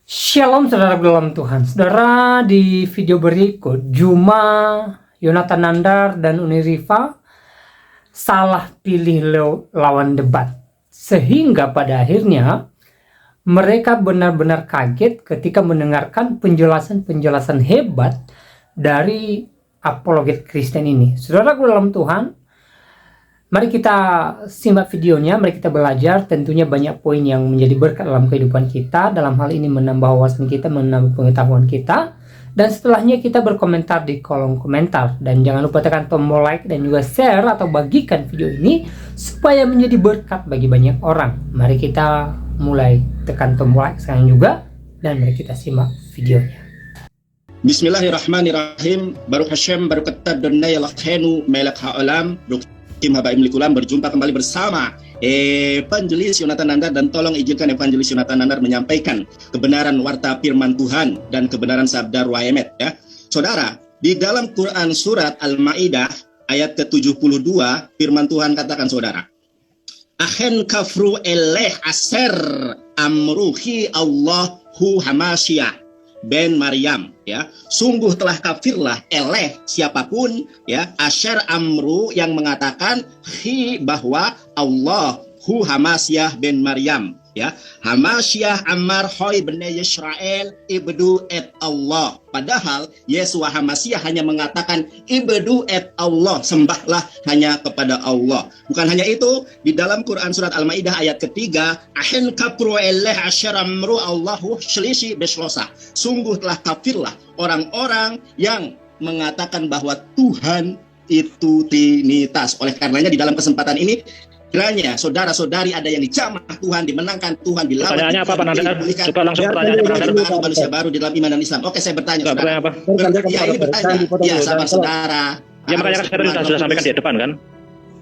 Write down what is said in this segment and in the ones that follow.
Shalom saudara dalam Tuhan. Saudara, di video berikut Juma, Yonatan Nandar dan Uni Rifa salah pilih lawan debat, sehingga pada akhirnya mereka benar-benar kaget ketika mendengarkan penjelasan-penjelasan hebat dari apologet Kristen ini. Saudara dalam Tuhan, mari kita simak videonya, mari kita belajar. Tentunya banyak poin yang menjadi berkat dalam kehidupan kita. Dalam hal ini menambah wawasan kita, menambah pengetahuan kita. Dan setelahnya kita berkomentar di kolom komentar. Dan jangan lupa tekan tombol like dan juga share atau bagikan video ini supaya menjadi berkat bagi banyak orang. Mari kita mulai tekan tombol like sekarang juga. Dan mari kita simak videonya. Bismillahirrahmanirrahim. Baruch Hashem, baruch Adonai Eloheinu melech haolam. Kim Habaim Likulam, berjumpa kembali bersama Evangelis Yonatan Nandar, dan tolong izinkan Evangelis Yonatan Nandar menyampaikan kebenaran warta firman Tuhan dan kebenaran sabda Ruah Emet, ya. Saudara, di dalam Quran surat Al-Maidah ayat ke-72 firman Tuhan katakan, saudara, Ahen kafru eleh aser amruhi Allahu hamasyah ben Maryam, ya, sungguh telah kafirlah eleh siapapun, ya, asyar amru yang mengatakan bahwa Allah hu Hamasyah ben Maryam, ya, Hamasyah Ammar hoy bene Yisrael ibdu et Allah, padahal Yesua Hamasyah hanya mengatakan ibdu et Allah, sembahlah hanya kepada Allah. Bukan hanya itu, di dalam Quran surat Al-Maidah ayat ketiga, ahin kapru eleh asyar amru Allahu shlisi beslosa, sungguh telah kafirlah orang-orang yang mengatakan bahwa Tuhan itu Trinitas. Oleh karenanya di dalam kesempatan ini, kiranya saudara-saudari ada yang dijamah Tuhan, dimenangkan Tuhan, dilawan. Pertanyaannya apa, Pak Nandar? Coba langsung pertanyaannya, Pak Nandar. Manusia baru di dalam iman dan Islam. Oke, saya bertanya, saudara. Apa? Ya, ini bertanya. Ya, sabar, saudara. Ya, makanya saya sudah sampaikan di depan, kan?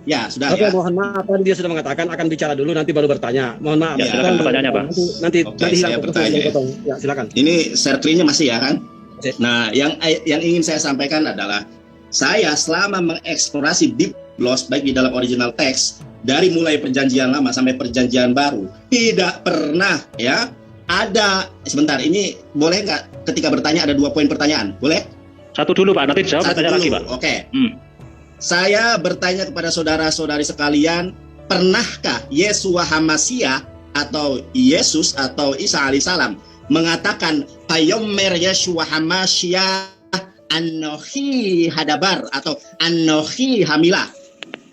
Ya, sudah. Oke, Ya. mohon maaf, tadi dia sudah mengatakan akan bicara dulu, nanti baru bertanya. Mohon maaf. Ya, silakan pertanyaannya, Pak. Nanti saya bertanya. Ya, silakan. Ini share screen-nya masih, ya kan? Nah, yang ingin saya sampaikan adalah, saya selama mengeksplorasi deep gloss baik di dalam original teks dari mulai perjanjian lama sampai perjanjian baru, tidak pernah, ya, ada, sebentar, ini boleh nggak ketika bertanya ada 2 poin pertanyaan, boleh? Satu dulu, Pak, nanti dijawab pertanyaan lagi, Pak. Oke. Saya bertanya kepada saudara-saudari sekalian, pernahkah Yesua Hamasyah atau Yesus atau Isa alaihissalam mengatakan Payomer Yesua Hamasyah Anohi Hadabar atau Anohi Hamilah?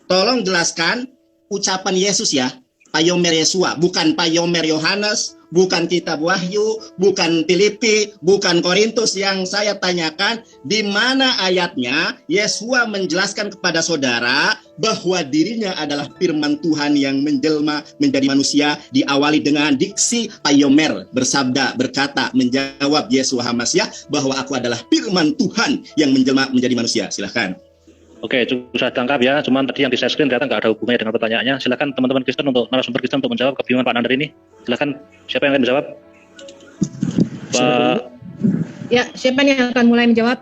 Tolong jelaskan ucapan Yesus, ya, Payomer Yesua, bukan Payomer Yohanes, bukan kitab Wahyu, bukan Filipi, bukan Korintus. Yang saya tanyakan, di mana ayatnya Yesua menjelaskan kepada saudara bahwa dirinya adalah firman Tuhan yang menjelma menjadi manusia, diawali dengan diksi Payomer, bersabda, berkata, menjawab Yesua Hamasyah bahwa aku adalah firman Tuhan yang menjelma menjadi manusia. Silahkan. Oke, cukup saya tangkap, ya. Cuman tadi yang di share screen ternyata nggak ada hubungannya dengan pertanyaannya. Silakan teman-teman Kristen, untuk narasumber Kristen, untuk menjawab kebingungan Pak Nandar ini. Silakan, siapa yang akan menjawab? Pak. Ya, siapa yang akan mulai menjawab?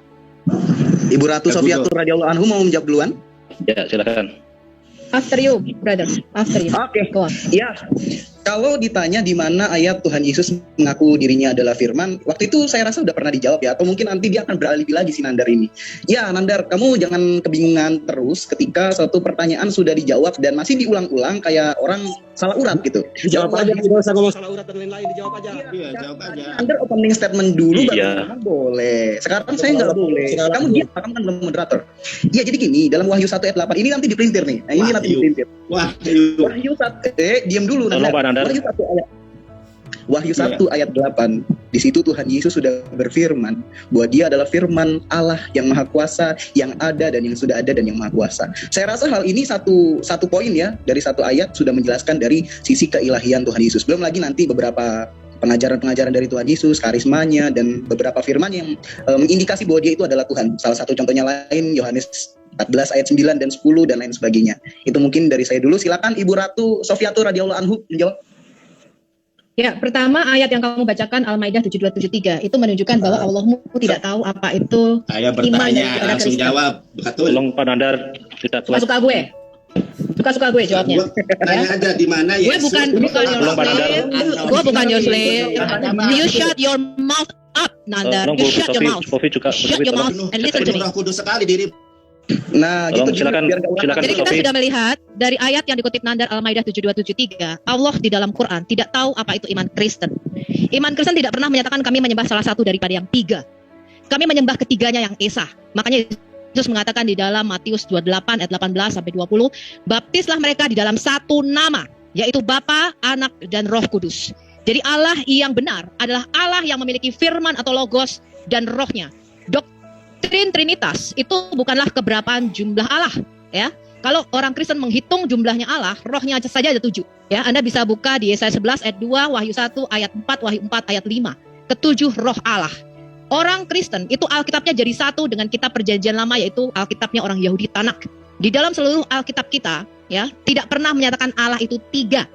Ibu Ratu Sofiatur radhiyallahu anhu mau menjawab duluan? Ya, silakan. After you, brother. After you. Oke. Go on. Ya. Kalau ditanya di mana ayat Tuhan Yesus mengaku dirinya adalah firman, waktu itu saya rasa udah pernah dijawab, ya, atau mungkin nanti dia akan beralibi lagi si Nandar ini. Ya, Nandar, kamu jangan kebingungan terus ketika suatu pertanyaan sudah dijawab dan masih diulang-ulang kayak orang salah urat gitu. Dijawab aja, tidak usah ngomong salah urat dan lain-lain, dijawab aja. Iya, jawab aja. Nandar opening statement dulu, Iya. baru boleh. Sekarang saya nggak boleh. Kamu diam, kamu kan belum moderator. Iya, jadi gini, dalam Wahyu 1 ayat 8 ini nanti dipelintir nih. Nah, ini nanti dipelintir. Wahyu 1, diam dulu, Tolong, Pak Nandar. Wahyu 1 ayat 8. Di situ Tuhan Yesus sudah berfirman bahwa Dia adalah firman Allah yang Maha Kuasa, yang ada dan yang sudah ada dan yang Maha Kuasa. Saya rasa hal ini satu poin, ya, dari satu ayat sudah menjelaskan dari sisi keilahian Tuhan Yesus. Belum lagi nanti beberapa pengajaran-pengajaran dari Tuhan Yesus, karismanya, dan beberapa firman yang mengindikasi bahwa Dia itu adalah Tuhan. Salah satu contohnya lain Yohanes 14 ayat 9 dan 10 dan lain sebagainya. Itu mungkin dari saya dulu. Silakan Ibu Ratu Sofiatur radhiyallahu anhu menjawab. Ya, pertama ayat yang kamu bacakan Al-Maidah 72-73 itu menunjukkan bahwa Allahmu tidak tahu apa itu Saya iman dan bertanya, ibadah langsung Kristen. jawab. Betul. Tolong Pak Nandar, tidak Suka-suka gue. Suka-suka gue jawabnya. Tanya aja di mana Gue Yesus. bukan Yoslim. Gue bukan Yoslim. You shut your mouth up, Nandar. Tolong You Bu shut your mouth. Sofi juga. Shut your mouth and listen to me. Roh Kudus sekali diri. Nah, Tolong, gitu silakan, biar nggak ulang. silakan. Jadi kita Sofi. sudah melihat dari ayat yang dikutip Nandar Al-Maidah 7273, Allah di dalam Quran tidak tahu apa itu iman Kristen. Iman Kristen tidak pernah menyatakan kami menyembah salah satu daripada yang tiga. Kami menyembah ketiganya yang esa. Makanya Yesus mengatakan di dalam Matius 28 ayat 18 sampai 20, baptislah mereka di dalam satu nama, yaitu Bapa, Anak, dan Roh Kudus. Jadi Allah yang benar adalah Allah yang memiliki firman atau logos dan rohnya. Doktrin Trinitas itu bukanlah keberapaan jumlah Allah, ya. Kalau orang Kristen menghitung jumlahnya Allah, rohnya saja ada 7. Ya, Anda bisa buka di Yesaya 11 ayat 2, Wahyu 1 ayat 4, Wahyu 4 ayat 5. Ketujuh roh Allah. Orang Kristen itu Alkitabnya jadi satu dengan kitab Perjanjian Lama, yaitu Alkitabnya orang Yahudi Tanak. Di dalam seluruh Alkitab kita, ya, tidak pernah menyatakan Allah itu 3.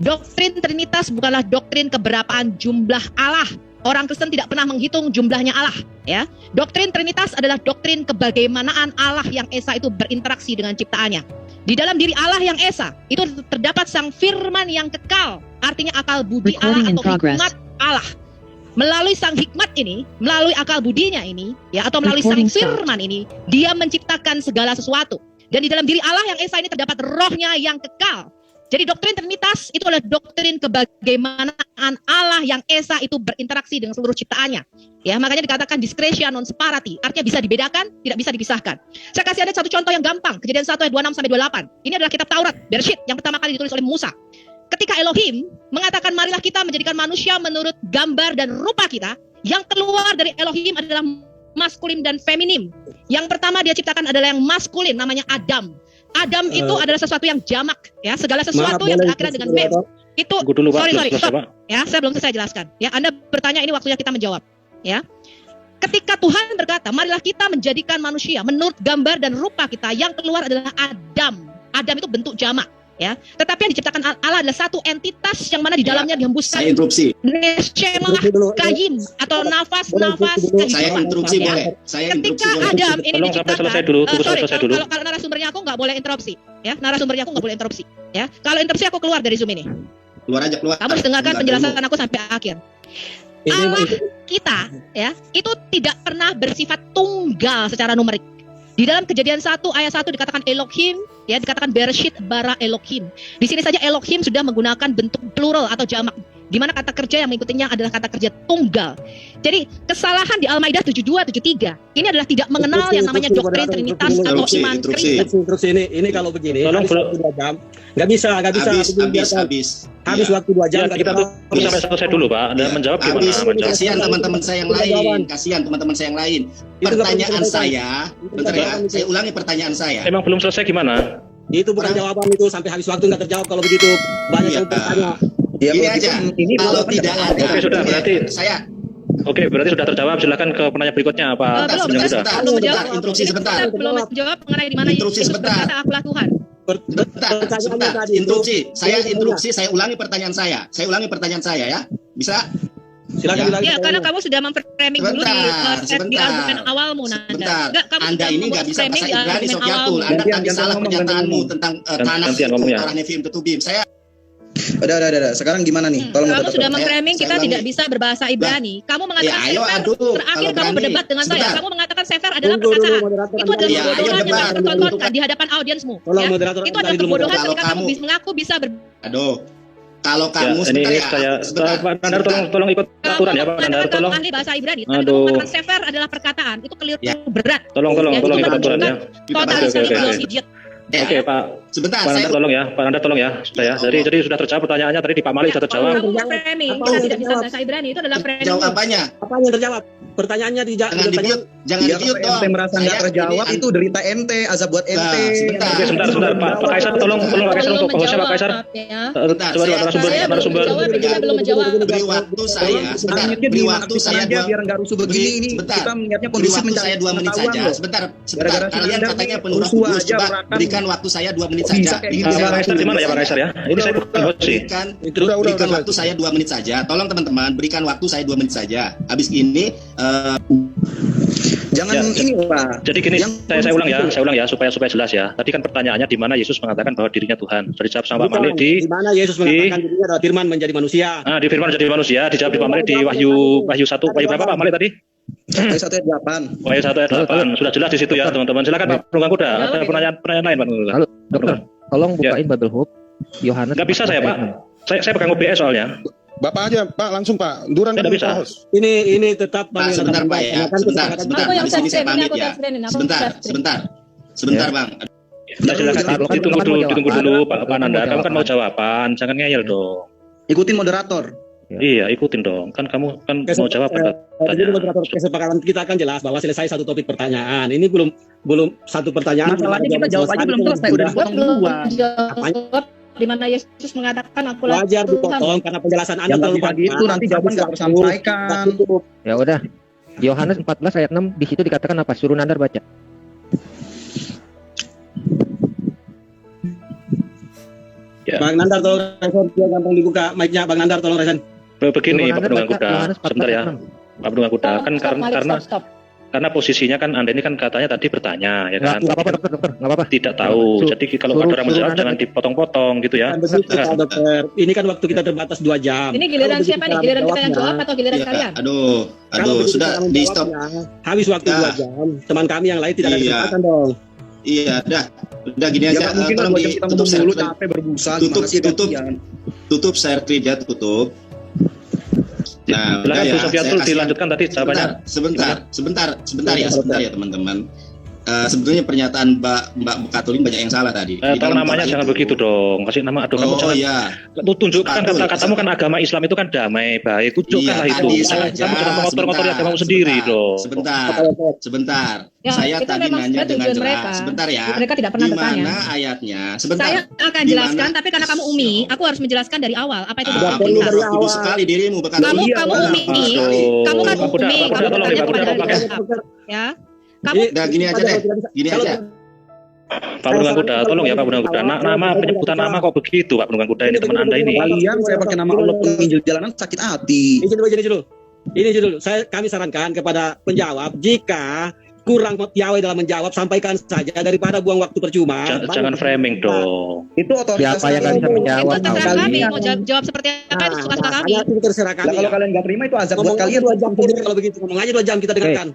Doktrin Trinitas bukanlah doktrin keberapaan jumlah Allah. Orang Kristen tidak pernah menghitung jumlahnya Allah, ya. Doktrin Trinitas adalah doktrin kebagaimanaan Allah yang esa itu berinteraksi dengan ciptaannya. Di dalam diri Allah yang esa itu terdapat sang firman yang kekal, artinya akal budi Allah atau hikmat Allah. Melalui sang hikmat ini, melalui akal budinya ini, ya, atau melalui sang firman ini, dia menciptakan segala sesuatu. Dan di dalam diri Allah yang esa ini terdapat rohnya yang kekal. Jadi doktrin Trinitas itu adalah doktrin kebagaimanaan Allah yang esa itu berinteraksi dengan seluruh ciptaannya. Ya, makanya dikatakan discretia non separati, artinya bisa dibedakan, tidak bisa dipisahkan. Saya kasih ada satu contoh yang gampang, Kejadian 1 ayat 26 sampai 28. Ini adalah kitab Taurat, Bereshit, yang pertama kali ditulis oleh Musa. Ketika Elohim mengatakan marilah kita menjadikan manusia menurut gambar dan rupa kita, yang keluar dari Elohim adalah maskulin dan feminim. Yang pertama dia ciptakan adalah yang maskulin, namanya Adam. Adam itu adalah sesuatu yang jamak, ya, segala sesuatu yang berakhiran dengan mem. Itu Dulu, Pak. sorry, Jelas, stop. Pak. Ya, saya belum selesai jelaskan. Ya, Anda bertanya, ini waktunya kita menjawab. Ya, ketika Tuhan berkata, marilah kita menjadikan manusia menurut gambar dan rupa kita, yang keluar adalah Adam. Adam itu bentuk jamak. Ya, tetapi yang diciptakan Allah adalah satu entitas yang mana di dalamnya dihembuskan Saya interupsi. neshemah kayim atau nafas-nafas Saya kehidupan. interupsi Ya. boleh. Saya Ketika interupsi boleh. Adam ini Tolong sampai diciptakan, selesai dulu, tunggu sorry, selesai dulu. kalau narasumbernya aku nggak boleh interupsi, ya, narasumbernya aku nggak boleh interupsi, ya. Kalau interupsi aku keluar dari Zoom ini. Keluar aja, keluar. Kamu harus dengarkan Enggak, penjelasan aku sampai akhir. Allah kita, ya, itu tidak pernah bersifat tunggal secara numerik. Di dalam Kejadian 1 ayat 1 dikatakan Elohim, ya, dikatakan Bereshit bara Elohim. Di sini saja Elohim sudah menggunakan bentuk plural atau jamak, di mana kata kerja yang mengikutinya adalah kata kerja tunggal. Jadi kesalahan di Al-Maidah 72-73 ini adalah tidak mengenal yang namanya doktrin Trinitas atau iman Kristen. Terus ini kalau begini, Tolong, habis waktu 2 jam, nggak bisa. Habis waktu 2 jam, Ya, kita tunggu sampai selesai dulu, Pak. Dan menjawab gimana? Habis, Menjawab. kasihan teman-teman saya yang lain. Kasihan teman-teman saya yang lain. Itu nggak Pertanyaan perlu saya, bentar ya, saya ulangi pertanyaan saya. Emang belum selesai gimana? itu bukan jawaban itu, sampai habis waktu nggak terjawab kalau begitu. Banyak Iya. yang bertanya. Ya, Gini kalau aja, gitu, kalau tidak ada. Oke, sudah, berarti Saya Oke, berarti sudah terjawab. Silakan ke penanya berikutnya, Pak. Belum, Yang sebentar, muda. belum menjawab. interupsi sebentar. Kita belum menjawab mengenai di mana Interupsi Yesus sebentar. berkata akulah Tuhan. Sebentar, interupsi. Saya interupsi, saya ulangi pertanyaan saya. Saya ulangi pertanyaan saya ya. Bisa? Silakan Ya. bilang. Ya, karena kamu sudah memframing dulu di Sebentar. argumen awalmu, Nanda. Sebentar. Enggak, kamu Anda sudah ini nggak membuat bisa framing bahasa di Ibrani argumen Sofyatul. awalmu. Anda tadi Gantian salah ngomong, pernyataanmu gantian tentang tanah Gantian ngomongnya. arah Nefim Ketubim. Saya Udah. Sekarang gimana nih? Tolong Kamu sudah saya memframing kita ulangi. tidak bisa berbahasa Ibrani. Kamu mengatakan Ya, ayo Sefer, adu. terakhir Kalau kamu berani. berdebat dengan saya. Sebentar. Kamu mengatakan Sefer adalah Tunggu dulu, perkataan. moderator. Itu adalah Ya, ayo kebodohan yang debat. tak tertontonkan di hadapan audiensmu. Tolong Ya. moderator. Itu adalah tadi dulu kebodohan Kalau ketika kamu kamu- mengaku bisa aduh. Kalau kamu Ya, ini sebentar ya. saya Pak Nandar tolong ikut aturan ya, Pak Nandar, kamu tolong. ahli bahasa Ibrani, tapi Aduh. kamu mengatakan Sefer adalah perkataan. Itu keliru Ya. berat. Tolong Ya, itu ikut aturan ya. Totalisme Oke. ideologi. Oke, Pak. Sebentar, Pak saya Nandar tolong ya, Pak Nandar tolong ya. Sudah ya. Jadi sudah terjawab pertanyaannya tadi di Pak Malik sudah terjawab. Kamu framing Apa kita yang tidak bisa terjawab? bahasa Ibrani, itu adalah framing. jawab apanya? Apa yang terjawab? Pertanyaannya Jangan di-mute, jangan Ya, di-mute kalau dong. ente merasa nggak Saya terjawab ini itu derita ente, azab buat ente. Nah, sebentar. Oke, sebentar Pak Kaisar tolong Pak Kaisar untuk hostnya Pak Kaisar. Ya. Bentar, Coba saya- narasumber. Saya belum menjawab, kita belum menjawab. Beri waktu saya, sebentar. Unmute-nya Beri di waktu aktifkan saya aja biar nggak rusuh begini ini. Sebentar. Kita niatnya Beri kondusif waktu mencari saya 2 menit pengetahuan saja. loh. Sebentar. Gara-gara Kalian Anda katanya nih, penuh rusuh kudus. aja, Coba berakan. berikan waktu saya 2 menit Kok bisa saja. kayak gitu? Pak Kaisar di mana ya Pak Kaisar ya? Ini saya bukan host sih. Berikan waktu saya 2 menit saja. Tolong teman-teman berikan waktu saya 2 menit saja. Habis ini Jangan Ya, ini Pak. Jadi gini, Yang saya ulang ya supaya jelas ya. Tadi kan pertanyaannya di mana Yesus mengatakan bahwa dirinya Tuhan. Sudah dijawab sama Pak Malik di mana Yesus mengatakan dirinya adalah firman menjadi manusia. di firman menjadi manusia, dijawab di Pak Malik di Wahyu 1. Wahyu berapa Pak Malik tadi? ayat 1 ayat 8. Wahyu 1 ayat 8. Sudah jelas di situ ya, teman-teman. Silakan Pak Penunggang Kuda. Ada pertanyaan lain Pak Penunggang. Halo, dokter. Tolong bukain Bible Hub Yohanes. Nggak bisa saya, Pak. Saya pegang OBS soalnya. Bapak aja, Pak, langsung Pak. Duran Tidak bisa. Ini tetap Pak, sebentar Pak ya. Sebentar. Di sini saya pamit ya. Sebentar Bang. Silakan ditunggu dulu Pak Nanda. Kamu kan mau jawaban, jangan ngeyel dong. Ikutin moderator. Iya, ikutin dong. Kan kamu kan mau jawaban. Jadi moderator kesepakatan kita akan jelas bahwa selesai satu topik pertanyaan. Ini belum satu pertanyaan. Masalahnya kita jawab aja belum selesai, udah dipotong duluan. Jawab di mana Yesus mengatakan akulah Wajar Tuhan. dipotong karena penjelasan Anda Yang terlalu tadi itu nanti jawaban nggak tersampaikan. Ya udah. Yohanes 14 ayat 6 di situ dikatakan apa? Suruh Nandar baca. Ya. Bang Nandar tolong resen, dia gampang dibuka mic-nya. Bang Nandar tolong resen. Begini Pak Yohanes Penunggang baca, Kuda. Yohanes 14 Sebentar ya. ayat 6. Pak Penunggang Kuda kan Stop, stop. karena posisinya kan Anda ini kan katanya tadi bertanya ya kan. Nggak apa-apa dokter, nggak apa-apa. Tidak tahu. Su- Jadi kalau suruh- ada orang menjawab suruh jangan dipotong-potong gitu ya. Kan begitu, Pak Dokter. Ini kan waktu kita terbatas 2 jam. Ini giliran Kalau siapa nih? begitu Giliran kita yang jawabnya, jawab atau giliran Iya, kalian? kalau begitu sudah cara di stop. menjawabnya, habis waktu Ya. 2 jam. Teman kami yang lain tidak ada Iya. kesempatan dong. Iya, udah gini Ya aja. nggak mungkin lah Tolong dua jam kita ditutup ngomong mulu share capek berbusa. Tutup, Gimana sih tutup. gantian? tutup share screen-nya, tutup. Nah, Silakan udah Bu ya, Sofiatul saya kasih- dilanjutkan tadi jawabannya. Sebentar ya teman-teman. Sebetulnya pernyataan Mbak Katulin banyak yang salah tadi. Di Tahu dalam namanya Torah jangan itu. begitu dong. Kasih nama. Aduh, kamu Oh jangan. iya. Lu tunjukkan Betul. kata-katamu kan agama Islam itu kan damai, baik. Tunjukkanlah Iya, itu. tadi Kamu saja. jangan mengotor-ngotori agamamu sendiri dong. Sebentar. Ya, Saya itu tadi memang nanya sudah dengan tujuan jelas. mereka. Sebentar ya. Mereka tidak pernah Di bertanya. mana ayatnya? Sebentar. Saya akan Di jelaskan, mana- tapi karena kamu umi, aku harus menjelaskan dari awal. Apa itu Sudah doa perlu kita? dari Ibu awal. sekali dirimu Kamu Katulin. kamu umi, kamu kan Pak Kuda, umi, Pak Kuda, kamu tolong ya, bertanya Pak Kuda, kepada pakai. Alkitab, ya. Kamu Udah gini aja deh. Gini aja. Pak Penunggang Kuda, tolong ya Pak Penunggang Kuda. Nama penyebutan nama kok begitu Pak Penunggang Kuda ini teman Anda ini. Kalian saya pakai nama Allah penginjil jalanan sakit hati. Ini dulu. Kami sarankan kepada penjawab, jika kurang Yahweh dalam menjawab, sampaikan saja daripada buang waktu percuma. Jangan framing dong. Itu otoritas. Siapa yang nggak bisa menjawab? itu terserah tahu. kami mau jawab seperti apa itu suka-suka kami. Itu terserah Lah, kami. kalau kalian nggak terima itu azab buat Ngomong kalian. 2 jam sendiri kalau begitu. Ngomong aja 2 jam kita dengarkan.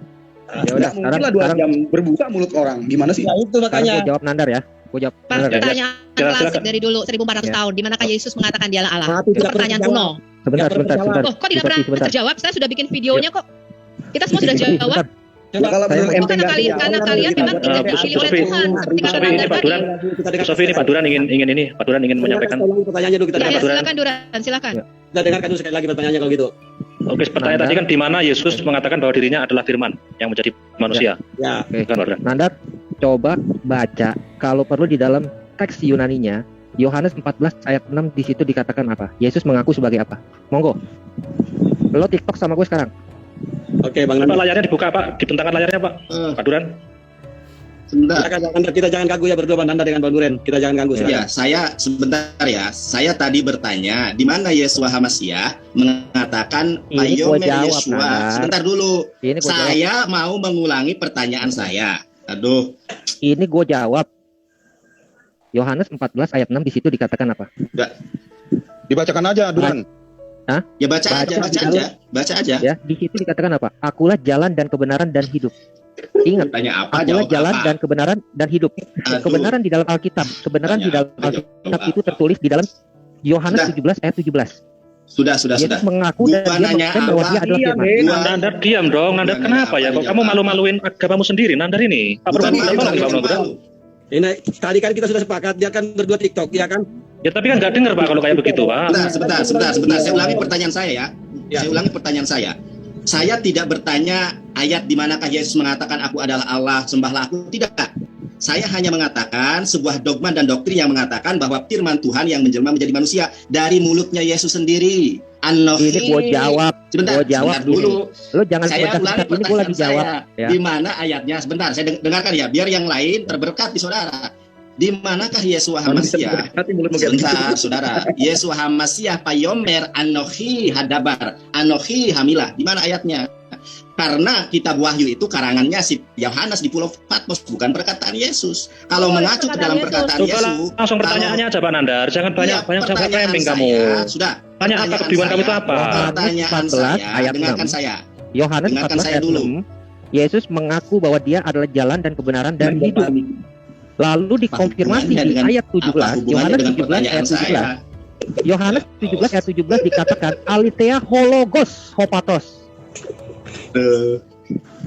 Ya udah, Nggak mungkin lah 2 jam berbusa mulut orang. Gimana sih? Ya itu Sekarang makanya. gue jawab Nandar ya. Gue jawab Nandar ya. Pertanyaan Silakan. klasik dari dulu 1400 Ya. tahun, di manakah Yesus mengatakan dialah Allah? Hati Itu tidak pertanyaan pernah kuno. Sebentar. Oh, kok tidak pernah Sebentar. terjawab? Saya sudah bikin videonya kok. Kita semua sudah jawab. Sebentar. Ya, kalau Saya- belum Oh, MP karena nggak kalian, jawab, karena kan kalian kita memang nggak tidak jawab. dipilih oleh Sofi, Tuhan. Seperti kata Sofi, ini Nandar Pak tadi. Duran. Sofi ini Pak Duran ingin menyampaikan. Pertanyaannya dulu kita Ya, dengarkan. silakan Duran, silakan. Kita dengarkan dulu sekali lagi pertanyaannya kalau gitu. Oke, pertanyaan tadi kan di mana Yesus mengatakan bahwa dirinya adalah firman yang menjadi manusia. Ya. Oke. Kan, Pak Duran? Nandar, coba baca kalau perlu di dalam teks Yunaninya Yohanes 14 ayat 6 di situ dikatakan apa? Yesus mengaku sebagai apa? Monggo. Lo TikTok sama gue sekarang. Oke, Bang Pak Nandar. layarnya dibuka Pak, dibentangkan layarnya Pak. Pak Duran. Sebentar. Silakan, Bang Nandar. Kita jangan ganggu ya berdua Bang Nandar dengan Bang Duren. Kita jangan ganggu. silakan. Ya, sebentar ya. Saya tadi bertanya di mana Yeshua HaMashiach mengatakan Ini gua Vayomer jawab, Yeshua. Nandar. Sebentar dulu. Ini gue jawab. Saya mau mengulangi pertanyaan saya. Aduh, Ini gue jawab. Yohanes 14 ayat 6 di situ dikatakan apa? Dibacakan aja, Duran. ya baca aja. Ya, di situ dikatakan apa? Akulah jalan dan kebenaran dan hidup. Ingat, Tanya apa? akulah Jawab jalan apa? dan kebenaran dan hidup. Aduh. Kebenaran di dalam Alkitab, kebenaran Tanya di dalam apa? Alkitab Jawab itu tertulis di dalam Yohanes Sudah. 17 ayat 17. Sudah. Yesus mengaku Gua dan dia nanya mengklaim bahwa apa? dia adalah Iya, firman. men. Nandar diam dong, Nandar Bukan kenapa apa, ya? Kok iya, kamu Pak. malu-maluin agamamu sendiri, Nandar ini? Pak Bukan Penunggang Kuda, malu, tolong ya, Pak bukan Penunggang Kuda. malu. Ini tadi kan kita sudah sepakat dia kan berdua TikTok, ya kan? Ya tapi kan nggak dengar Pak kalau kayak begitu Pak. Sebentar. Saya ulangi pertanyaan saya ya. Saya ulangi pertanyaan saya. Saya tidak bertanya ayat di manakah Yesus mengatakan aku adalah Allah, sembahlah aku. Tidak. Saya hanya mengatakan sebuah dogma dan doktrin yang mengatakan bahwa firman Tuhan yang menjelma menjadi manusia dari mulutnya Yesus sendiri. Ini gue jawab. Sebentar, Gua jawab sebentar dulu. Lo jangan Saya sebentar, ulangi ini gue pertanyaan lagi jawab. saya. ya. Di mana ayatnya? Sebentar, saya dengarkan ya, biar yang lain terberkat di saudara. Di manakah Yeshua HaMashiach? Sebentar, saudara. Yeshua HaMashiach Payomer Anochi Hadabar, Anochi Hamilah. Di mana ayatnya? Karena kitab Wahyu itu karangannya si Yohanes di Pulau Patmos, bukan perkataan Yesus. Kalau mengacu ke dalam perkataan Coba Yesus, langsung pertanyaannya aja Pak Nandar, jangan banyak jawab framing kamu. Sudah. Tanya apa kebingungan kamu itu apa? Pertanyaan 14 saya, ayat dengarkan 6. saya. Yohanes Dengarkan 14 saya ayat dulu. 6, Yesus mengaku bahwa dia adalah jalan dan kebenaran dan hidup. Lalu dikonfirmasi di ayat 17, Yohanes 17 ayat 17. Yohanes 17 ayat 17 dikatakan Aletheia hologos hopatos.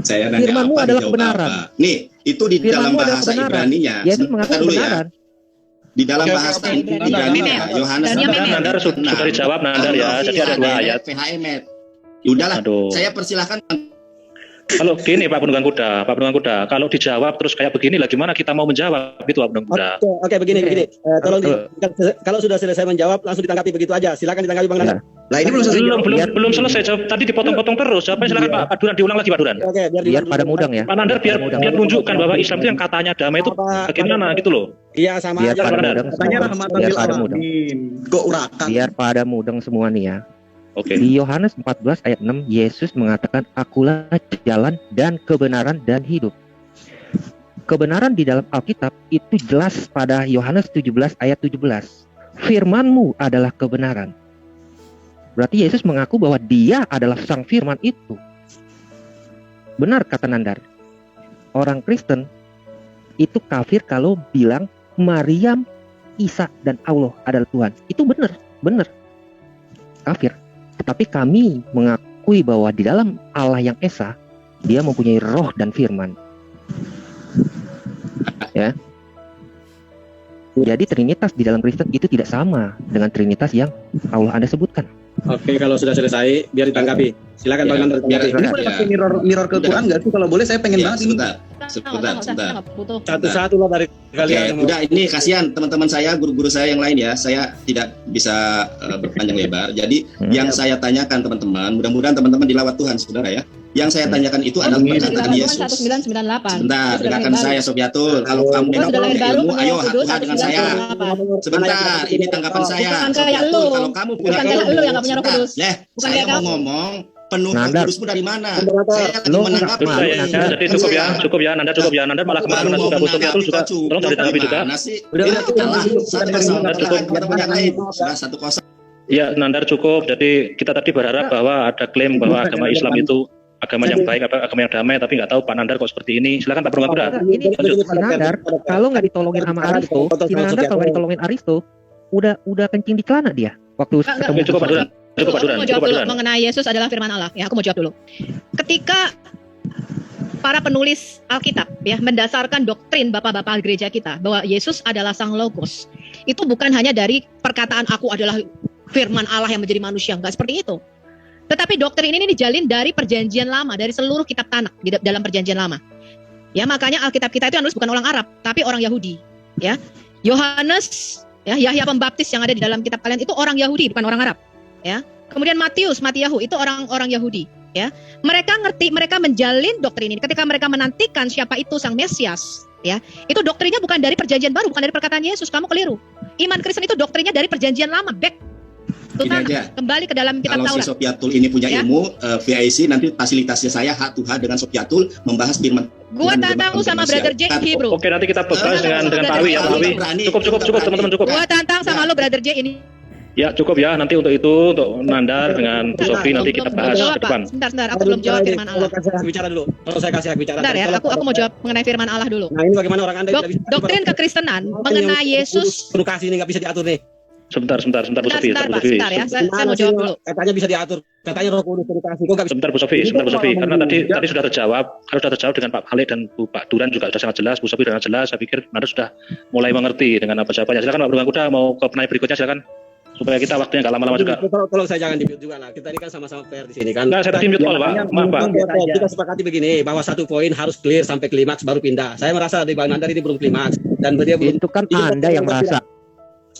Saya nanya Firman-Mu apa, adalah dijawab kebenaran. apa? Nih, itu di dalam Firman-Mu adalah bahasa kebenaran. Ibraninya. Yesus mengaku Sebentar dulu ya. kebenaran. Di dalam bahasa Ibraninya, Yohanes Dan yang 14 Nandar sudah dijawab Nandar ya, jadi ada 2 ayat. PHMet. Udahlah, Aduh. saya persilahkan. Kalau gini Pak Penunggang Kuda, kalau dijawab terus kayak begini lah gimana kita mau menjawab itu Pak Penunggang Kuda. Oke, begini. Tolong kalau sudah selesai menjawab langsung ditanggapi begitu aja. Silakan ditanggapi Bang Nandar. Lah ini belum selesai. Belum selesai jawab. Tadi dipotong-potong terus. Jawabannya silakan Pak Duran, diulang lagi Pak Duran. Oke, Biar pada mudeng ya. Pak Nandar biar menunjukkan bahwa Islam itu yang katanya damai itu bagaimana gitu loh. Iya, sama Biar aja. pada Nandar. mudeng Katanya semua. rahmatan Biar lil pada alamin. mudeng. Kok urakan? Biar pada mudeng semua nih ya. Oke. Di Yohanes 14 ayat 6, Yesus mengatakan, "Akulah jalan dan kebenaran dan hidup." Kebenaran di dalam Alkitab itu jelas pada Yohanes 17 ayat 17. Firman-Mu adalah kebenaran. Berarti Yesus mengaku bahwa dia adalah sang firman itu. Benar kata Nandar. Orang Kristen itu kafir kalau bilang Maryam, Isa, dan Allah adalah Tuhan. Itu benar. Kafir. Tetapi kami mengakui bahwa di dalam Allah yang Esa, dia mempunyai roh dan firman. Ya. Jadi Trinitas di dalam Kristen itu tidak sama dengan Trinitas yang Allah Anda sebutkan. Oke, kalau sudah selesai biar ditanggapi. Silakan Bang Nandar. biar- Ini boleh pakai mirror ke Quran nggak sih? Kalau boleh saya pengen Ya, banget ini. sebentar. Satu-satu lah dari Oke, kalian. udah ini kasihan teman-teman saya, guru-guru saya yang lain ya. Saya tidak bisa berpanjang lebar. Jadi yang saya tanyakan teman-teman, mudah-mudahan teman-teman dilawat Tuhan, saudara ya. Yang saya tanyakan itu adalah perkataan Yesus. 1998. Sebentar, dengarkan saya Sobiatul. Kalau kamu memang sudah lahir punya baru, ilmu, punya ayo kudus, Tuhan dengan saya. 1998. Sebentar, ini tanggapan saya. Bukan kayak Sobiatul, lu. kalau kamu punya Bukan kayak ilmu, lu yang nggak punya Roh sebentar. Kudus. Bukan Saya kayak mau kamu. ngomong penuh Roh Nandar. Kudusmu dari mana? Moderator, Saya lagi lu menanggapi. nggak Cukup ya, jadi cukup ya, Nandar malah kemana-mana juga Bu Sofiatul juga. Tolong jangan ditanggapi juga. Udah, kalah. 1-0 teman-teman yang lain. Sudah 1-0. Ya, Nandar cukup. Jadi kita tadi berharap bahwa ada klaim bahwa agama Islam itu agama yang baik, agama yang damai, tapi nggak tahu Pak Nandar kok seperti ini. Silakan Pak Penunggang Kuda. Ini si Nandar kalau nggak ditolongin sama Aristo, si Nandar kalau nggak ditolongin Aristo, udah kencing di celana dia waktu ketemu. Cukup Pak Duran. Aku mau jawab dulu mengenai Yesus adalah firman Allah. Ya, aku mau jawab dulu. Ketika para penulis Alkitab ya mendasarkan doktrin bapak-bapak gereja kita bahwa Yesus adalah sang logos, itu bukan hanya dari perkataan aku adalah firman Allah yang menjadi manusia, enggak seperti itu. Tetapi doktrin ini dijalin dari perjanjian lama, dari seluruh kitab Tanakh di dalam perjanjian lama. Ya, makanya Alkitab kita itu yang nulis bukan orang Arab, tapi orang Yahudi. Ya, Yohanes, ya, Yahya Pembaptis yang ada di dalam kitab kalian itu orang Yahudi, bukan orang Arab. Ya, kemudian Matiyahu itu orang-orang Yahudi. Ya, mereka ngerti, mereka menjalin doktrin ini. Ketika mereka menantikan siapa itu sang Mesias, ya, itu doktrinnya bukan dari perjanjian baru, bukan dari perkataan Yesus. Kamu keliru. Iman Kristen itu doktrinnya dari perjanjian lama, back. Ini aja. Kembali ke dalam kitab Kalau si Taurat. Sofiatul ini punya Ya. ilmu VIC, nanti fasilitasnya saya H to H dengan Sofiatul membahas firman. Gua tantang sama Brother J Hebrew. Oke, nanti kita bahas dengan Pak Awi ya, Pak Awi. Cukup teman-teman cukup. Gua tantang sama lo Brother J ini. Ya, cukup ya. Nanti untuk Nandar dengan Bu Sofi nanti kita bahas ke depan. Sebentar, aku belum jawab firman Allah. Kasih hak bicara dulu. Kalau saya kasih hak bicara. Sebentar ya, aku mau jawab mengenai firman Allah dulu. Nah, ini bagaimana orang Anda tidak bisa Doktrin kekristenan mengenai Yesus. edukasi ini nggak bisa diatur nih. Sebentar Bu Sofi. Sebentar ya, saya mau jawab dulu. Katanya bisa diatur. Katanya Roh Kudus edukasi. Kok nggak bisa? Sebentar Bu Sofi. Karena tadi sudah terjawab. Kalau sudah terjawab dengan Pak Khalid dan Pak Duran juga sudah sangat jelas. Bu Sofi sangat jelas. Saya pikir Nandar sudah mulai mengerti dengan apa jawabannya. Silakan Pak Penunggang Kuda mau ke penanya berikutnya, silakan. Supaya kita waktunya nggak lama-lama juga. Tolong saya jangan di-mute juga lah. Kita ini kan sama-sama fair di sini kan. Enggak, saya tadi mute all, Pak. Maaf, Pak. Kita sepakati begini bahwa satu poin harus clear sampai klimaks baru pindah. Saya merasa di Bang Nandar ini belum klimaks dan dia belum. Itu kan Anda yang merasa.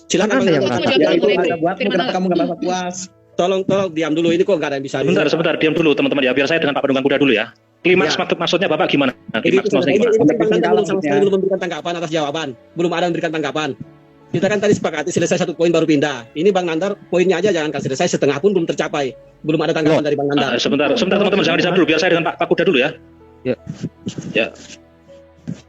Silakan Anda yang Bang merasa. Nandar. Jawab dulu, Ada buatmu, firman kenapa Allah. kamu nggak merasa puas? Tolong diam dulu, ini kok nggak ada yang bisa. Sebentar, diam dulu teman-teman ya. Biar saya dengan Pak Penunggang Kuda dulu ya. Klimaks maksudnya Bapak gimana? Ini Klimaks maksudnya ini gimana? Bang Nandar belum sama sekali belum memberikan tanggapan atas jawaban. Belum ada yang memberikan tanggapan. Kita kan tadi sepakati selesai satu poin baru pindah. Ini Bang Nandar poinnya aja jangan kasih selesai setengah pun belum tercapai. belum ada tanggapan dari Bang Nandar. Sebentar teman-teman, jangan dijawab dulu, biar saya dengan Pak Kuda dulu ya. Ya.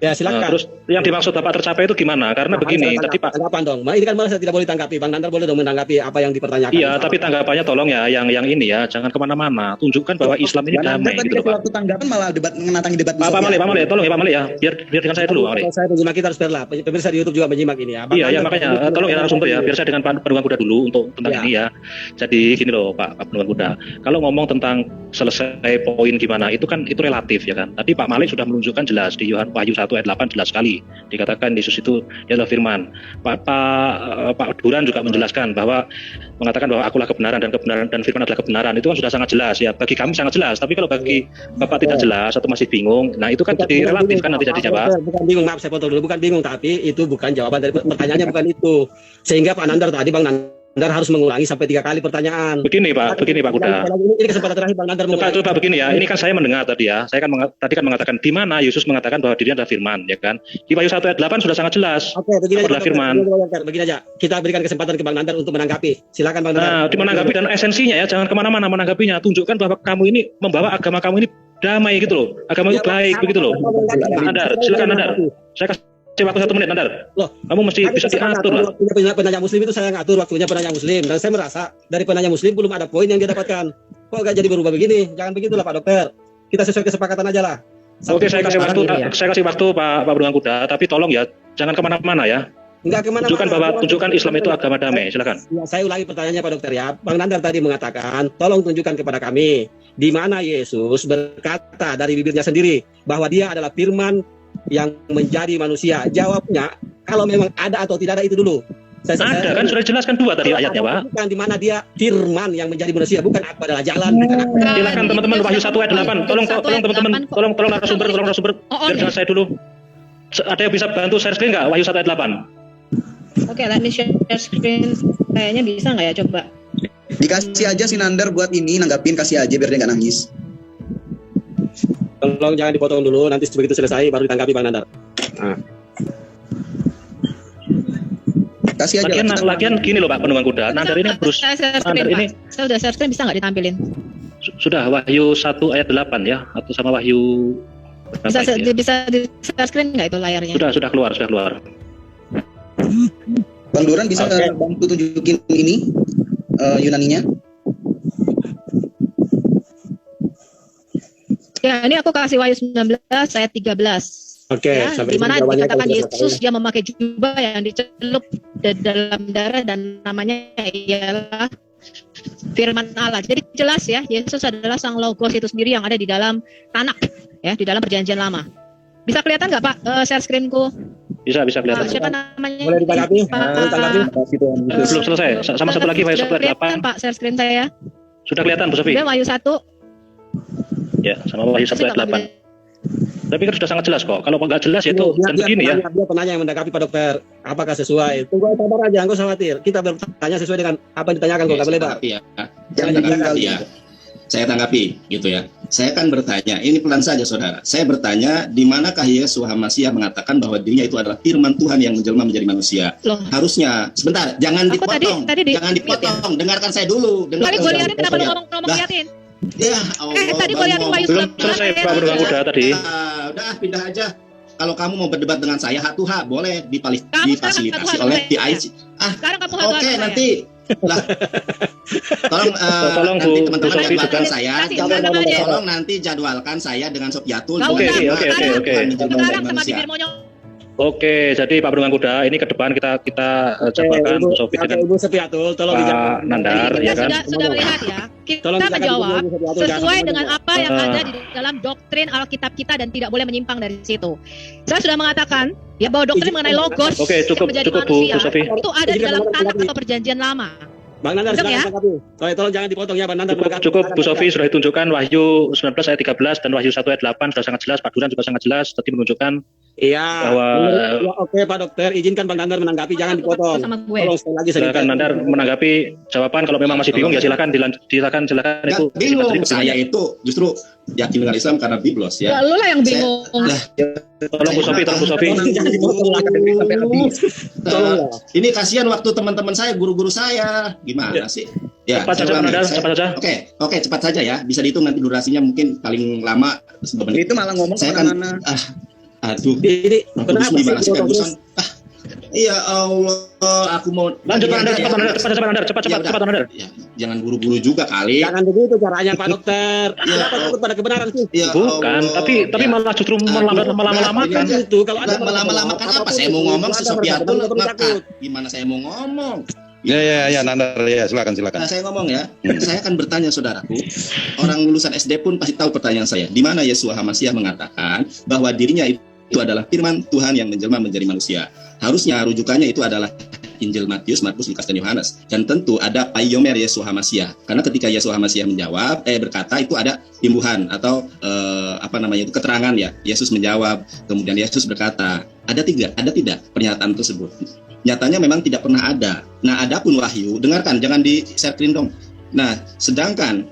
Ya silakan. Terus yang dimaksud Bapak tercapai itu gimana? Karena begini, tadi Pak. Tanggapan dong. Ini kan malah saya tidak boleh tanggapi. Bang Nandar boleh dong menanggapi apa yang dipertanyakan. Iya, tapi tanggapannya tolong ya, yang ini ya, jangan kemana-mana. Tunjukkan bahwa Islam ini damai gitu loh, Pak. Waktu tanggapan malah menentangi debat. Pak Malik, tolong ya Pak Malik ya, biar dengan saya dulu, Pak Malik. Saya penyimak kita harus lah. Pemirsa di YouTube juga menyimak ini ya. Iya, makanya tolong ya narasumber ya, biar saya dengan Pak Penunggang Kuda dulu untuk tentang ini ya. Jadi gini loh Pak Penunggang Kuda, kalau ngomong tentang selesai poin gimana, itu kan itu relatif ya kan. Tadi Pak Malik sudah menunjukkan jelas di Wahyu 1 ayat 8 jelas sekali dikatakan Yesus itu dia adalah firman. Pak Duran juga menjelaskan bahwa mengatakan bahwa akulah kebenaran dan firman adalah kebenaran. Itu kan sudah sangat jelas ya, bagi kami sangat jelas. Tapi kalau bagi Bapak tidak jelas atau masih bingung, nah itu kan jadi relatif kan, nanti jadi jawab. Bukan bingung, maaf saya potong dulu, bukan bingung, tapi itu bukan jawaban dari pertanyaannya, bukan itu. Sehingga Pak Nandar tadi, Bang Nandar harus mengulangi sampai 3 kali pertanyaan. Begini Pak Kuda. Ini kesempatan terakhir Bang Nandar. Coba begini ya, ini kan saya mendengar tadi ya. Saya kan tadi kan mengatakan di mana Yesus mengatakan bahwa dirinya adalah firman, ya kan? Di Wahyu 1 ayat 8 sudah sangat jelas. Oke, begini adalah firman. Begini aja, kita berikan kesempatan ke Bang Nandar untuk menanggapi. Silakan Bang Nandar. Nah, menanggapi dan esensinya ya, jangan kemana-mana menanggapinya. Tunjukkan bahwa kamu ini membawa agama kamu ini damai gitu loh. Agama itu baik begitu loh. Nandar, silakan Nandar. Saya kasih waktu 1 menit Nandar. Loh, kamu mesti bisa diatur lah. Waktunya penanya muslim itu saya ngatur waktunya penanya muslim, dan saya merasa dari penanya muslim belum ada poin yang dia dapatkan. Kok gak jadi berubah begini? Jangan begitulah Pak Dokter. Kita sesuai kesepakatan aja lah. Oke, saya kasih waktu Pak Penunggang Kuda, tapi tolong ya jangan kemana-mana ya. Enggak kemana-mana. Tunjukkan Islam itu agama damai. Silakan. Ya, saya ulangi pertanyaannya Pak Dokter ya. Bang Nandar tadi mengatakan, tolong tunjukkan kepada kami di mana Yesus berkata dari bibirnya sendiri bahwa dia adalah firman yang menjadi manusia. Jawabnya kalau memang ada atau tidak ada itu dulu. Ada kan sudah dijelaskan 2 tadi ayatnya Pak. Bukan di mana dia firman yang menjadi manusia, bukan aku adalah jalan. Silakan teman-teman Wahyu 1 ayat 8. Tolong teman-teman, tolong narasumber biar jelas saya dulu. Ada yang bisa bantu share screen nggak Wahyu 1 ayat 8? Oke, let me share screen. Kayaknya bisa nggak ya, coba? Dikasih aja si Nandar buat ini, nanggapin, kasih aja biar dia nggak nangis. Tolong jangan dipotong dulu, nanti begitu selesai baru ditanggapi Bang Nandar. Nah. Kasih aja. Lagian gini loh Pak Penunggang Kuda, Nandar ini terus Nandar ini. Saya udah share screen, bisa nggak ditampilin? Sudah Wahyu 1 ayat 8 ya, atau sama Wahyu bisa di share screen nggak itu layarnya? Sudah keluar. Bang Duran bisa bantu tunjukin ini Yunaninya? Ya, ini aku kasih Wahyu 19 ayat 13. Oke, ya, di mana dikatakan Yesus dia memakai jubah yang dicelup dalam darah dan namanya ialah firman Allah. Jadi jelas ya, Yesus adalah sang logos itu sendiri yang ada di dalam tanah ya, di dalam perjanjian lama. Bisa kelihatan nggak Pak share screenku? Bisa kelihatan. Siapa namanya? Boleh ditanggapi? Belum selesai. Sama satu lagi Wahyu 1 ayat 8. Pak share screen saya. Sudah kelihatan Bu Sofi? Sudah Wahyu 1. Ya, sama Wahyu 1 ayat 8. Tapi kan sudah sangat jelas kok. Kalau nggak jelas itu dan begini ya. Dia penanya yang mendakapi Pak Dokter, apakah sesuai? Tunggu sabar aja, nggak usah khawatir. Kita bertanya sesuai dengan apa yang ditanyakan kok, nggak boleh Pak. Saya tanggapi gitu ya. Saya kan bertanya, ini pelan saja saudara. Saya bertanya, di manakah Yesus Masih mengatakan bahwa dirinya itu adalah firman Tuhan yang menjelma menjadi manusia? Loh. Harusnya, sebentar, jangan dipotong. Jangan dipotong, dengarkan saya dulu. Kali gue liatin, kenapa lu ngomong liatin? Ya, tadi gue liatin Wahyu belum selesai Pak Penunggang Kuda tadi. Udah, pindah aja. Kalau kamu mau berdebat dengan saya, hatuha boleh difasilitasi oleh PIC. Sekarang kamu oke, nanti lah. Tolong Bu, nanti teman-teman Sofi jadwalkan juga. saya. Tolong nanti jadwalkan saya dengan Sofiatul. Oke. Sekarang sama bibir monyong. Oke, jadi Pak Penunggang Kuda, ini ke depan kita jadwalkan Bu Sofi dengan Ibu Sofiatul, tolong Pak Nandar ya kan. Sudah melihat ya. Kita menjawab sesuai dengan apa yang ada di dalam doktrin Alkitab kita dan tidak boleh menyimpang dari situ. Saya sudah mengatakan ya bahwa doktrin mengenai logos Oke, cukup Bu Sofi. itu ada di dalam tanah atau perjanjian lama. Bang Nandar silakan tanggapi. Tolong jangan dipotong ya Bang Nandar. Cukup Bu Sofi sudah ditunjukkan Wahyu 19 ayat 13 dan Wahyu 1 ayat 8 sudah sangat jelas. Pak Duran juga sangat jelas tadi menunjukkan Iya. Bahwa Ya, oke Pak Dokter, izinkan Bang Nandar menanggapi, jangan dipotong. Sama gue. Tolong sekali lagi silakan Nandar menanggapi jawaban. Kalau memang masih bingung ya silakan silakan Nggak itu. bingung, saya itu justru yakin dengan Islam karena biblos Ya ya. lu lah yang bingung. Tolong Bu Sofi, tolong Bu Sofi. Jangan dipotong lah sampai habis. Tolong. Ini kasihan waktu teman-teman saya, guru-guru saya. Gimana sih? Ya, Cepat saja saya ulangi. Nandar, cepat saja. Oke, cepat saja ya. Bisa dihitung nanti durasinya mungkin paling lama 10 menit. Itu malah ngomong Saya kan kemana-mana. aduh. Ini Kenapa kenapa sih gimana sih dipotong terus? Iya Allah, aku mau Lanjut Pak Nandar, Ya, cepat Nandar, cepat Ya, udah. Nandar. ya, jangan buru-buru juga kali. Jangan begitu caranya Pak Dokter. Kenapa Ya, takut pada kebenaran sih? Ya Bukan, Allah. tapi Ya. malah justru melama-lamakan. Kan itu kalau ada Melama-lamakan apa? Saya mau ngomong si Sofiatul ngakak. Gimana saya mau ngomong? Ya, Nandar, ya, silakan. Nah, saya ngomong ya, saya akan bertanya saudaraku, orang lulusan SD pun pasti tahu pertanyaan saya. Di mana Yeshua HaMashiach mengatakan bahwa dirinya itu adalah firman Tuhan yang menjelma menjadi manusia. Harusnya rujukannya itu adalah Injil Matius, Markus, Lukas, dan Yohanes. Dan tentu ada paiomer Yeshua HaMashiach. Karena ketika Yeshua HaMashiach berkata itu ada imbuhan atau itu keterangan ya. Yesus menjawab, kemudian Yesus berkata, ada tidak pernyataan tersebut. Nyatanya memang tidak pernah ada. Nah, adapun wahyu, dengarkan, jangan di-share screen dong. Nah, sedangkan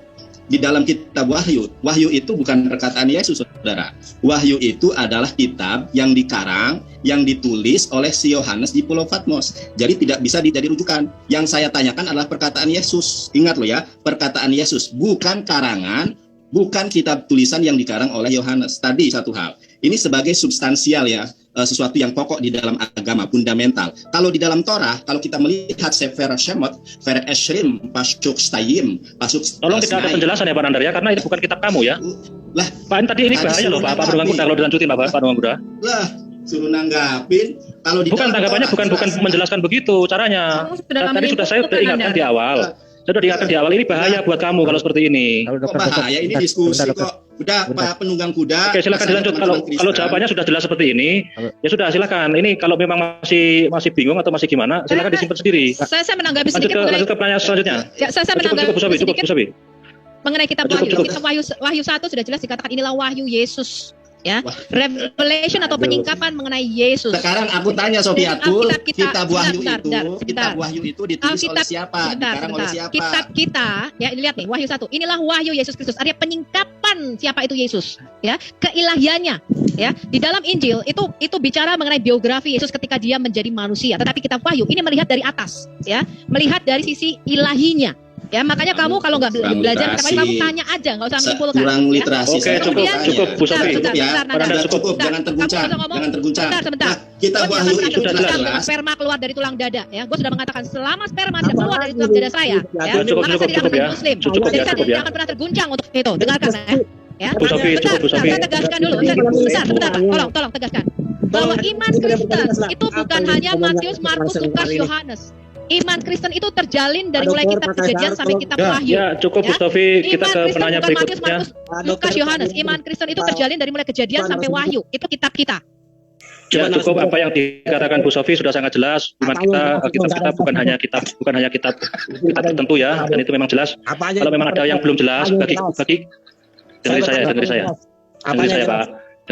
di dalam kitab Wahyu itu bukan perkataan Yesus, saudara. Wahyu itu adalah kitab yang dikarang, yang ditulis oleh si Yohanes di Pulau Patmos. Jadi tidak bisa dijadi rujukan. Yang saya tanyakan adalah perkataan Yesus. Ingat loh ya, perkataan Yesus, bukan karangan, bukan kitab tulisan yang dikarang oleh Yohanes. Tadi satu hal. Ini sebagai substansial ya, sesuatu yang pokok di dalam agama, fundamental. Kalau di dalam Torah, kalau kita melihat Sefer Shemot, Sefer Eshrim, Pasuk Stayim, Pasuk Tolong tidak ada penjelasan ya Pak Nandar ya, karena itu bukan kitab kamu ya. Lah, Pak tadi ini bahaya loh Pak Penunggang Kuda kalau dilanjutin Pak Penunggang Kuda. Lah, suruh nanggapin. Kalau di Bukan dalam tanggapannya Torah, bukan jelas. menjelaskan begitu caranya. Kamu sudah Tadi sudah saya menyimpulkan, ingatkan Anda. di awal. Saya sudah diingatkan di awal ini bahaya buat kamu kalau seperti ini. Kalau Kok bahaya ini diskusi kok. Udah Bentar. Pak Penunggang Kuda. Oke, silakan Mas, dilanjut. teman-teman Kalau Kristen. jawabannya sudah jelas seperti ini, Halo. ya sudah silakan. Ini kalau memang masih bingung atau masih gimana, silakan disimpan sendiri. Saya menanggapi Lanjut sedikit lanjut ke pertanyaan selanjutnya. Ya, saya Cukup menanggapi Bu Sofi, sedikit Bu Sofi. mengenai kitab Cukup, Wahyu. cukup. Kitab Wahyu 1 sudah jelas dikatakan inilah Wahyu Yesus. Ya, Wah. revelation atau penyingkapan mengenai Yesus. Sekarang aku tanya Sofiatul, Alkitab kita- kitab Wahyu sebentar, itu, sebentar. kitab Wahyu itu ditulis oleh siapa? Dikarang oleh siapa? Kitab kita, ya lihat nih Wahyu 1. Inilah Wahyu Yesus Kristus. Artinya penyingkapan siapa itu Yesus, ya, keilahiannya, ya. Di dalam Injil itu bicara mengenai biografi Yesus ketika dia menjadi manusia. Tetapi kitab Wahyu ini melihat dari atas, ya, melihat dari sisi ilahinya. Ya, makanya kamu kalau nggak Kurang belajar kitab Wahyu, kamu literasi. tanya aja, nggak usah menyimpulkan. Kurang ya. literasi. Oke, saya cukup, bertanya. cukup, Bu Sofi. Cukup ya. Bentar, Sudah cukup, bentar. jangan terguncang, Kamu ngomong. jangan terguncang. Sebentar. Nah, kitab Gue Wahyu tidak itu mengatakan jelas-jelas. sperma keluar dari tulang dada, ya. Gue sudah mengatakan selama sperma tidak keluar dari tulang dada saya, ya, Cukup, maka saya tidak cukup akan ya. Muslim. Cukup Jadi ya, saya cukup ya. tidak akan pernah terguncang untuk itu. Dengarkan, ya. Bu Sofi, Bentar, cukup Bu Sofi. saya tegaskan dulu. Bentar, tolong tegaskan. Bahwa iman Kristen itu bukan hanya Matius, Markus, Lukas, Yohanes. Iman Kristen itu terjalin dari mulai kitab Kejadian sampai kitab Wahyu. Ya, cukup Bu Ya. Sofi, kita Iman ke Kristen penanya bukan Matius, berikutnya. Markus, Lukas, Yohanes. Iman Kristen itu terjalin dari mulai Kejadian sampai Wahyu. Itu kitab kita. Ya, cukup apa yang dikatakan Bu Sofi sudah sangat jelas. Iman kita bukan hanya kitab tertentu ya, dan itu memang jelas. Kalau memang ada yang belum jelas bagi dengerin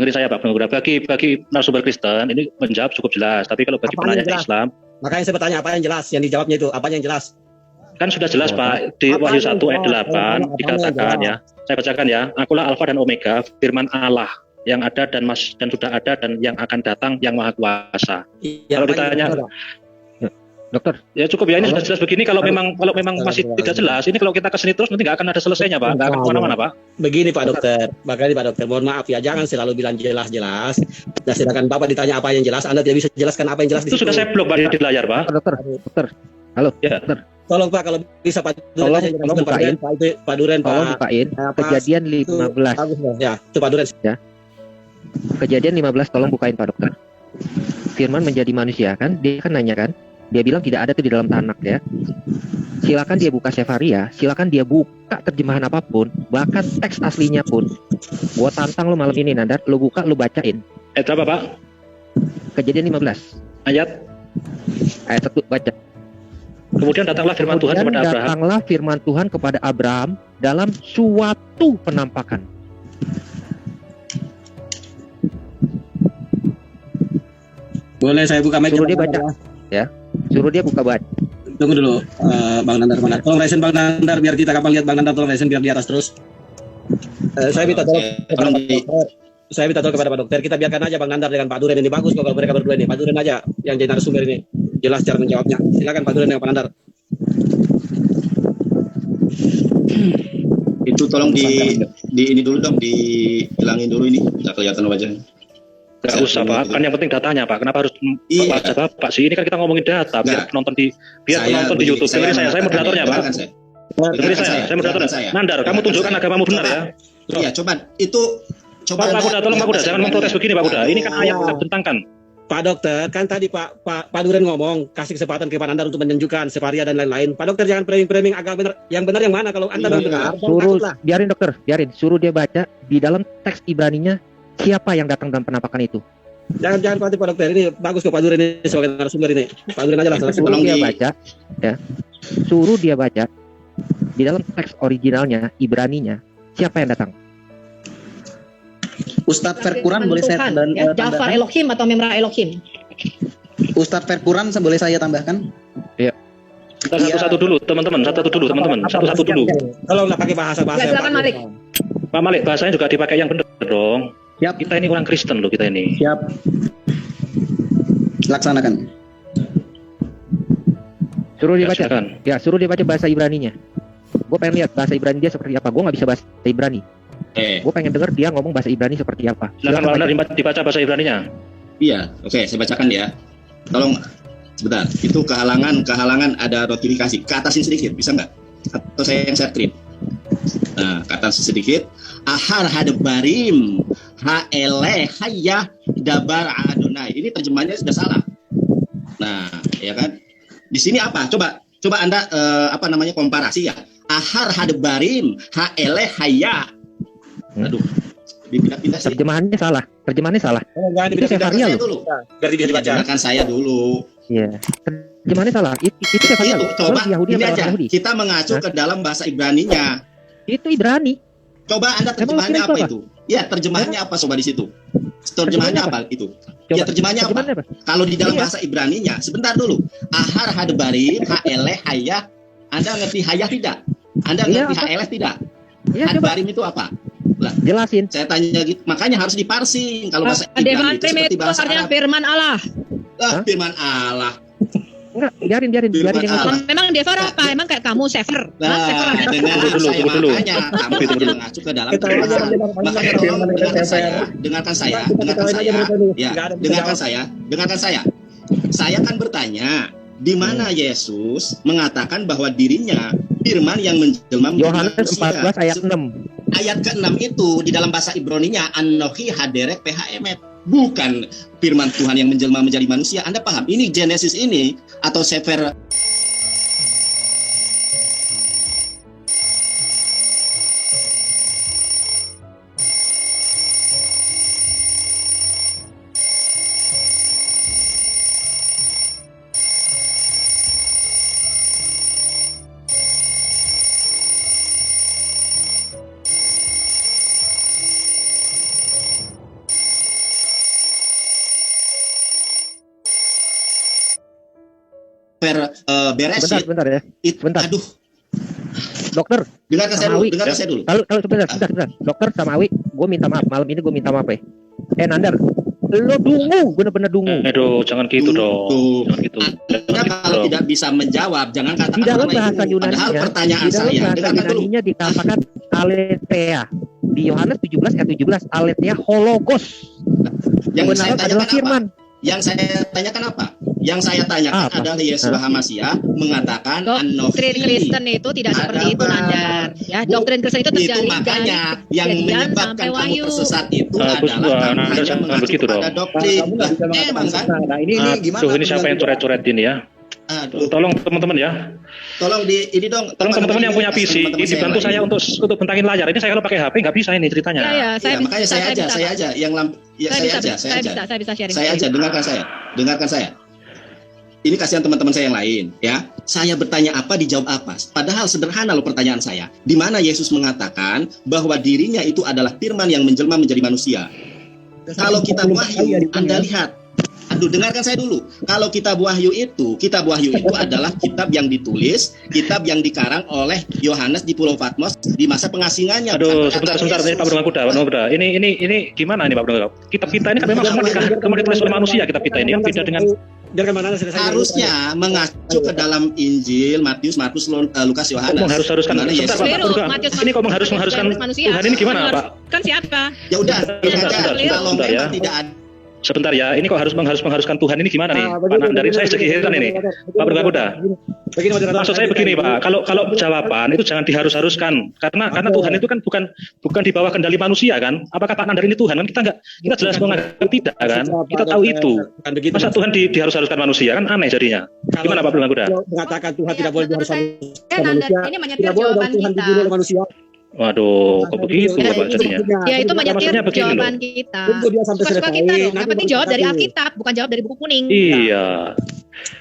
saya Pak Pengguna. Bagi narasumber Kristen ini menjawab cukup jelas, tapi kalau bagi penanya Islam, Makanya saya bertanya apa yang jelas, yang dijawabnya itu apa yang jelas? kan sudah jelas Pak di Wahyu 1 ayat 8 dikatakan ya. Saya bacakan ya, akulah Alfa dan Omega, firman Allah yang ada dan sudah ada dan yang akan datang, yang Maha Kuasa. Kalau ditanya, Dokter, ya cukup ya, ini sudah jelas begini. Kalau memang masih tidak jelas, ini kalau kita kesini terus nanti nggak akan ada selesainya Pak, nggak akan kemana-mana Pak. Begini Pak Dokter, makanya Pak Dokter, mohon maaf ya, jangan selalu bilang jelas-jelas. Nah, silakan Bapak ditanya apa yang jelas, Anda tidak bisa jelaskan apa yang jelas di Itu situ. sudah saya blok Pak di layar Pak. dokter. Halo, Ya. dokter. Tolong Pak kalau bisa Pak Duren Tolong aja yang bukain. jelaskan, Pak Duren, Tolong Pak. bukain Kejadian 15. Bagus, ya, itu Pak Duren. Kejadian 15 tolong bukain Pak Dokter. Firman menjadi manusia kan? Dia kan nanya kan? Dia bilang tidak ada tuh di dalam tanak ya. Silakan dia buka Sefaria, silakan dia buka terjemahan apapun, bahkan teks aslinya pun. Gua tantang lu malam ini Nandar, lu buka, lu bacain. Ayat berapa Pak? Kejadian 15 Ayat. ayat 1 baca. Kemudian datanglah firman Tuhan Kemudian kepada Abraham. datanglah firman Tuhan kepada Abraham dalam suatu penampakan. Boleh saya buka mic? Suruh dia baca. Ya. Suruh dia buka baca. Tunggu dulu, Bang Nandar mana? Tolong resen Bang Nandar biar kita kapan lihat Bang Nandar, tolong resen biar di atas terus. Saya minta tolong kepada Pak Dokter. Kita biarkan aja Bang Nandar dengan Pak Duren, ini bagus kok kalau mereka berdua ini. Pak Duren aja yang jadi narasumber ini, jelas cara menjawabnya. Silakan Pak Duren dengan Pak Nandar. Itu tolong di ini dulu dong, dihilangin dulu ini, nggak kelihatan wajahnya. Nggak usah Pak, kan yang penting datanya Pak. Kenapa harus baca Bapak sih? Ini kan kita ngomongin data, biar penonton di YouTube. Dengerin saya moderatornya Pak. Dengerin saya moderatornya. Nandar, kamu tunjukkan agamamu benar ya. Iya, coba itu. Pak Kuda, tolong Pak Kuda, jangan memprotes begini Pak Kuda. Ini kan ayat kita bentangkan. Pak Dokter, kan tadi Pak Duren ngomong kasih kesempatan kepada Anda untuk menunjukkan separia dan lain-lain. Pak Dokter jangan framing agak benar. Yang benar yang mana? Kalau Anda belum benar, suruh biarin dokter, biarin. Suruh dia baca di dalam teks Ibraninya siapa yang datang dalam penampakan itu. Jangan khawatir Pak Dokter, ini bagus kok Pak Duren ini sebagai narasumber ini. Pak Duren aja lah. Suruh dia baca, ya. Suruh dia baca di dalam teks originalnya Ibraninya siapa yang datang. Ustadz Verkuran boleh saya Jafar tambahkan? Elohim atau Memra Elohim? Ustadz Verkuran boleh saya tambahkan? Kita satu-satu dulu teman-teman, satu-satu dulu. Tolonglah pakai bahasa-bahasa. Silakan Malik. Pak Malik, bahasanya juga dipakai yang benar dong. Siap. Kita ini orang Kristen loh, kita ini. Siap. Laksanakan. Suruh dia baca. Silakan. Ya, suruh dia baca bahasa Ibraninya. Gue pengen lihat bahasa Ibrani dia seperti apa. Gue nggak bisa bahasa Ibrani. Gue pengen denger dia ngomong bahasa Ibrani seperti apa. Silakan Pak Nandar dibaca bahasa Ibraninya. Iya, oke, saya bacakan ya. Tolong sebentar. Itu kehalangan ada notifikasi. Ke atasin sedikit, bisa nggak? Atau saya yang share screen. Nah, ke atas sedikit. Ahar hadebarim haele hayah dabar Adonai. Ini terjemahannya sudah salah. Nah, ya kan? Di sini apa? Coba Anda komparasi ya. Ahar hadebarim haele hayah. Aduh, dipindah-pindah sih. Terjemahannya salah. Jangan Itu Sefaria loh. dulu. Biar dia dibaca. Dengarkan saya dulu. Iya. Terjemahannya salah. Itu Sefaria loh. Coba Yahudi ini apa aja. Yahudi? Kita mengacu ke dalam bahasa Ibraninya. Itu Ibrani. Coba Anda terjemahannya apa itu? Ya, terjemahannya apa coba di situ? Terjemahannya apa itu? Ya, terjemahannya apa? Kalau di dalam bahasa Ibraninya, sebentar dulu. Ahar hadbarim haeleh hayah. Anda ngerti hayah tidak? Anda ngerti haeleh tidak? Hadbarim itu apa? Lah, jelasin. Saya tanya gitu, makanya harus diparsing. Kalau bahasa Ibrani itu seperti bahasa Arab. Firman Allah. Firman Allah. Enggak, biarin yang ngomong. Memang Devar apa? Emang kayak kamu Sefer? Nah, makanya kamu harus mengacu ke dalam Quran. Makanya tolong dengarkan saya. Saya kan bertanya, di mana Yesus mengatakan bahwa dirinya firman yang menjelma menjadi Yohanes 14 ayat 6. Ayat ke-6 itu di dalam bahasa Ibraninya Anohi haderek PHMet, bukan firman Tuhan yang menjelma menjadi manusia. Anda paham? Ini Genesis ini atau Sefer Beresit. Bentar ya. Bentar. Aduh. Dokter, dengarkan saya dulu. Kalau sebentar. Dokter Samawi, gue minta maaf. Malam ini gue minta maaf ya. Nandar, lo dungu, bener-bener dungu. Aduh, jangan gitu dong. Jangan gitu. Kalau tidak bisa menjawab, jangan katakan di dalam nama bahasa itu. Yunani, Padahal pertanyaan di dalam saya, bahasa dengarkan dulu. Yunaninya dikatakan aletheia. Di Yohanes 17 ayat 17, aletheia hologos. Yang saya Kebenaran adalah tanyakan firman. Yang saya tanyakan apa? Yang saya tanyakan adalah Yeshua HaMashiach mengatakan doktrin Kristen itu tidak seperti itu, Nandar. Ya, doktrin Kristen itu terjadi makanya yang menyebabkan kamu Wahyu. tersesat itu adalah kamu hanya mengacu pada doktrin. Emang kan? Nah, ini gimana? Ini siapa yang coret-coret ini ya? Tolong teman-teman ya. Tolong ini dong. Tolong teman-teman yang punya PC dibantu saya untuk bentangin layar. Ini saya kalau pakai HP nggak bisa ini ceritanya. Makanya saya aja dengarkan saya. Ini kasihan teman-teman saya yang lain, ya. Saya bertanya apa, dijawab apa. Padahal sederhana loh pertanyaan saya. Di mana Yesus mengatakan bahwa dirinya itu adalah firman yang menjelma menjadi manusia. Kalau kita Wahyu, Anda Aduh, dengarkan saya dulu. Kalau kitab Wahyu itu adalah kitab yang ditulis, kitab yang dikarang oleh Yohanes di Pulau Patmos di masa pengasingannya. Aduh, sebentar ini Pak Berungang Kuda. Ini gimana ini Pak Berungang? Kitab kita ini kan memang semua ditulis oleh manusia, kitab kita ini kan beda dengan harusnya mengacu ke dalam Injil Matius, Markus, Lukas, Yohanes. Mengharuskan. Sebentar, Pak Berungang. Ini kok mengharuskan Tuhan ini gimana, Pak? Kan siapa? Ya udah, kalau Sebentar ya. memang tidak ada. Sebentar ya, ini kok mengharuskan Tuhan ini gimana nih? Pak Nandar, ini saya sedikit heran ini. Pak Berungang Kuda. Maksud saya begini Pak, kalau jawaban itu jangan diharus-haruskan, karena Tuhan itu kan bukan di bawah kendali manusia kan? Apakah Pak Nandar ini Tuhan kan? Kita jelas mengatakan tidak kan? Kita tahu itu. Masa Tuhan diharus-haruskan manusia kan aneh jadinya. Gimana Pak Berungang Kuda? Mengatakan Tuhan tidak boleh diharuskan Nandar, ini menyetir jawaban kita. Waduh, kok begitu Pak jadinya? Ya itu menyetir begini jawaban loh. kita. Tunggu dia sampai Suka-suka selesai. kita dong. Yang Nanti penting jawab dari nanti. Alkitab, bukan jawab dari buku kuning. Iya.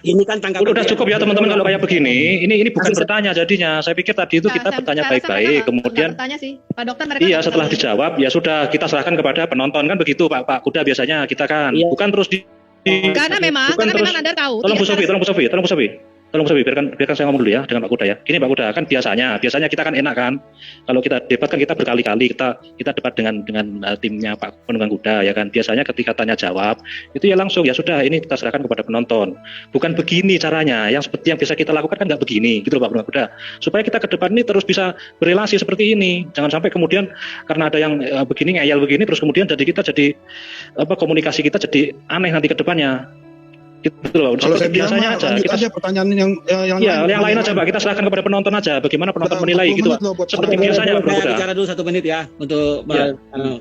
Ini kan tanggapan Udah cukup ya teman-teman kalau kayak begini. Ini bukan bertanya jadinya. Saya pikir tadi itu kita bertanya baik-baik, kemudian bertanya sih, Pak Dokter mereka. iya setelah dijawab ya sudah kita serahkan kepada penonton kan begitu Pak Kuda biasanya kita kan. Iya. Bukan terus Karena memang Anda tahu. Tolong Bu Sofi. Tolong Bu Sofi, biarkan saya ngomong dulu ya dengan Pak Kuda ya. Gini Pak Kuda, kan biasanya kita kan enak kan. Kalau kita debat kan kita berkali-kali kita debat dengan timnya Pak Penunggang Kuda ya kan. Biasanya ketika tanya jawab itu ya langsung ya sudah ini kita serahkan kepada penonton. Bukan begini caranya. Yang seperti yang biasa kita lakukan kan nggak begini gitu loh Pak Penunggang Kuda. Supaya kita ke depan ini terus bisa berelasi seperti ini. Jangan sampai kemudian karena ada yang begini ngeyel begini terus kemudian komunikasi kita jadi aneh nanti ke depannya. Gitu loh. Kalau saya bilang biasanya aja lanjut kita aja pertanyaan yang lain aja Pak, kita serahkan kepada penonton aja bagaimana penonton menilai gitu Pak. Seperti biasanya Pak Saya Kuda. bicara dulu 1 menit ya untuk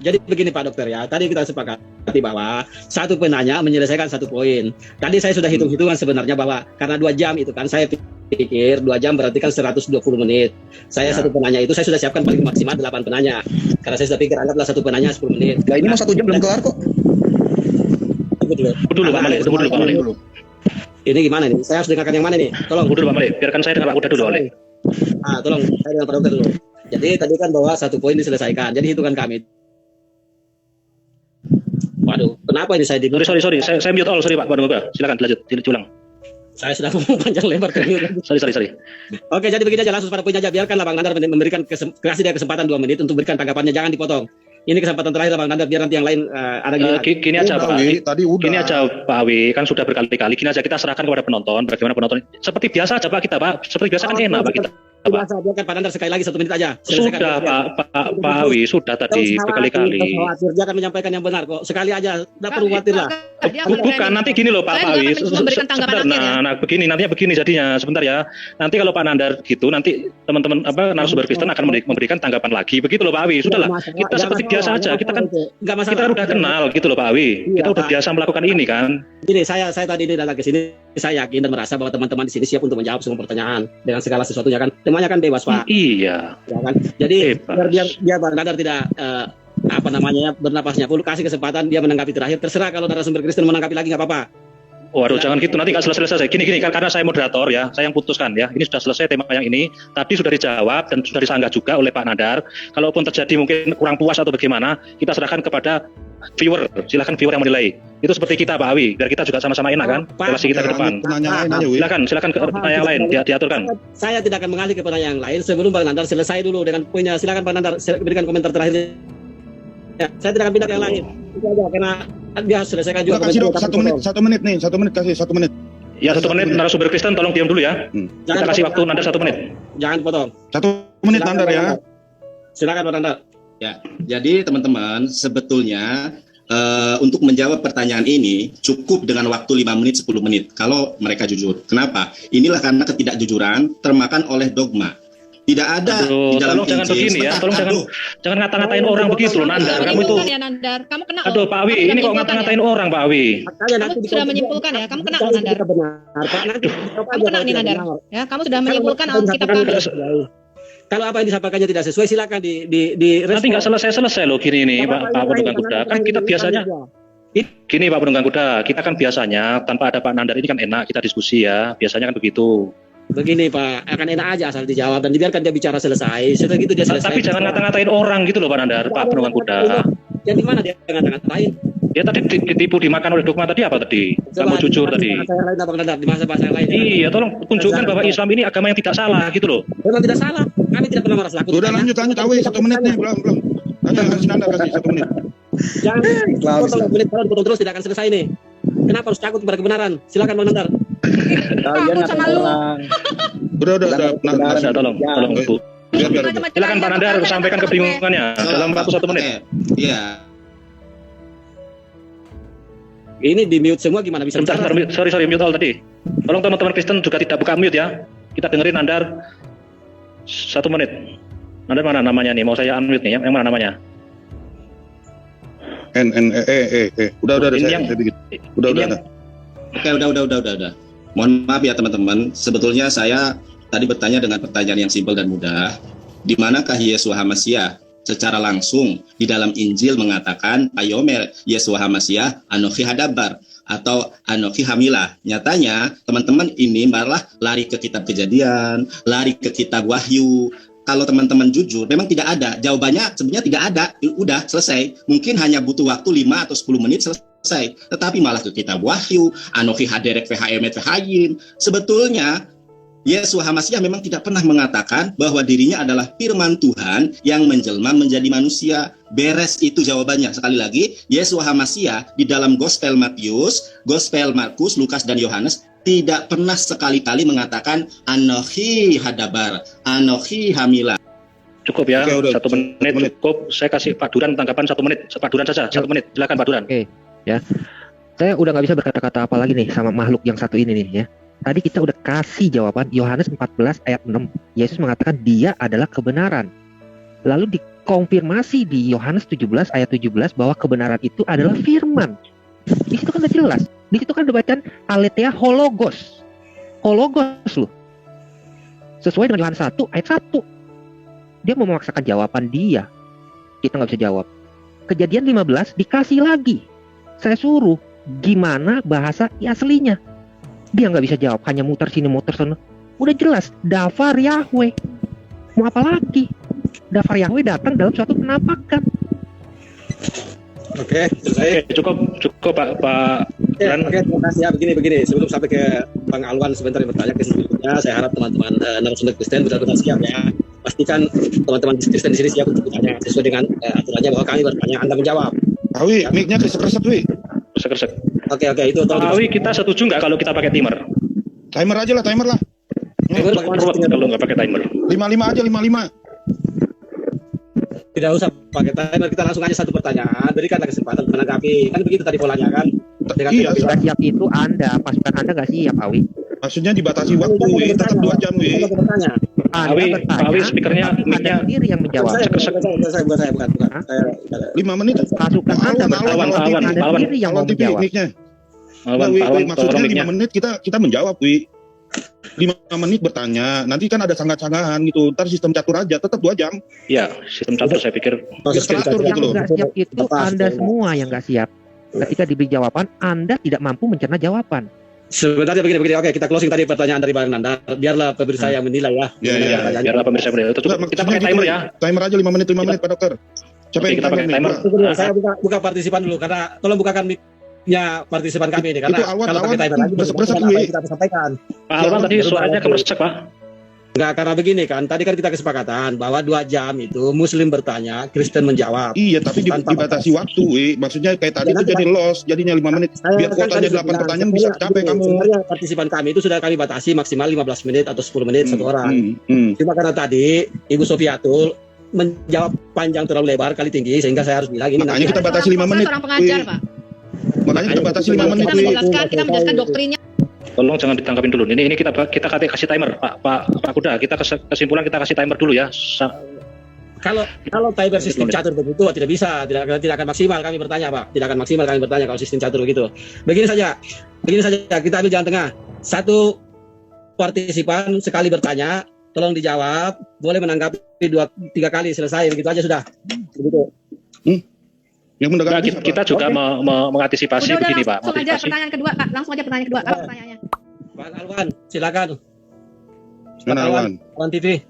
jadi begini Pak Dokter ya. Tadi kita sepakati bahwa satu penanya menyelesaikan 1 poin. Tadi saya sudah hitung-hitungan sebenarnya bahwa karena 2 jam itu kan saya pikir 2 jam berarti kan 120 menit. Saya satu penanya itu saya sudah siapkan paling maksimal 8 penanya. Karena saya sudah pikir anggaplah 1 penanya 10 menit. Lah ini mau 1 jam belum kelar kok. Tunggu dulu Pak Malik. Ini gimana nih? Saya harus dengarkan yang mana nih? Tolong. Tunggu dulu Pak Malik, biarkan saya dengan Pak Kuda dulu Malik. Tolong saya dengan Pak Dokter dulu. Jadi tadi kan bahwa 1 poin diselesaikan. Jadi hitungan kami. Waduh, kenapa ini saya di Sorry, saya mute all, sorry Pak Kuda. Silakan diulang. Saya sudah ngomong panjang lebar ke mute. Sorry. Oke, jadi begini aja langsung pada poin aja. Biarkanlah Bang Nandar kasih dia kesempatan 2 menit untuk berikan tanggapannya, jangan dipotong. Ini kesempatan terakhir Bang Nandar biar nanti yang lain ada gini aja Pak. Tadi udah. Gini aja Pak Awi, kan sudah berkali-kali. Gini aja kita serahkan kepada penonton. Bagaimana penonton? Seperti biasa aja Pak kita Pak. Seperti biasa kan enak Pak kita. Biasa, biarkan Pak Nandar sekali lagi 1 menit aja. Sudah Pak Awi, sudah tadi berkali-kali. Dia akan menyampaikan yang benar kok. Sekali aja, tidak perlu khawatir lah. Bukan nanti gini loh Pak Awi. Nah begini nantinya begini jadinya sebentar ya. Nanti kalau Pak Nandar gitu nanti teman-teman narasumber Kristen akan memberikan tanggapan lagi. Begitu loh Pak Awi. Sudahlah kita seperti biasa aja. Kita kan udah kenal gitu loh Pak Awi. Kita udah biasa melakukan ini kan. Gini saya tadi datang ke sini saya yakin dan merasa bahwa teman-teman di sini siap untuk menjawab semua pertanyaan dengan segala sesuatunya kan. Temanya kan bebas Pak. Iya. Ya kan. Jadi biar Bang Nandar tidak bernapasnya full, kasih kesempatan dia menanggapi terakhir. Terserah kalau narasumber Kristen menanggapi lagi nggak apa-apa. Waduh, jangan gitu nanti nggak selesai. Gini karena saya moderator ya, saya yang putuskan ya. Ini sudah selesai tema yang ini. Tadi sudah dijawab dan sudah disanggah juga oleh Pak Nandar. Kalaupun terjadi mungkin kurang puas atau bagaimana, kita serahkan kepada viewer. Silakan viewer yang menilai. Itu seperti kita Pak Awi, biar kita juga sama-sama enak kan relasi kita ke depan. Silakan ke pertanyaan yang lain diaturkan. Saya tidak akan mengalih ke pertanyaan yang lain sebelum Bang Nandar selesai dulu dengan poinnya. Silakan Bang Nandar berikan komentar terakhir. Ya, saya tidak akan pindah ke yang lain. Itu aja karena dia selesaikan juga. Kasih dong 1 menit nih, 1 menit kasih 1 menit. Ya 1 menit narasumber Kristen tolong diam dulu ya. Kita kasih waktu Nandar 1 menit. Jangan potong. 1 menit Nandar ya. Silakan Bang Nandar. Ya, jadi teman-teman sebetulnya untuk menjawab pertanyaan ini cukup dengan waktu 5 menit 10 menit kalau mereka jujur. Kenapa? Inilah karena ketidakjujuran termakan oleh dogma. Tidak ada di dalam jangan begini ya. Tolong jangan ngata-ngatain orang begitu loh Nandar. Kamu itu. Ya Nandar, kamu kena. Aduh Pak Awi, ini kok ngata-ngatain orang Pak Awi. Kamu sudah menyimpulkan ya, kamu kena loh Nandar. Kamu kena nih Nandar. Ya, kamu sudah menyimpulkan Alkitab kami. Kalau apa yang disampaikannya tidak sesuai silakan di nanti nggak selesai loh gini ini Pak Penunggang Kuda. Kan kita biasanya gini Pak Penunggang Kuda, kita kan biasanya tanpa ada Pak Nandar ini kan enak kita diskusi ya. Biasanya kan begitu. Begini Pak, akan enak aja asal dijawab dan dibiarkan dia bicara selesai. Setelah itu dia selesai. Tapi jangan ngata-ngatain orang gitu loh Pak Nandar, Pak Penunggang Kuda. Yang di mana dia ngata-ngatain? Ya tadi ditipu dimakan oleh dogma tadi apa tadi? Kamu jujur tadi. Bahasa yang lain apa Nandar? Di bahasa yang lain. Iya, tolong tunjukkan bahwa Islam ini agama yang tidak salah gitu loh. Memang tidak salah. Kami tidak pernah merasa takut. Udah lanjut Awi, 1 menit nih, belum. Kasih Nanda, kasih 1 menit. Jangan potong menit kalau potong terus tidak akan selesai nih. Kenapa harus takut kepada kebenaran? Silakan Bang Nandar. Kalian sama lu. Udah. Nah, tolong Bu. Biar. Silakan Pak Nandar sampaikan kebingungannya dalam waktu 1 menit. Iya. Ini di mute semua gimana bisa Sebentar, sorry mute all tadi. Tolong teman-teman Kristen juga tidak buka mute ya. Kita dengerin Nandar 1 menit. Nandar mana namanya nih? Mau saya unmute nih ya. Yang mana namanya? Udah Ini saya bikin. Udah. Oke, udah. Mohon maaf ya teman-teman. Sebetulnya saya tadi bertanya dengan pertanyaan yang simpel dan mudah. Di manakah Yeshua HaMashiach? Secara langsung di dalam Injil mengatakan Ayomer Yeshua HaMashiach Anochi Hadabar atau Anochi Hamilah. Nyatanya teman-teman ini malah lari ke kitab Kejadian, lari ke kitab Wahyu. Kalau teman-teman jujur, memang tidak ada. Jawabannya sebenarnya tidak ada. Udah selesai. Mungkin hanya butuh waktu 5 atau 10 menit selesai. Tetapi malah ke kitab Wahyu, Anochi Haderek VHM VHYim. Sebetulnya Yeshua HaMashiach memang tidak pernah mengatakan bahwa dirinya adalah firman Tuhan yang menjelma menjadi manusia. Beres itu jawabannya. Sekali lagi, Yeshua HaMashiach di dalam Gospel Matius, Gospel Markus, Lukas, dan Yohanes tidak pernah sekali-kali mengatakan Anochi Hadabar, Anochi Hamilah. Cukup ya, Oke, udah. 1 menit cukup. Saya kasih Pak Duran tanggapan 1 menit. Pak Duran saja, 1 menit. Silakan Pak Duran. Oke, ya. Saya udah nggak bisa berkata-kata apa lagi nih sama makhluk yang satu ini nih ya. Tadi kita udah kasih jawaban Yohanes 14 ayat 6. Yesus mengatakan dia adalah kebenaran. Lalu dikonfirmasi di Yohanes 17 ayat 17 bahwa kebenaran itu adalah firman. Di situ kan udah jelas. Di situ kan dibacaan aletheia hologos. Hologos loh. Sesuai dengan Yohanes 1 ayat 1. Dia mau memaksakan jawaban dia. Kita nggak bisa jawab. Kejadian 15 dikasih lagi. Saya suruh gimana bahasa aslinya. Dia nggak bisa jawab, hanya muter sini muter sana. Udah jelas, Dafar Yahweh. Mau apa lagi? Dafar Yahweh datang dalam suatu penampakan. Oke, selesai. Cukup Pak Duran. Oke, terima kasih ya. Begini. Sebelum sampai ke Bang Alwan sebentar yang bertanya ke sebelumnya, saya harap teman-teman narasumber Kristen benar-benar siap ya. Pastikan teman-teman Kristen di sini siap untuk bertanya sesuai dengan aturannya bahwa kami bertanya, Anda menjawab. Awi, mic-nya kresek-kresek, Wi. Kresek. Oke, itu tolong. Awi, kita setuju nggak kalau kita pakai timer? Timer aja lah. Timer bagaimana settingnya? Kalau nggak pakai timer. 55 aja, 55. Tidak usah pakai timer, kita langsung aja satu pertanyaan. Berikanlah kesempatan menanggapi. Kan begitu tadi polanya kan? Iya, Nggak siap itu Anda, pasukan Anda nggak siap, Awi. maksudnya dibatasi waktu, Wi. Tetap 2 jam, Wi. Anda Awi, speakernya, tapi Anda sendiri yang menjawab. Bukan. 5 menit. Pasukan Anda bertanya, Anda sendiri yang mau TV menjawab. mic-nya. Alwan, Maksudnya tolong 5 menit kita menjawab, Wi. 5 menit bertanya, nanti kan ada sangat-sangahan gitu. Ntar sistem catur aja, tetap 2 jam. Ya, sistem catur saya pikir. Catur Yang gitu loh. nggak siap itu Anda semua yang nggak siap. Ketika diberi jawaban, Anda tidak mampu mencerna jawaban. Sebentar ya begini. Oke, kita closing tadi pertanyaan dari Bang Nandar. Biarlah pemirsa yang menilai ya. Iya. Biarlah pemirsa menilai. Kita pakai timer ya. Timer aja 5 menit Pak Dokter. Siapa Oke, yang kita pakai timer. Saya buka partisipan dulu karena tolong bukakan mic-nya partisipan kami ini karena Itu Alwan, kalau pakai timer lagi beresek-beresek, apa Wi. yang kita sampaikan. Pak Alwan tadi suaranya kemersek, Pak. Enggak, karena begini kan, tadi kan kita kesepakatan bahwa 2 jam itu Muslim bertanya, Kristen menjawab. Iya, tapi dibatasi waktu, Wi. Maksudnya kayak tadi itu jadi loss, jadinya 5 menit. Biar kuotanya 8 pertanyaan bisa capek kamu. Sebenarnya partisipan kami itu sudah kami batasi maksimal 15 menit atau 10 menit satu orang. Cuma karena tadi Ibu Sofiatul menjawab panjang terlalu lebar kali tinggi sehingga saya harus bilang ini Makanya kita batasi 5 menit. Seorang pengajar, Pak. Makanya kita batasi 5 menit, Kita Wi. menjelaskan doktrinnya. Tolong jangan ditangkapin dulu. Ini kita kasih timer, Pak Kuda. Kita kesimpulan kita kasih timer dulu ya. Kalau timer sistem catur begitu tidak bisa, tidak akan maksimal kami bertanya, Pak. Tidak akan maksimal kami bertanya kalau sistem catur begitu. Begini saja kita ambil jalan tengah. Satu partisipan sekali bertanya, tolong dijawab, boleh menanggapi 2-3 kali selesai, begitu aja sudah. Begitu. Yang mendengar Kita juga mengantisipasi Udah, begini, Pak. langsung aja pertanyaan kedua, Pak. Langsung aja pertanyaan kedua. Apa pertanyaannya? Bang Alwan, silakan. Mana Alwan? Alwan TV.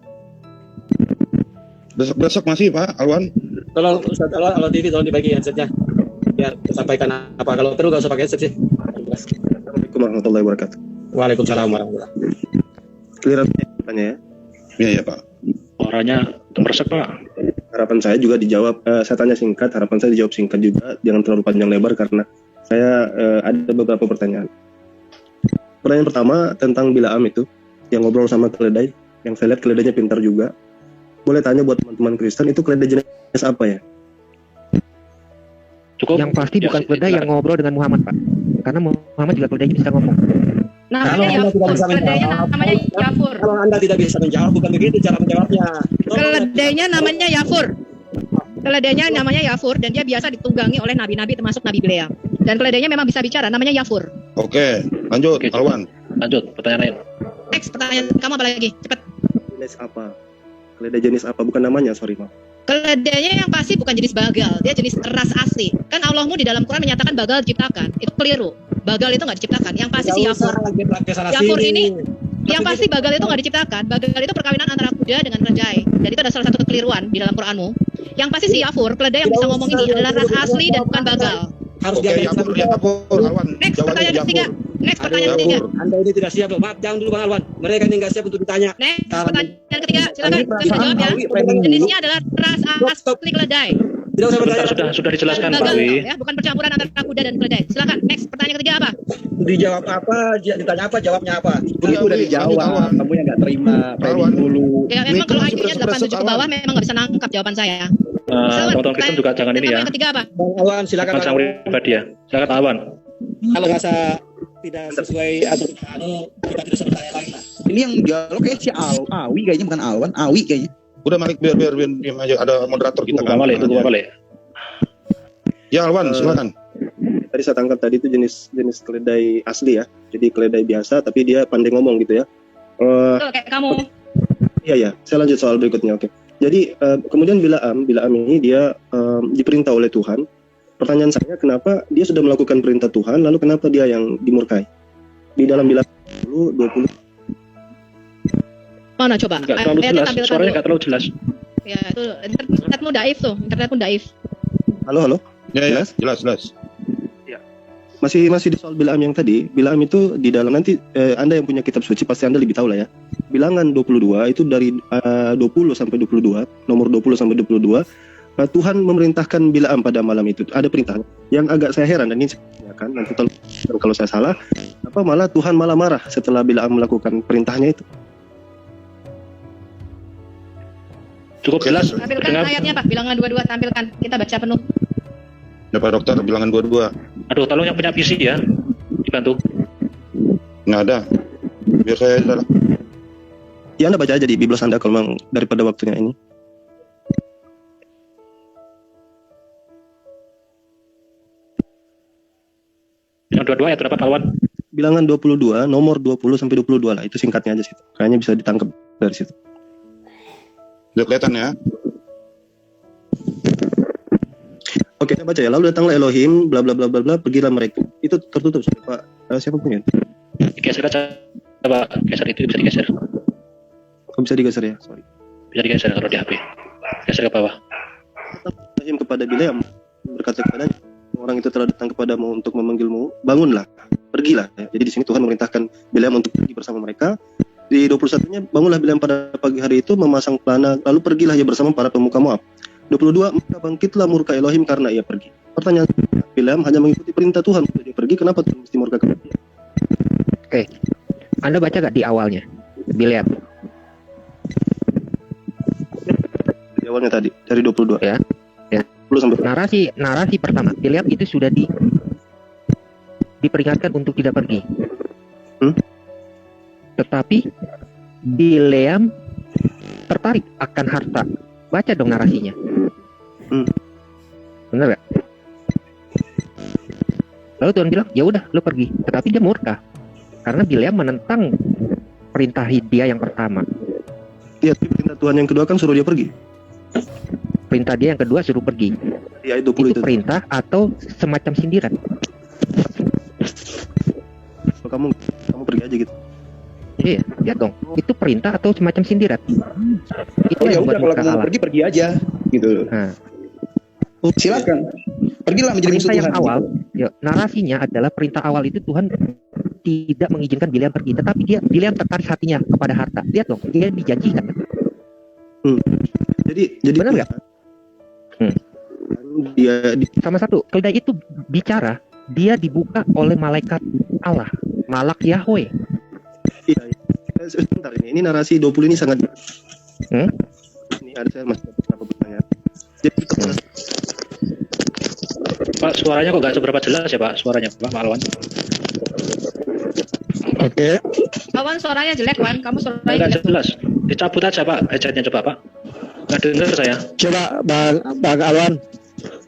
Besok masih, Pak Alwan. Tolong Ustaz Alwan TV tolong dibagi headsetnya. biar sampaikan apa, kalau perlu nggak usah pakai headset sih. Assalamualaikum warahmatullahi wabarakatuh. Waalaikumsalam warahmatullahi wabarakatuh. Clear tanya ya. Iya ya Pak. Suaranya meresek Pak. Harapan saya juga dijawab. Saya tanya singkat. Harapan saya dijawab singkat juga. Jangan terlalu panjang lebar karena saya ada beberapa pertanyaan. Pertanyaan pertama tentang Bilaam itu yang ngobrol sama keledai. Yang saya lihat keledainya pintar juga. Boleh tanya buat teman-teman Kristen itu keledai jenis apa ya? Cukup. Yang pasti Ya, bukan keledai yang silakan. ngobrol dengan Muhammad, Pak. Karena Muhammad juga keledainya bisa ngomong. Namanya Kalau Anda Yafur, tidak bisa keledainya menjawab, namanya Yafur. Kalau Anda tidak bisa menjawab, bukan begitu cara menjawabnya. Keledainya namanya Yafur. Keledainya namanya Yafur dan dia biasa ditunggangi oleh nabi-nabi termasuk Nabi Bileam. Dan keledainya memang bisa bicara, namanya Yafur. Oke, lanjut Oke, Alwan. Lanjut, pertanyaan lain. Next, pertanyaan kamu apa lagi? Cepat. Jenis apa? Keledai jenis apa? Bukan namanya, sorry Pak. Keledainya yang pasti bukan jenis bagal, dia jenis ras asli. Kan Allahmu di dalam Quran menyatakan bagal diciptakan. Itu keliru. Bagal itu nggak diciptakan. Yang pasti si Yafur. Yafur ini, yang pasti bagal itu nggak diciptakan. Bagal itu perkawinan antara kuda dengan keledai. Dan itu ada salah satu kekeliruan di dalam Quranmu. Yang pasti si Yafur, keledai yang bisa ngomong ini adalah ras asli dan bukan bagal. Harus Oke, diambil Yafur, Alwan. Next, Jawabannya pertanyaan ketiga. Yafur. Next, pertanyaan ketiga. Anda ini tidak siap loh. Maaf, jangan dulu Bang Alwan. Mereka ini nggak siap untuk ditanya. Next, pertanyaan ketiga. Silakan, saya bisa jawab ya. Jenisnya adalah ras asli keledai. Tidak usah Sebentar, bertanya. sudah dijelaskan Pak Bagal, Wi. ya, bukan percampuran antara kuda dan keledai. Silakan. Next, pertanyaan ketiga apa? Dijawab apa, ditanya apa, jawabnya apa. Begitu udah dijawab, kamu yang nggak terima, framing dulu. Ya, Ini memang kalau masih IQ-nya beres-beres 87 ke bawah memang nggak bisa nangkap jawaban saya. Teman-teman Kristen juga jangan ini ya. Yang ketiga apa? Bang Alwan, silakan. Jangan Bang. sama pribadi ya. Silakan Pak Alwan. Kalau rasa tidak sesuai aturan, kita tidak usah bertanya lagi lah. Ini yang dialog kayak si Awi kayaknya, bukan Alwan, Awi kayaknya. Udah Malik, biar diam aja, ada moderator kita Tunggu balik, tunggu balik. Ya Alwan, silakan. Tadi saya tangkap tadi itu jenis keledai asli ya. Jadi keledai biasa tapi dia pandai ngomong gitu ya. Betul, kayak kamu. Iya, saya lanjut soal berikutnya. Oke. Jadi kemudian Bilaam ini dia diperintah oleh Tuhan. Pertanyaan saya, kenapa dia sudah melakukan perintah Tuhan, lalu kenapa dia yang dimurkai? Di dalam Bilaam 20. Mana coba? Enggak terlalu Ayatnya jelas. tampilkan Suaranya dulu. enggak terlalu jelas. Ya, itu internetmu daif tuh, internetmu daif. Halo. Ya, jelas. Masih di soal Bilaam yang tadi. Bilaam itu di dalam nanti Anda yang punya kitab suci pasti Anda lebih tahu lah ya. Bilangan 22 itu dari 20 sampai 22, nomor 20 sampai 22. Tuhan memerintahkan Bilaam pada malam itu. Ada perintah. Yang agak saya heran dan ini saya tanyakan, nanti kalau saya salah, malah Tuhan malah marah setelah Bilaam melakukan perintahnya itu. Cukup jelas. Tampilkan Dengan ayatnya Pak, bilangan 22 tampilkan. Kita baca penuh. Ya Pak Dokter, bilangan 22. Aduh, tolong yang punya PC ya. Dibantu. Nggak ada. Biar saya salah. Ya Anda baca aja di Biblos Anda kalau memang daripada waktunya ini. Yang 22 ayat berapa Pak Alwan? Bilangan 22, nomor 20 sampai 22 lah. Itu singkatnya aja situ. Kayaknya bisa ditangkap dari situ. Udah kelihatan ya. Oke, saya baca ya. Lalu datanglah Elohim, bla bla bla bla bla, pergilah mereka. Itu tertutup sudah Pak. Siapa punya? Geser aja. Coba geser itu bisa digeser. Kok bisa digeser ya? Sorry. Bisa digeser kalau di HP. Geser ke bawah. Elohim kepada Bileam berkata kepadanya, orang itu telah datang kepadamu untuk memanggilmu, bangunlah, pergilah. Ya. Jadi di sini Tuhan memerintahkan Bileam untuk pergi bersama mereka. Di 21-nya, bangunlah Bileam pada pagi hari itu memasang pelana, lalu pergilah ia bersama para pemuka Moab. 22, maka bangkitlah murka Elohim karena ia pergi. Pertanyaan, Bileam hanya mengikuti perintah Tuhan untuk dia pergi, kenapa Tuhan mesti murka kepada dia? Oke. Anda baca gak di awalnya? Bileam. Di awalnya tadi, dari 22. Ya. 10 sampai Narasi pertama, Bileam itu sudah diperingatkan untuk tidak pergi. Tetapi Bileam tertarik akan harta. Baca dong narasinya. Benar gak? Lalu Tuhan bilang, ya udah, lu pergi. Tetapi dia murka karena Bileam menentang perintah dia yang pertama. Iya, perintah Tuhan yang kedua kan suruh dia pergi. Perintah dia yang kedua suruh pergi. Di ayat 20 Itu perintah atau semacam sindiran? Kamu pergi aja gitu. Iya, lihat dong. Itu perintah atau semacam sindiran? Itu Oh ya yang udah, membuat kalau murka kamu Allah. pergi aja gitu. Nah, Silakan. Pergilah menjadi musuh Perintah yang Tuhan. awal, ya, narasinya adalah perintah awal itu Tuhan tidak mengizinkan Bileam pergi, tetapi Bileam tertarik hatinya kepada harta. Lihat dong, dia dijanjikan. Jadi Benar nggak? dia Sama satu, keledai itu bicara, dia dibuka oleh malaikat Allah, malak Yahweh. iya. Sebentar ini narasi 20 ini sangat Hmm? ini ada saya masih beberapa pertanyaan. Jadi Pak, suaranya kok nggak seberapa jelas ya Pak, suaranya Pak Alwan. Oke. Wan, suaranya jelek, Wan. Kamu suaranya Nggak jelek. jelas. Dicabut aja Pak, headsetnya coba Pak. Nggak dengar saya. Coba Bang Alwan,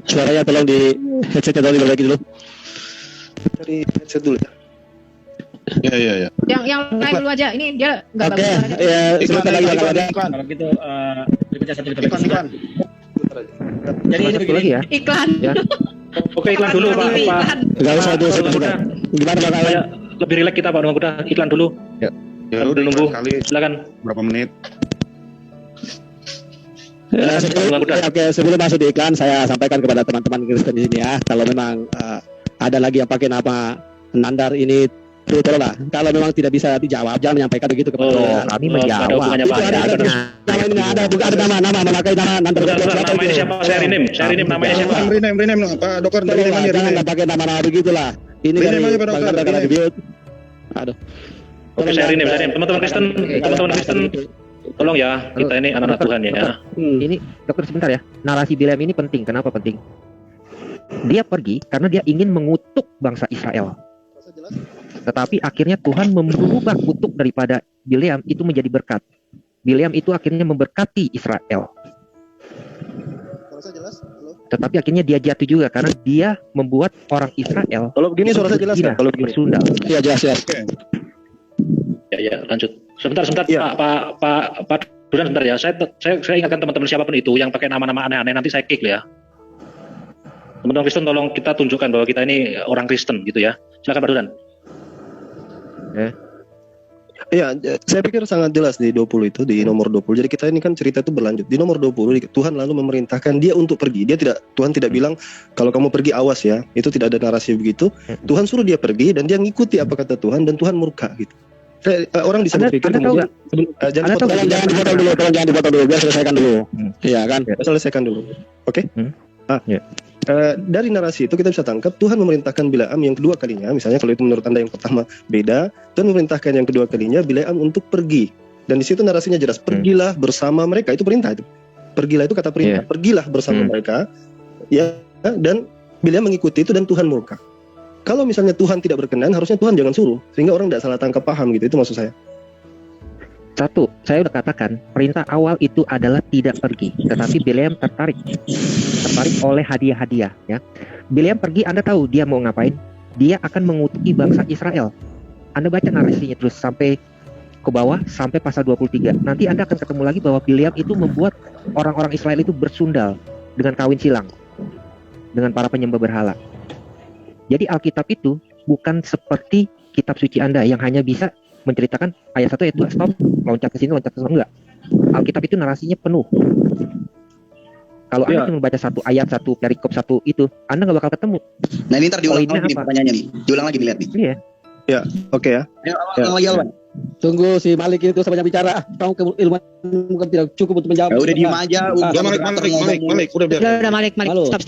suaranya tolong di headsetnya tolong diperbaiki dulu. dari headset dulu ya. Iya. Yang lain dulu aja. Ini dia nggak Oke, bagus suaranya. ya sebentar lagi Bang Alwan. Kalau gitu, dipecah satu Iklan. Bentar aja. Jadi ini Satu begini. lagi ya. Iklan. Ya. Oke, iklan dulu Pak. Pak. Enggak usah dulu Bang sebentar. Kuda. Gimana Bang Alwan? Supaya lebih rileks kita Pak Bang Kuda. Iklan dulu. Ya Sambil udah nunggu. kali Silakan. berapa menit. Ya, Bang Kuda. Oke, sebelum masuk di iklan, saya sampaikan kepada teman-teman Kristen di sini ya, kalau memang ada lagi yang pakai nama Nandar ini, tolonglah. Kalau memang tidak bisa dijawab, jangan menyampaikan begitu kepada saya. Kami Ada menjawab. hubungannya Pak. Itu ada Ada. nama ini ada, bukan ada nama memakai nama Nandar. Bentar, nama ini siapa? Saya Rinim namanya siapa? Rename Pak Dokter dari Tolonglah, mana jangan rename? pakai nama begitulah. Ini Rename dari aja, Pak Bang Dokter, Nandar karena rename. di-mute. Aduh. Oke, saya Rinim. Teman-teman Kristen, tolong ya, kita ini anak-anak Tuhan ya. Ini dokter sebentar ya. Narasi Bileam ini penting. Kenapa penting? Dia pergi karena dia ingin mengutuk bangsa Israel. Tetapi akhirnya Tuhan merubah kutuk daripada Bileam itu menjadi berkat. Bileam itu akhirnya memberkati Israel. Suara saya jelas? Halo. Tetapi akhirnya dia jatuh juga karena dia membuat orang Israel Kalau begini suara saya jelas berzina, kan? Kalau begini. bersundal. Iya, jelas. Ya, lanjut. Sebentar, Iya. Pak Duran, sebentar ya. Saya ingatkan teman-teman siapapun itu yang pakai nama-nama aneh-aneh, nanti saya kick ya. Teman-teman Kristen, tolong kita tunjukkan bahwa kita ini orang Kristen gitu ya. Silakan Pak Duran. Iya, saya pikir sangat jelas di 20 itu, di nomor 20. Jadi kita ini kan cerita itu berlanjut. Di nomor 20 Tuhan lalu memerintahkan dia untuk pergi. Tuhan tidak bilang kalau kamu pergi awas ya. Itu tidak ada narasi begitu. Tuhan suruh dia pergi dan dia ngikuti apa kata Tuhan dan Tuhan murka gitu. Orang bisa berpikir kemudian jangan Jangan dipotong dulu, biar selesaikan dulu. Iya kan? selesaikan dulu. Oke? Ya. Dari narasi itu kita bisa tangkap Tuhan memerintahkan Bileam yang kedua kalinya, misalnya kalau itu menurut Anda yang pertama beda, Tuhan memerintahkan yang kedua kalinya Bileam untuk pergi. Dan di situ narasinya jelas, pergilah bersama mereka, itu perintah itu. Pergilah itu kata perintah, pergilah bersama mereka. Ya, dan Bileam mengikuti itu dan Tuhan murka. Kalau misalnya Tuhan tidak berkenan, harusnya Tuhan jangan suruh, sehingga orang tidak salah tangkap paham gitu, itu maksud saya. Satu, saya udah katakan perintah awal itu adalah tidak pergi, tetapi Bileam tertarik oleh hadiah-hadiah. Ya, Bileam pergi, Anda tahu dia mau ngapain? Dia akan mengutuki bangsa Israel. Anda baca narasinya terus sampai ke bawah sampai pasal 23. Nanti Anda akan ketemu lagi bahwa Bileam itu membuat orang-orang Israel itu bersundal dengan kawin silang dengan para penyembah berhala. Jadi Alkitab itu bukan seperti kitab suci Anda yang hanya bisa menceritakan ayat 1 ayat 2 stop, loncat ke sini loncat ke sana, enggak. Alkitab itu narasinya penuh. Kalau Anda cuma baca satu ayat, satu perikop, satu itu, Anda nggak bakal ketemu. Nah ini ntar diulang Poinnya lagi nih apa? pertanyaannya nih. Diulang lagi nih, lihat nih. Iya. Oke ya. Ulang lagi Alwan. Tunggu si Malik itu sebanyak bicara. Kamu ilmu bukan tidak cukup untuk menjawab. Ya udah diem aja. Ya Malik, udah biar. Udah Malik. Halo. Stop.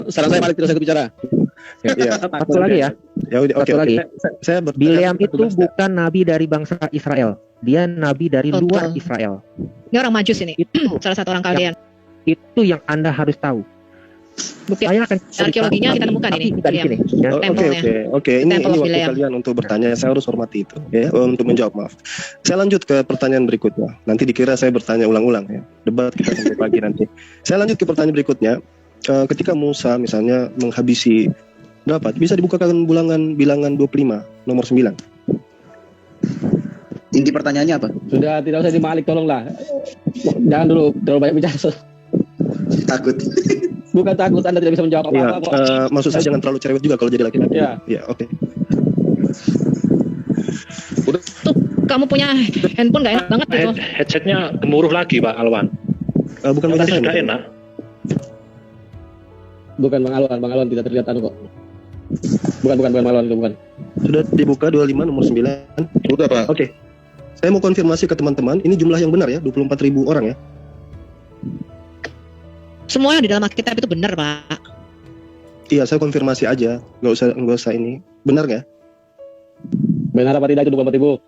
Saran saya Malik tidak usah bicara. Satu lagi ya. Ya udah, oke. Satu lagi. Saya Bileam itu bukan nabi dari bangsa Israel. Dia nabi dari Betul. luar Israel. Ini orang Majus ini. Itu Salah satu orang kalian. itu yang Anda harus tahu. Bukti Saya akan cerita arkeologinya kita temukan tapi ini. tidak di sini. Ya. Oke. Ini Temple of waktu Bileam. kalian untuk bertanya. Saya harus hormati itu, ya, untuk menjawab. Maaf. Saya lanjut ke pertanyaan berikutnya. Nanti dikira saya bertanya ulang-ulang ya. Debat kita sampai pagi nanti. Saya lanjut ke pertanyaan berikutnya. Ketika Musa misalnya menghabisi berapa? Bisa dibukakan bilangan 25 nomor 9. Inti pertanyaannya apa? Sudah tidak usah di Malik, tolonglah. Jangan dulu terlalu banyak bicara. Takut. Bukan takut Anda tidak bisa menjawab Ya, apa-apa. maksud saya jangan terlalu cerewet juga kalau jadi laki-laki. Ya. Oke. Kamu punya handphone nggak enak banget gitu. Headsetnya gemuruh lagi Pak Alwan. Bukan Yang bagi tadi saya. sudah enak. Bukan Bang Alwan tidak terlihat anu kok. Bukan Bang Alwan itu bukan. Sudah dibuka 25 nomor 9. Udah Pak. Oke. Saya mau konfirmasi ke teman-teman, ini jumlah yang benar ya, 24.000 orang ya. Semua yang di dalam Alkitab itu benar, Pak. Iya, saya konfirmasi aja, nggak usah ini. Benar nggak? Benar apa tidak itu 24.000?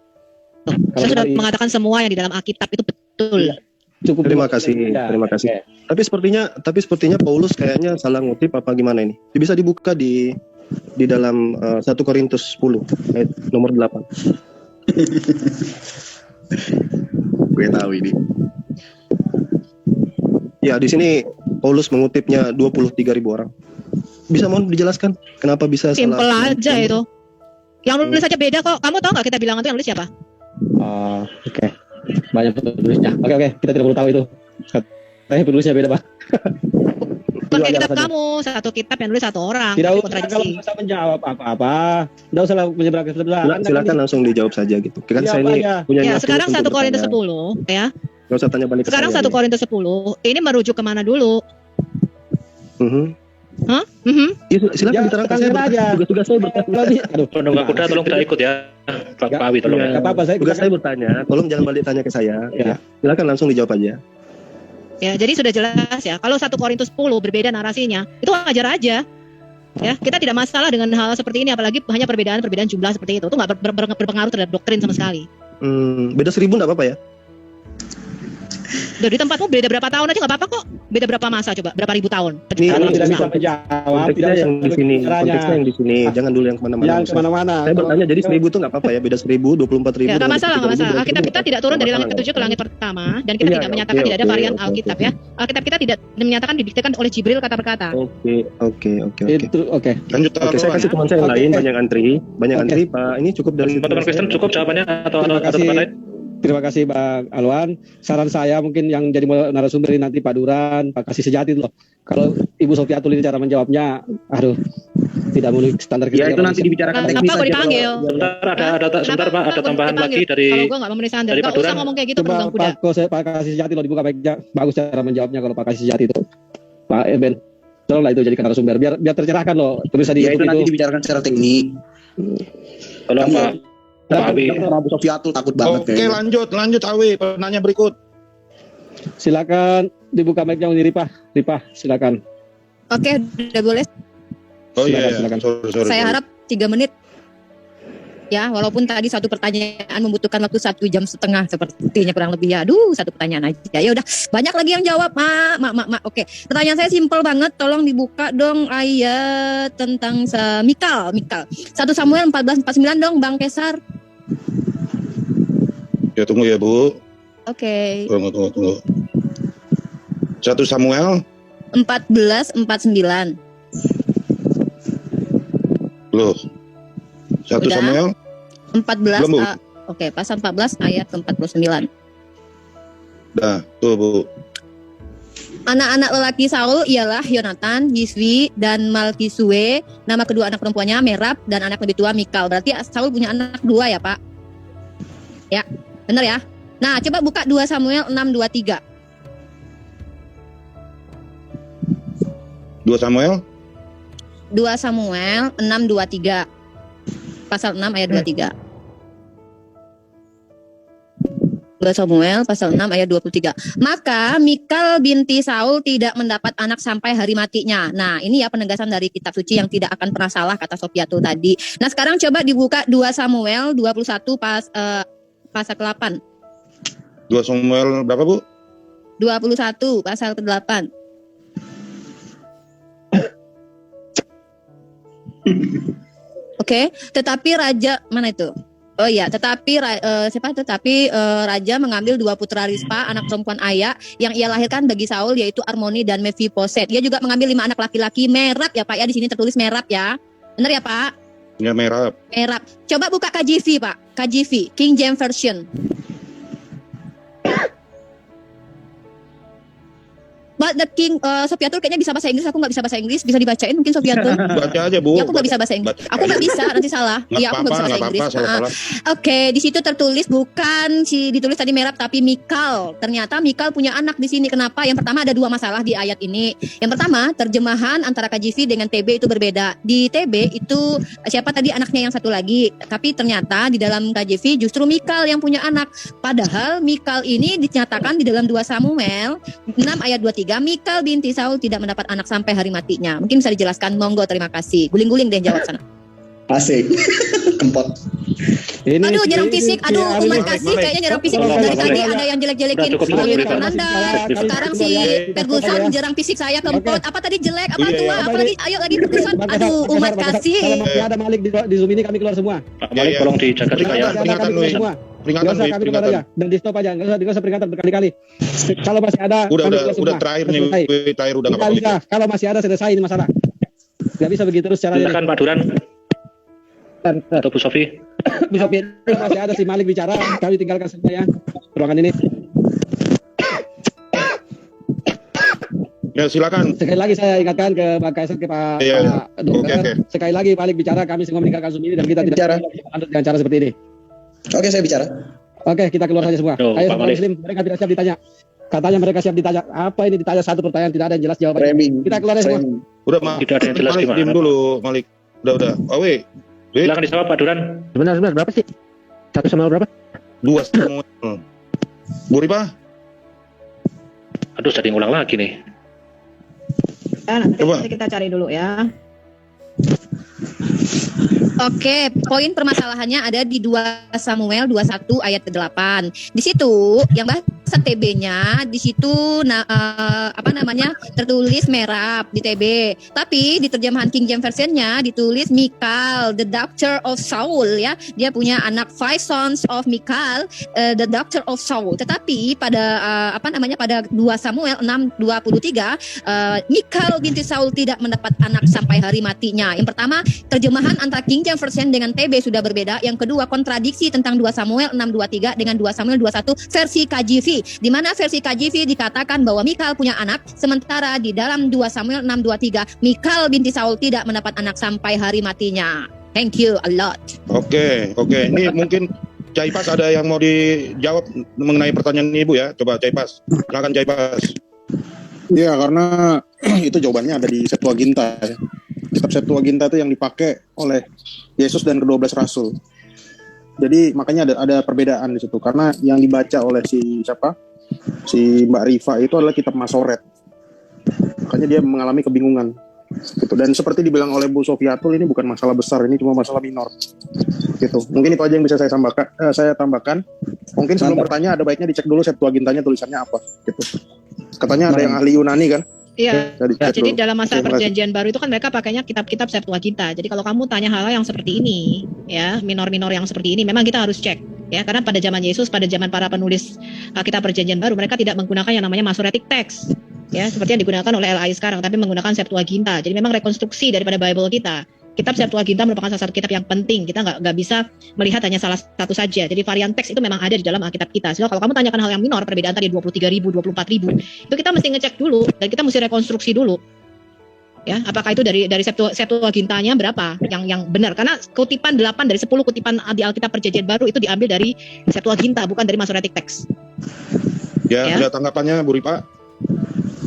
Saya sudah mengatakan semua yang di dalam Alkitab itu betul. Iya. Cukup. Terima kasih. Tapi sepertinya Paulus kayaknya salah ngutip apa gimana ini? Bisa dibuka di dalam 1 Korintus 10 ayat nomor 8. Gue tahu ini. Ya, di sini Paulus mengutipnya 23.000 orang. Bisa mohon dijelaskan kenapa bisa Simple salah? aja itu. Yang nulis aja beda kok. Kamu tahu nggak kita bilang itu yang nulis siapa? Oke. Banyak penulisnya. Oke, kita tidak perlu tahu itu. Tapi penulisnya beda, Pak. Bukan kayak kitab kamu, satu kitab yang nulis satu orang. Tidak Tapi usah kalau bisa menjawab apa-apa. Tidak usah menyeberang ke sebelah. Silakan langsung dijawab saja gitu. Kan Iya, saya ini Pak, ya. punya Ya, nafsu sekarang untuk 1 Korintus bertanya. 10 ya. Nggak usah tanya balik ke Sekarang saya 1 nih. Korintus 10 ini merujuk kemana dulu? Ya, silakan Ya, diterangkan. tanya aja. Tugas saya bertanya. Aduh, Penunggang kuda tolong tidak ikut ya. Pak Awi tolong ya. Enggak apa-apa, Tugas saya bertanya. Tolong jangan balik tanya ke saya. Ya. Silakan langsung dijawab aja. Ya, jadi sudah jelas ya. Kalau 1 Korintus 10 berbeda narasinya, itu wajar aja. Ya, kita tidak masalah dengan hal seperti ini, apalagi hanya perbedaan jumlah seperti itu. Itu nggak berpengaruh terhadap doktrin sama sekali. Beda 1.000 nggak apa-apa ya? Dari tempatmu beda berapa tahun aja nggak apa-apa kok. Beda berapa masa coba? Berapa ribu tahun? Ini kalau tidak bisa konteks- menjawab, konteksnya yang di sini. Konteksnya yang di sini. Jangan dulu yang kemana-mana. Yang kemana-mana. Saya bertanya, jadi 1.000 itu nggak apa-apa ya? Beda 1.000, 24.000. Ya, nggak masalah, nggak masalah. Alkitab Alkitab kita tidak turun dari langit ke-7 ke langit pertama, dan kita Iya, tidak menyatakan oke, tidak ada oke, varian oke, Alkitab oke. ya. Alkitab kita tidak menyatakan didiktekan oleh Jibril kata per kata. Oke. Itu oke. Lanjut Oke, saya kasih teman saya yang Oke. lain, banyak antri, Pak. Ini cukup dari Teman-teman Kristen cukup jawabannya atau Terima ada kasih. tempat lain? Terima kasih Bang Alwan. Saran saya mungkin yang jadi narasumber ini nanti Pak Duran, Pak Kasih Sejati loh. Kalau Ibu Sofiatul ini cara menjawabnya, aduh, tidak memenuhi standar Ya kita. itu nanti dibicarakan teknis Kenapa kok saja. dipanggil? Sebentar Pak, ada tambahan lagi dari Kalau gue nggak memenuhi standar, dari nggak Pak usah Duran. ngomong kayak gitu Coba penunggang kuda. Pak Kasih Sejati loh dibuka baiknya. Bagus cara menjawabnya kalau Pak Kasih Sejati itu. Pak Eben, tolonglah itu jadikan narasumber biar tercerahkan loh. Tulis di Ya itu YouTube nanti itu. dibicarakan secara teknik. Kalau Pak Awi. Rabu Sofiatul takut banget Oke, kayaknya. lanjut Awi, penanya berikut. Silakan dibuka mic-nya Uni Ripah, silakan. Oke, udah boleh. Oh iya, Silakan. sorry. Saya harap 3 menit. Ya, walaupun tadi satu pertanyaan membutuhkan waktu 1,5 jam sepertinya kurang lebih ya. Aduh, satu pertanyaan aja. Ya udah, banyak lagi yang jawab. Mak. Oke, pertanyaan saya simpel banget. Tolong dibuka dong ayat tentang Mikal. 1 Samuel 14:49 dong, Bang Kesar. Ya tunggu ya Bu. Oke. Tunggu. 1 Samuel 14:49. loh. 1 Udah. Samuel 14. Belum, Bu. Oke, pasal 14 ayat ke-49. dah, tuh Bu. Anak-anak lelaki Saul ialah Yonatan, Yiswi, dan Malkisue. Nama kedua anak perempuannya Merab, dan anak lebih tua Mikal. Berarti Saul punya anak 2 ya Pak? Ya, benar ya? Nah, coba buka 2 Samuel 6:23. 2 Samuel 2 Samuel 6:23. Pasal 6 ayat 23. 2 Samuel pasal 6 ayat 23. Maka Mikal binti Saul tidak mendapat anak sampai hari matinya. Nah, ini ya penegasan dari kitab suci yang tidak akan pernah salah kata Sofiatul tadi. Nah, sekarang coba dibuka 2 Samuel 21 pasal ke-8. 2 Samuel berapa Bu? 21 pasal ke-8. Oke, tetapi raja mana itu? Oh iya, tetapi raja mengambil 2 putra Rispa, anak perempuan Aya, yang ia lahirkan bagi Saul, yaitu Armoni dan Mefiboset. Dia juga mengambil 5 anak laki-laki. Merab ya Pak ya, di sini tertulis Merab ya. Benar ya Pak? Ya merah. Merab. Coba buka KJV Pak, KJV, King James Version. But the King Sofiatul kayaknya bisa bahasa Inggris, aku nggak bisa bahasa Inggris. Bisa dibacain mungkin Sofiatul? Baca aja, Bu. Ya, aku nggak bisa bahasa Inggris. Aku nggak bisa, nanti salah. Iya, aku nggak bisa bahasa Inggris. Oke, di situ tertulis ditulis tadi merah tapi Mikal. Ternyata Mikal punya anak di sini. Kenapa? Yang pertama ada 2 masalah di ayat ini. Yang pertama, terjemahan antara KJV dengan TB itu berbeda. Di TB itu siapa tadi anaknya yang satu lagi, tapi ternyata di dalam KJV justru Mikal yang punya anak. Padahal Mikal ini dinyatakan di dalam 2 Samuel 6 ayat 23, Mikal binti Saul tidak mendapat anak sampai hari matinya. Mungkin bisa dijelaskan, monggo, terima kasih. Guling-guling deh jawab sana. Asik. Kempot. Aduh, nyerang fisik. Aduh, umat kasih kayaknya nyerang fisik. Dari tadi ada yang jelek-jelekin Yonatan Nandar. Sekarang si Ferguson nyerang fisik saya kempot. Apa tadi jelek? Apa tua? Apa lagi? Ayo lagi Ferguson. Aduh, umat kasih. Kalau masih ada Malik di Zoom ini, kami keluar semua. Pak Malik tolong dijaga supaya Peringatan, Wi. Peringatan, Nggak usah, kami keluar aja. Dan di stop aja. Nggak usah peringatan berkali-kali. Kalau masih ada, kami keluar semua. Udah terakhir nih, terakhir udah nggak Nggak apa-apa. bisa. Kalau masih ada, selesai ini masalah. Nggak bisa begitu terus caranya. silakan Pak Duran atau Bu Sofi. Bisa masih ada si Malik bicara, kami tinggalkan semua ya ruangan ini. Ya, silakan. Sekali lagi saya ingatkan ke Pak Kaisar, ke Pak Dokter. Oke. Sekali lagi Malik bicara, kami semua meninggalkan Zoom ini dan kita tidak Bicara. lanjut dengan cara seperti ini. Oke, saya bicara. Oke, kita keluar saja semua. Tuh, Ayo, Pak Pak Malik. Muslim, mereka tidak siap ditanya. Katanya mereka siap ditanya. Apa ini ditanya satu pertanyaan, tidak ada yang jelas jawabannya. Framing. Kita keluar semua. Udah, Tidak ada yang jelas Malik, gimana. diam dulu, Malik. Udah. Awe. Silakan dijawab Pak Duran. Sebentar, berapa sih? 1 Samuel berapa? 2 Samuel. Bu Ripa, Aduh, jadi ngulang lagi nih. Nanti Coba. kita cari dulu ya. Oke, poin permasalahannya ada di 2 Samuel 21 ayat ke-8. Di situ yang bahasa TB-nya di situ tertulis merah di TB. Tapi di terjemahan King James Version-nya ditulis Mikal, the daughter of Saul ya. Dia punya anak 5 sons of Mikal, the daughter of Saul. Tetapi pada pada 2 Samuel 6:23 Mikal binti Saul tidak mendapat anak sampai hari matinya. Yang pertama, terjemahan antara King James Version dengan TB sudah berbeda. Yang kedua, kontradiksi tentang 2 Samuel 6:23 dengan 2 Samuel 21 versi KJV, di mana versi KJV dikatakan bahwa Mikal punya anak, sementara di dalam 2 Samuel 6:23 Mikal binti Saul tidak mendapat anak sampai hari matinya. Thank you a lot. Oke. Ini mungkin Caipas ada yang mau dijawab mengenai pertanyaan Ibu ya. Coba Caipas. Silakan Caipas. Ya, karena itu jawabannya ada di Septuaginta ya. Kitab Septuaginta itu yang dipakai oleh Yesus dan ke-12 Rasul. Jadi makanya ada perbedaan di situ. Karena yang dibaca oleh si Mbak Rifa itu adalah kitab Masoret. Makanya dia mengalami kebingungan. Gitu. Dan seperti dibilang oleh Bu Sofiatul, ini bukan masalah besar, ini cuma masalah minor. Gitu. Mungkin itu aja yang bisa saya tambahkan. Mungkin sebelum bertanya ada baiknya dicek dulu Septuagintanya tulisannya apa. Gitu. Katanya ada yang ahli Yunani kan? Iya. Jadi dalam masa Terima kasih. perjanjian baru itu kan mereka pakainya kitab-kitab Septuaginta. Jadi kalau kamu tanya hal yang seperti ini, ya minor-minor yang seperti ini, memang kita harus cek, ya karena pada zaman Yesus, pada zaman para penulis kitab perjanjian baru, mereka tidak menggunakan yang namanya Masoretic text, ya seperti yang digunakan oleh LAI sekarang, tapi menggunakan Septuaginta. Jadi memang rekonstruksi daripada Bible kita. Kitab Septuaginta merupakan salah satu kitab yang penting. Kita nggak bisa melihat hanya salah satu saja. Jadi varian teks itu memang ada di dalam Alkitab kita. Sehingga kalau kamu tanyakan hal yang minor, perbedaan tadi 23.000, 24.000, itu kita mesti ngecek dulu dan kita mesti rekonstruksi dulu. Ya, apakah itu dari Septuagintanya berapa yang benar? Karena kutipan 8 dari 10 kutipan di Alkitab Perjanjian Baru itu diambil dari Septuaginta, bukan dari Masoretic text. Ya, ada tanggapannya Bu Ripa?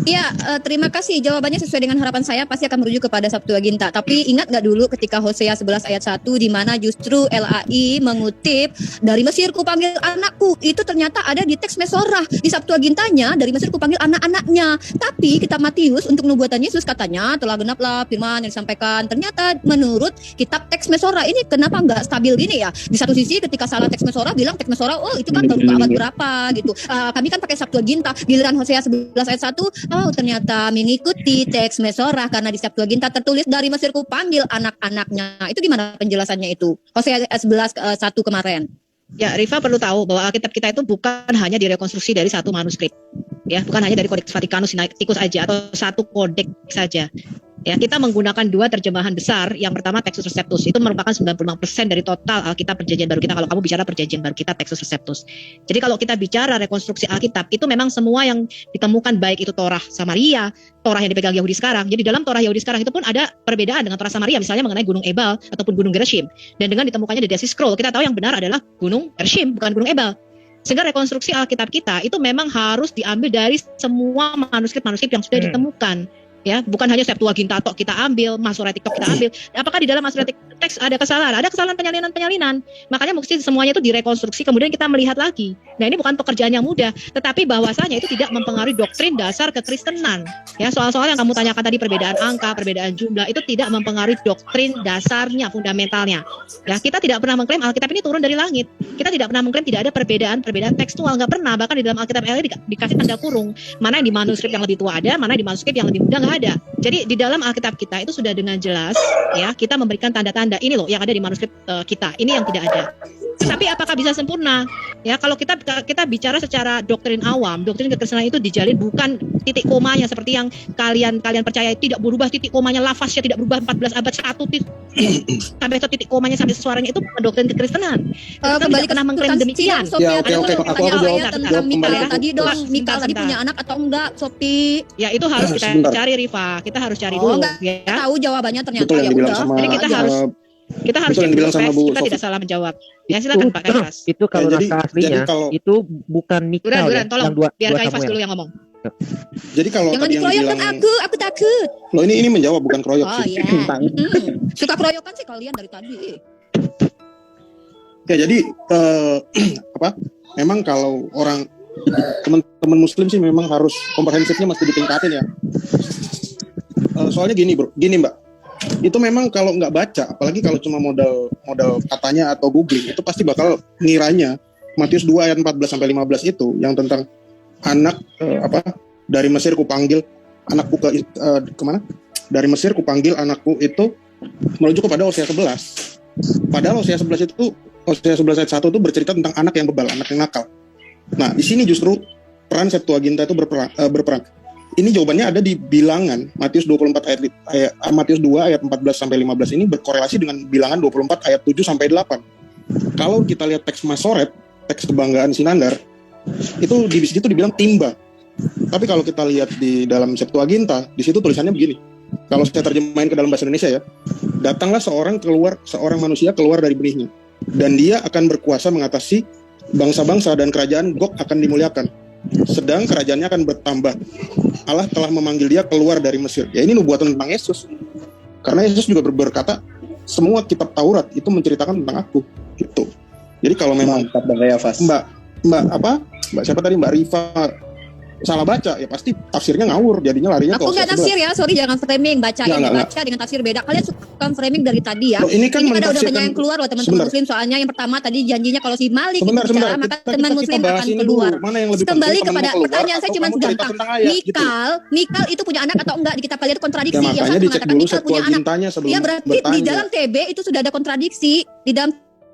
Iya, terima kasih. Jawabannya sesuai dengan harapan saya, pasti akan merujuk kepada Septuaginta. Tapi ingat nggak dulu ketika Hosea 11 ayat 1 di mana justru LAI mengutip dari Mesir kupanggil anakku, itu ternyata ada di teks Mesorah. Di Septuagintanya dari Mesir kupanggil anak-anaknya. Tapi kitab Matius untuk nubuatan Yesus katanya telah genaplah firman yang disampaikan. Ternyata menurut kitab teks Mesorah ini kenapa nggak stabil gini ya? Di satu sisi ketika salah teks Mesorah bilang teks Mesorah, oh itu kan baru ke abad berapa gitu. Kami kan pakai Septuaginta. Giliran Hosea 11 ayat 1, oh ternyata mengikuti teks Mesorah karena di Septuaginta tertulis dari Mesir kupanggil anak-anaknya. Itu gimana penjelasannya itu? Hosea 11 1 kemarin. Ya, Rifa perlu tahu bahwa Alkitab kita itu bukan hanya direkonstruksi dari satu manuskrip. Ya, bukan hanya dari Kodeks Vatikanus Sinaiticus saja atau satu kodeks saja. Ya, kita menggunakan dua terjemahan besar. Yang pertama Textus Receptus, itu merupakan 95% dari total Alkitab Perjanjian Baru kita. Kalau kamu bicara Perjanjian Baru kita Textus Receptus. Jadi kalau kita bicara rekonstruksi Alkitab, itu memang semua yang ditemukan, baik itu Torah Samaria, Torah yang dipegang Yahudi sekarang. Jadi dalam Torah Yahudi sekarang itu pun ada perbedaan dengan Torah Samaria, misalnya mengenai Gunung Ebal ataupun Gunung Gershom. Dan dengan ditemukannya di Dead Sea Scroll, kita tahu yang benar adalah Gunung Gershom, bukan Gunung Ebal. Sehingga rekonstruksi Alkitab kita itu memang harus diambil dari semua manuskrip-manuskrip yang sudah ditemukan. Ya, bukan hanya Septuaginta tok kita ambil, Masoretic tok kita ambil. Apakah di dalam Masoretic teks ada kesalahan? Ada kesalahan penyalinan. Makanya mesti semuanya itu direkonstruksi, kemudian kita melihat lagi. Nah, ini bukan pekerjaan yang mudah, tetapi bahwasanya itu tidak mempengaruhi doktrin dasar kekristenan. Ya, soal-soal yang kamu tanyakan tadi, perbedaan angka, perbedaan jumlah, itu tidak mempengaruhi doktrin dasarnya, fundamentalnya. Ya, kita tidak pernah mengklaim Alkitab ini turun dari langit. Kita tidak pernah mengklaim tidak ada perbedaan tekstual, nggak pernah. Bahkan di dalam Alkitab LR dikasih tanda kurung. Mana yang di manuskrip yang lebih tua ada, mana di manuskrip yang lebih muda ada. Jadi di dalam Alkitab kita itu sudah dengan jelas ya, kita memberikan tanda-tanda ini loh yang ada di manuskrip kita, ini yang tidak ada. Tapi apakah bisa sempurna? Ya, kalau kita bicara secara doktrin awam, doktrin kekristenan itu dijalin bukan titik komanya seperti yang kalian percaya, tidak berubah titik komanya, lafaznya tidak berubah 14 abad 1 sampai titik komanya sampai suaranya, itu bukan doktrin kekristenan. Kembali pernah mengklaim demikian. Ya, oke. Aku jawab tentang Mikal kembali. tadi dong. Mikal tadi punya anak atau enggak, Sophie? Ya, itu harus kita Sebentar. cari, Rifa. Kita harus cari dulu. Enggak Ya. tahu jawabannya ternyata. Betul yang Ya dibilang udah. sama Jadi kita harus betul yang cek dibilang dulu, sama Fes. Bu Kita Sofi. tidak salah menjawab. Ya, silakan Pak Kaifas. Itu kalau Ya, jadi naskah aslinya kalau- itu bukan Mikal Duran, ya, tolong yang dua biar Kaifas Samuel. dulu yang ngomong. Jadi kalau Jangan tadi yang dikeroyok dibilang, aku takut. loh ini menjawab bukan keroyok Oh sih. iya. Suka keroyokan sih kalian dari tadi. Ya jadi memang kalau orang teman-teman Muslim sih memang harus komprehensifnya mesti ditingkatin ya. Soalnya gini Mbak, itu memang kalau nggak baca, apalagi kalau cuma modal katanya atau googling, itu pasti bakal ngiranya Matius 2 ayat 14 sampai 15 itu yang tentang anak dari Mesir kupanggil anakku kemana? Dari Mesir kupanggil anakku itu merujuk kepada Hosea 11. Padahal Hosea 11 itu Hosea 11 ayat 1 itu bercerita tentang anak yang bebal, anak yang nakal. Nah, di sini justru peran Septuaginta itu berperan. Ini jawabannya ada di bilangan Matius 24 Matius 2 ayat 14 sampai 15 ini berkorelasi dengan bilangan 24 ayat 7 sampai 8. Kalau kita lihat teks Masoret, teks kebanggaan Sinandar, itu di situ dibilang timba. Tapi kalau kita lihat di dalam Septuaginta, di situ tulisannya begini. Kalau saya terjemahin ke dalam bahasa Indonesia ya, datanglah seorang manusia keluar dari benihnya, dan dia akan berkuasa mengatasi bangsa-bangsa, dan kerajaan Gog akan dimuliakan, sedang kerajaannya akan bertambah. Allah telah memanggil dia keluar dari Mesir. Ya, ini nubuatan tentang Yesus. Karena Yesus juga berkata, semua kitab Taurat itu menceritakan tentang aku. Gitu. Jadi kalau memang Mbak siapa tadi, Mbak Rifa salah baca, ya pasti tafsirnya ngawur, jadinya larinya ke Aku nggak Hosea tafsir ya, sorry, jangan framing. Baca Nggak, yang nggak. dibaca dengan tafsir beda. Kalian suka framing dari tadi ya. Loh, ini kan udah mentafsirkan- banyak yang keluar loh teman-teman Sebentar. Muslim. Soalnya yang pertama tadi janjinya kalau si Malik itu Sebentar. bicara, maka teman Muslim bahas akan ini keluar. dulu. Mana yang lebih Kembali penting, teman kepada mau keluar pertanyaan saya atau cuma kamu cerita gampang. tentang ayat, gitu? Mikal itu punya anak atau enggak? Di kitab kalian itu kontradiksi. Ya, Yang makanya satu dicek mengatakan dulu Mikal punya anak. Septuagintanya sebelum Ya berarti di bertanya. dalam TB itu sudah ada kontradiksi. Di dalam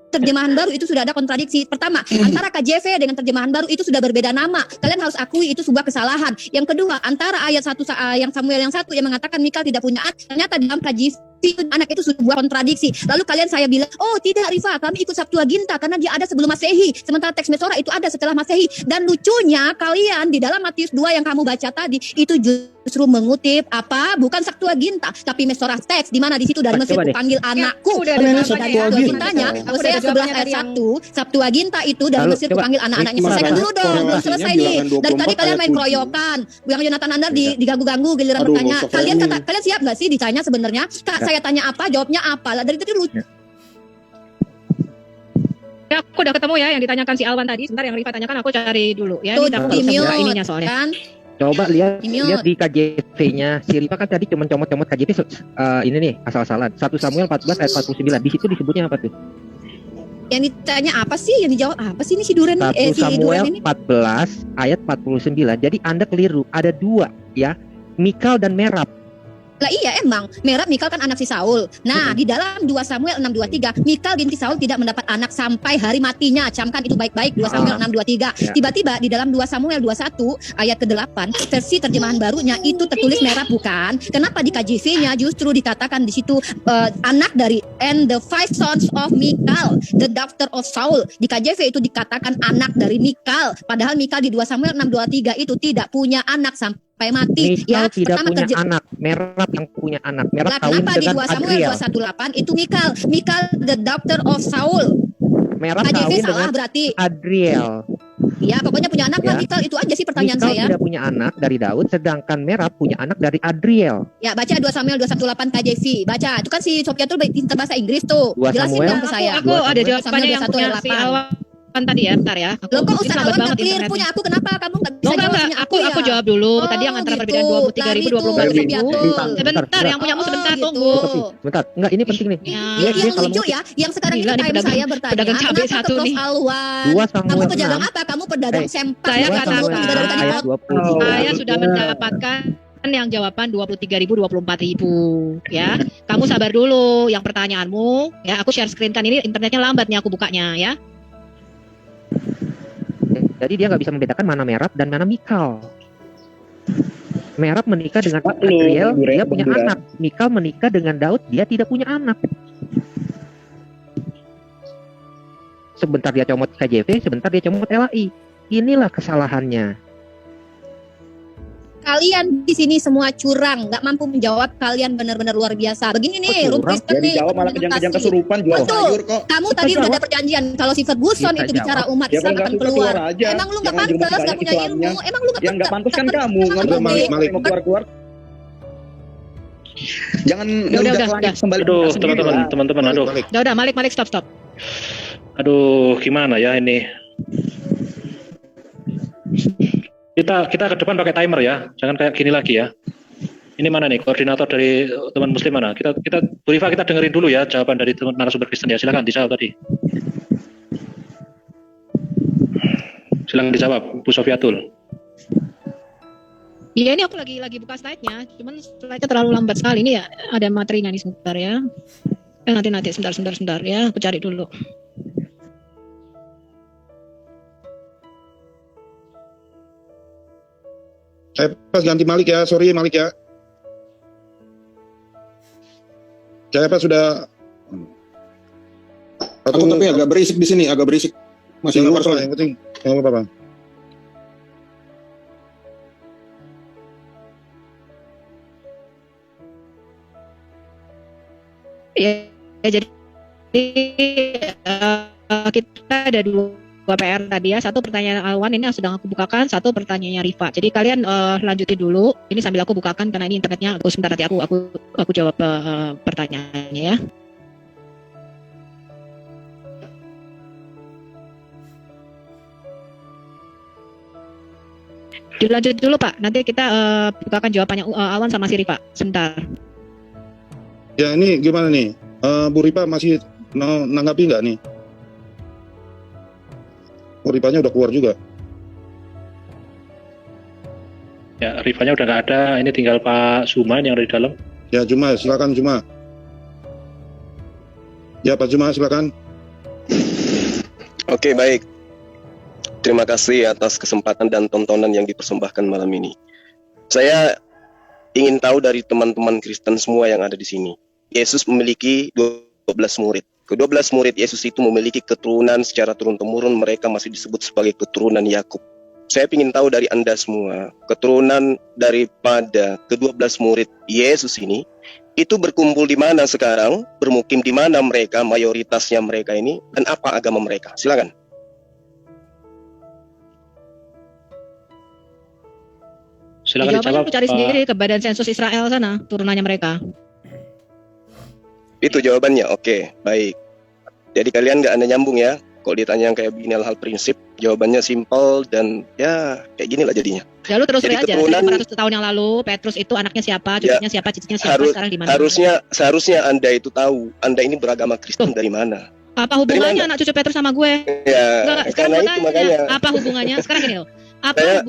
terjemahan baru itu sudah ada kontradiksi. Pertama, antara KJV dengan terjemahan baru itu sudah berbeda nama. Kalian harus akui itu sebuah kesalahan. Yang kedua, antara ayat 1 yang Samuel yang 1 yang mengatakan Mikal tidak punya anak, ternyata dalam KJV anak itu sebuah kontradiksi. Lalu saya bilang, oh tidak Rifa, kami ikut Septuaginta karena dia ada sebelum Masehi. Sementara teks Mesora itu ada setelah Masehi. Dan lucunya kalian di dalam Matius 2 yang kamu baca tadi itu justru mengutip bukan Septuaginta, tapi Mesora teks, di mana di situ dari Mesir Coba deh. panggil anakku. udah ada jawabannya Septuagintanya, tadi. Hosea 11 ayat 1, Septuaginta itu dari Lalu, Mesir coba. panggil anak-anaknya. Gimana Selesaikan dulu dong, belum korelasinya selesai nih. bilangan Dari tadi 24 kalian main ayat 7. keroyokan. Yang Yonatan Andar diganggu-ganggu giliran Aduh, bertanya. nggak usah Kalian framing. kalian siap nggak sih ditanya sebenarnya? Kak, saya tanya apa, jawabnya apa. Lah dari tadi lucu. Ya, aku udah ketemu ya yang ditanyakan si Alwan tadi. Sebentar, yang Rifa tanyakan aku cari dulu ya. Tuh Ini aku di bisa buka mute ininya soalnya. kan. Coba lihat Di-mute. di KJV-nya. Si Rifa kan tadi cuma comot-comot KJV ini nih asal-asalan. 1 Samuel 14 ayat 49. Di situ disebutnya apa tuh? Yang ditanya apa sih? Yang dijawab apa sih ini si Duren 1 nih? Si Duren Samuel ini? 14 ayat 49. Jadi Anda keliru. Ada 2 ya. Mikal dan Merab. Lah iya emang, Merab Mikal kan anak si Saul. Nah, di dalam 2 Samuel 6:23, Mikal binti Saul tidak mendapat anak sampai hari matinya. Camkan itu baik-baik 2 Samuel 6:23. Ya. Tiba-tiba di dalam 2 Samuel 21 ayat ke-8, versi terjemahan barunya itu tertulis Merab bukan? Kenapa di KJV-nya justru dikatakan di situ anak dari and the 5 sons of Mikal, the daughter of Saul. Di KJV itu dikatakan anak dari Mikal, padahal Mikal di 2 Samuel 6:23 itu tidak punya anak sampai mati. Mikal tidak pertama punya anak, Merab yang punya anak. Merab Lah kawin kenapa di dengan 2 Samuel Adriel. 2:18 itu Mikal the daughter of Saul. Merab KJV kawin salah dengan berarti. Adriel. Ya pokoknya punya anak Ya. lah Mikal, itu aja sih pertanyaan Mikal saya. tidak punya anak dari Daud, sedangkan Merab punya anak dari Adriel. Ya baca 2 Samuel 2:18 KJV. Baca, itu kan si Sophia tuh pintar bahasa Inggris tuh. 2 Jelasin Samuel. dong ke saya. Aku ada 2 jawabannya yang Samuel punya si 2:18. Alwan tadi ya, bentar ya. Loh kok Ini Ustaz lambat Alwan banget clear internetnya. punya aku, kenapa kamu nggak bisa Enggak, jawab punya aku ya? jawab dulu. Oh, Tadi yang antara gitu. perbedaan 23.000 Lari tuh, 24.000. Sophia. Sebentar, yang punya kamu sebentar gitu. tunggu. Sebentar, enggak ini penting nih. Ya. Dia Yang kalau lucu mau ya, yang sekarang Gila, ini nih time pedagang- saya bertanya, pedagang cabai kenapa satu ke Prof nih. Alwan? 2 Samuel Kamu pedagang 6 apa? Kamu pedagang sempak. Saya bukan katakan, kamu dari tadi ayat pot. 20. Saya sudah mendapatkan yang jawaban 23.000 24.000 ya. Kamu sabar dulu yang pertanyaanmu ya. Aku share screen kan, ini internetnya lambat nih aku bukanya ya. Jadi dia nggak bisa membedakan mana Merab dan mana Mikal. Merab menikah dengan Adriel, dia punya anak. Mikal menikah dengan Daud, dia tidak punya anak. Sebentar dia comot KJV, sebentar dia comot LAI. Inilah kesalahannya. Kalian di sini semua curang, nggak mampu menjawab. Kalian benar-benar luar biasa. Begini nih, curang? Room Kristen Ya nih. dijawab malah kejang-kejang kesurupan, jual Betul. sayur kok. Kamu tadi udah ada perjanjian kalau si Ferguson Kita itu bicara umat Ya Islam kalau nggak akan suka keluar. keluar aja. Emang lu nggak Jangan pantas, banyak nggak punya Islamnya. ilmu. Emang lu nggak Yang nggak pantas kan kamu, emang ngerti lu Malik, Malik. mau keluar-keluar. Jangan Udah. kembali. Aduh, teman-teman, aduh. Udah, Malik stop. Aduh, gimana ya ini? Kita ke depan pakai timer ya. Jangan kayak gini lagi ya. Ini mana nih koordinator dari teman muslim mana? Kita Bu Rifa, kita dengerin dulu ya jawaban dari teman narasumber Kristen ya. Silakan dijawab tadi. Silakan dijawab Bu Sofiatul. Iya, ini aku lagi buka slide-nya, cuman slide-nya terlalu lambat sekali. Ini ya ada materinya nih, sebentar ya. Nanti sebentar ya, aku cari dulu. Saya pas ganti Malik ya, sorry Malik ya. Saya pas sudah. Aku tapi agak berisik di sini, agak berisik. Masih Yang luar apa-apa, soalnya. yang penting nggak apa-apa. Ya, jadi kita ada dua PR tadi ya. Satu pertanyaan Alwan ini yang sedang aku bukakan, satu pertanyaannya Rifa. Jadi kalian lanjutin dulu. Ini sambil aku bukakan karena ini internetnya. Sebentar nanti aku jawab pertanyaannya ya. Dilanjut dulu Pak. Nanti kita bukakan jawabannya Alwan sama si Rifa. Sebentar. Ya ini gimana nih? Bu Ripa masih mau nanggapi nggak nih? Bu Ripanya udah keluar juga. Ya, Rifanya udah nggak ada. Ini tinggal Pak Suman yang ada di dalam. Ya Juma, silakan Juma. Ya Pak Juma, silakan. Oke, baik. Terima kasih atas kesempatan dan tontonan yang dipersembahkan malam ini. Saya ingin tahu dari teman-teman Kristen semua yang ada di sini. Yesus memiliki 12 murid. Ke-12 murid Yesus itu memiliki keturunan secara turun-temurun, mereka masih disebut sebagai keturunan Yakub. Saya ingin tahu dari Anda semua, keturunan daripada ke-12 murid Yesus ini, itu berkumpul di mana sekarang, bermukim di mana mereka, mayoritasnya mereka ini, dan apa agama mereka? Silakan. Silakan Jawabannya dijawab. aku cari Pak. sendiri ke Badan Sensus Israel sana, turunannya mereka. Itu jawabannya, oke, baik. Jadi kalian nggak ada nyambung ya, kalau ditanya yang kayak begini hal prinsip, jawabannya simpel dan ya kayak gini lah jadinya. Ya lu terus Jadi aja, keturunan- 400 tahun yang lalu, Petrus itu anaknya siapa, cucunya siapa, cicitnya siapa, sekarang di mana? Seharusnya Anda itu tahu, Anda ini beragama Kristen dari mana. Apa hubungannya anak cucu Petrus sama gue? Ya, Enggak, sekarang karena gue itu tanya, makanya. apa hubungannya? Sekarang gini loh,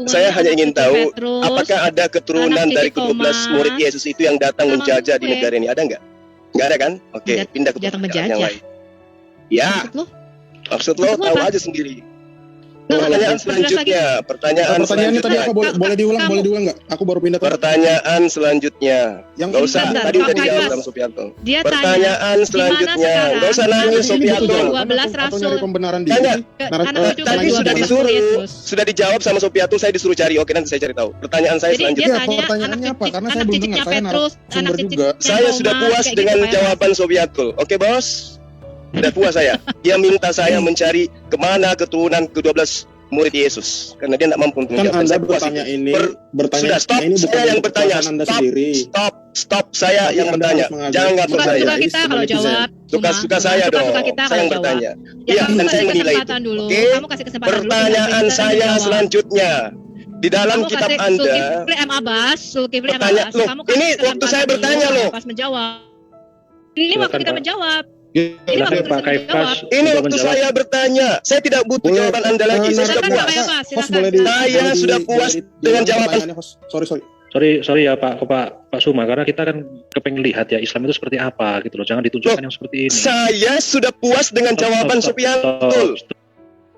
Saya hanya ingin tahu Petrus, apakah ada keturunan anak dari Titik ke-12 murid Thomas, Yesus itu yang datang sama menjajah di gue. negara ini? Ada nggak? Nggak ada kan? Oke, pindah ke datang pertanyaan yang menjajah. lain. Ya, Maksud maksud lu? lo Maksud lu tahu apa? aja sendiri. Nggak, Pertanyaan perjelas selanjutnya, pertanyaan Pertanyaannya tadi apa selanjutnya. boleh diulang? Boleh diulang nggak? Aku baru pindah tadi. Pertanyaan selanjutnya. Yang Nggak usah, Bentar, tadi Pak udah dijawab Kaipas. sama Supianto. Dia Pertanyaan tanya, selanjutnya. di mana Nggak usah sekarang nangis, anak Supianto. 12 Atau rasul nyari pembenaran Enggak, diri? anak cucu Tadi kedua sudah belas disuruh, Yesus. sudah dijawab sama Sopiatul, saya disuruh cari. Oke, nanti saya cari tahu. Pertanyaan saya Jadi dia selanjutnya. Iya, tanya pertanyaannya apa? Karena saya anak belum cicitnya dengar. Saya Petrus, anak narasumber cicitnya juga. Saya sudah Thomas, puas kayak dengan gitu, Pak Yohanes. jawaban Sopiatul. Oke, Bos? Sudah puas saya. Dia minta saya mencari kemana keturunan ke-12 murid Yesus karena dia tidak mampu untuk Kan menjawab. Anda Saya puas bertanya itu. ini, bertanya Sudah, stop. ini bukan Saya yang untuk bertanya. kepuasan Anda Stop, sendiri. stop. Saya Tapi yang Anda bertanya. harus menghargai- Jangan ngatur saya. Suka-suka kita kalau sebagai jawab. Suka-suka Cuma, saya dong. suka-suka kita Saya kalau yang jawab. bertanya. Ya, Iya, kamu dan saya kasih menilai itu. kesempatan dulu. Oke? Kamu kasih kesempatan dulu. Pertanyaan biar saya dijawab. selanjutnya. Di dalam Kamu kitab kasih Anda, Zulkifli M. Abbas, Zulkifli M. Pertanyaan- Abbas. loh, Kamu kasih ini waktu kesempatan saya dulu, bertanya, loh. Abbas menjawab. Ini waktu Silakan, kita Pak. menjawab. Silakan Ini Pak waktu Kaipas menjawab. ini untuk waktu menjawab. saya bertanya. Saya tidak butuh Boleh, jawaban Anda lagi. Saya sudah Silakan, puas. Pak Kaipas, Host silakan. boleh di, Saya boleh di- sudah boleh puas di- dengan diulang jawaban. pertanyaannya, host. Sorry. Sorry ya Pak Suma, karena kita kan kepengen lihat ya Islam itu seperti apa gitu loh. Jangan ditunjukkan yang seperti ini. Saya sudah puas dengan jawaban Supiantul.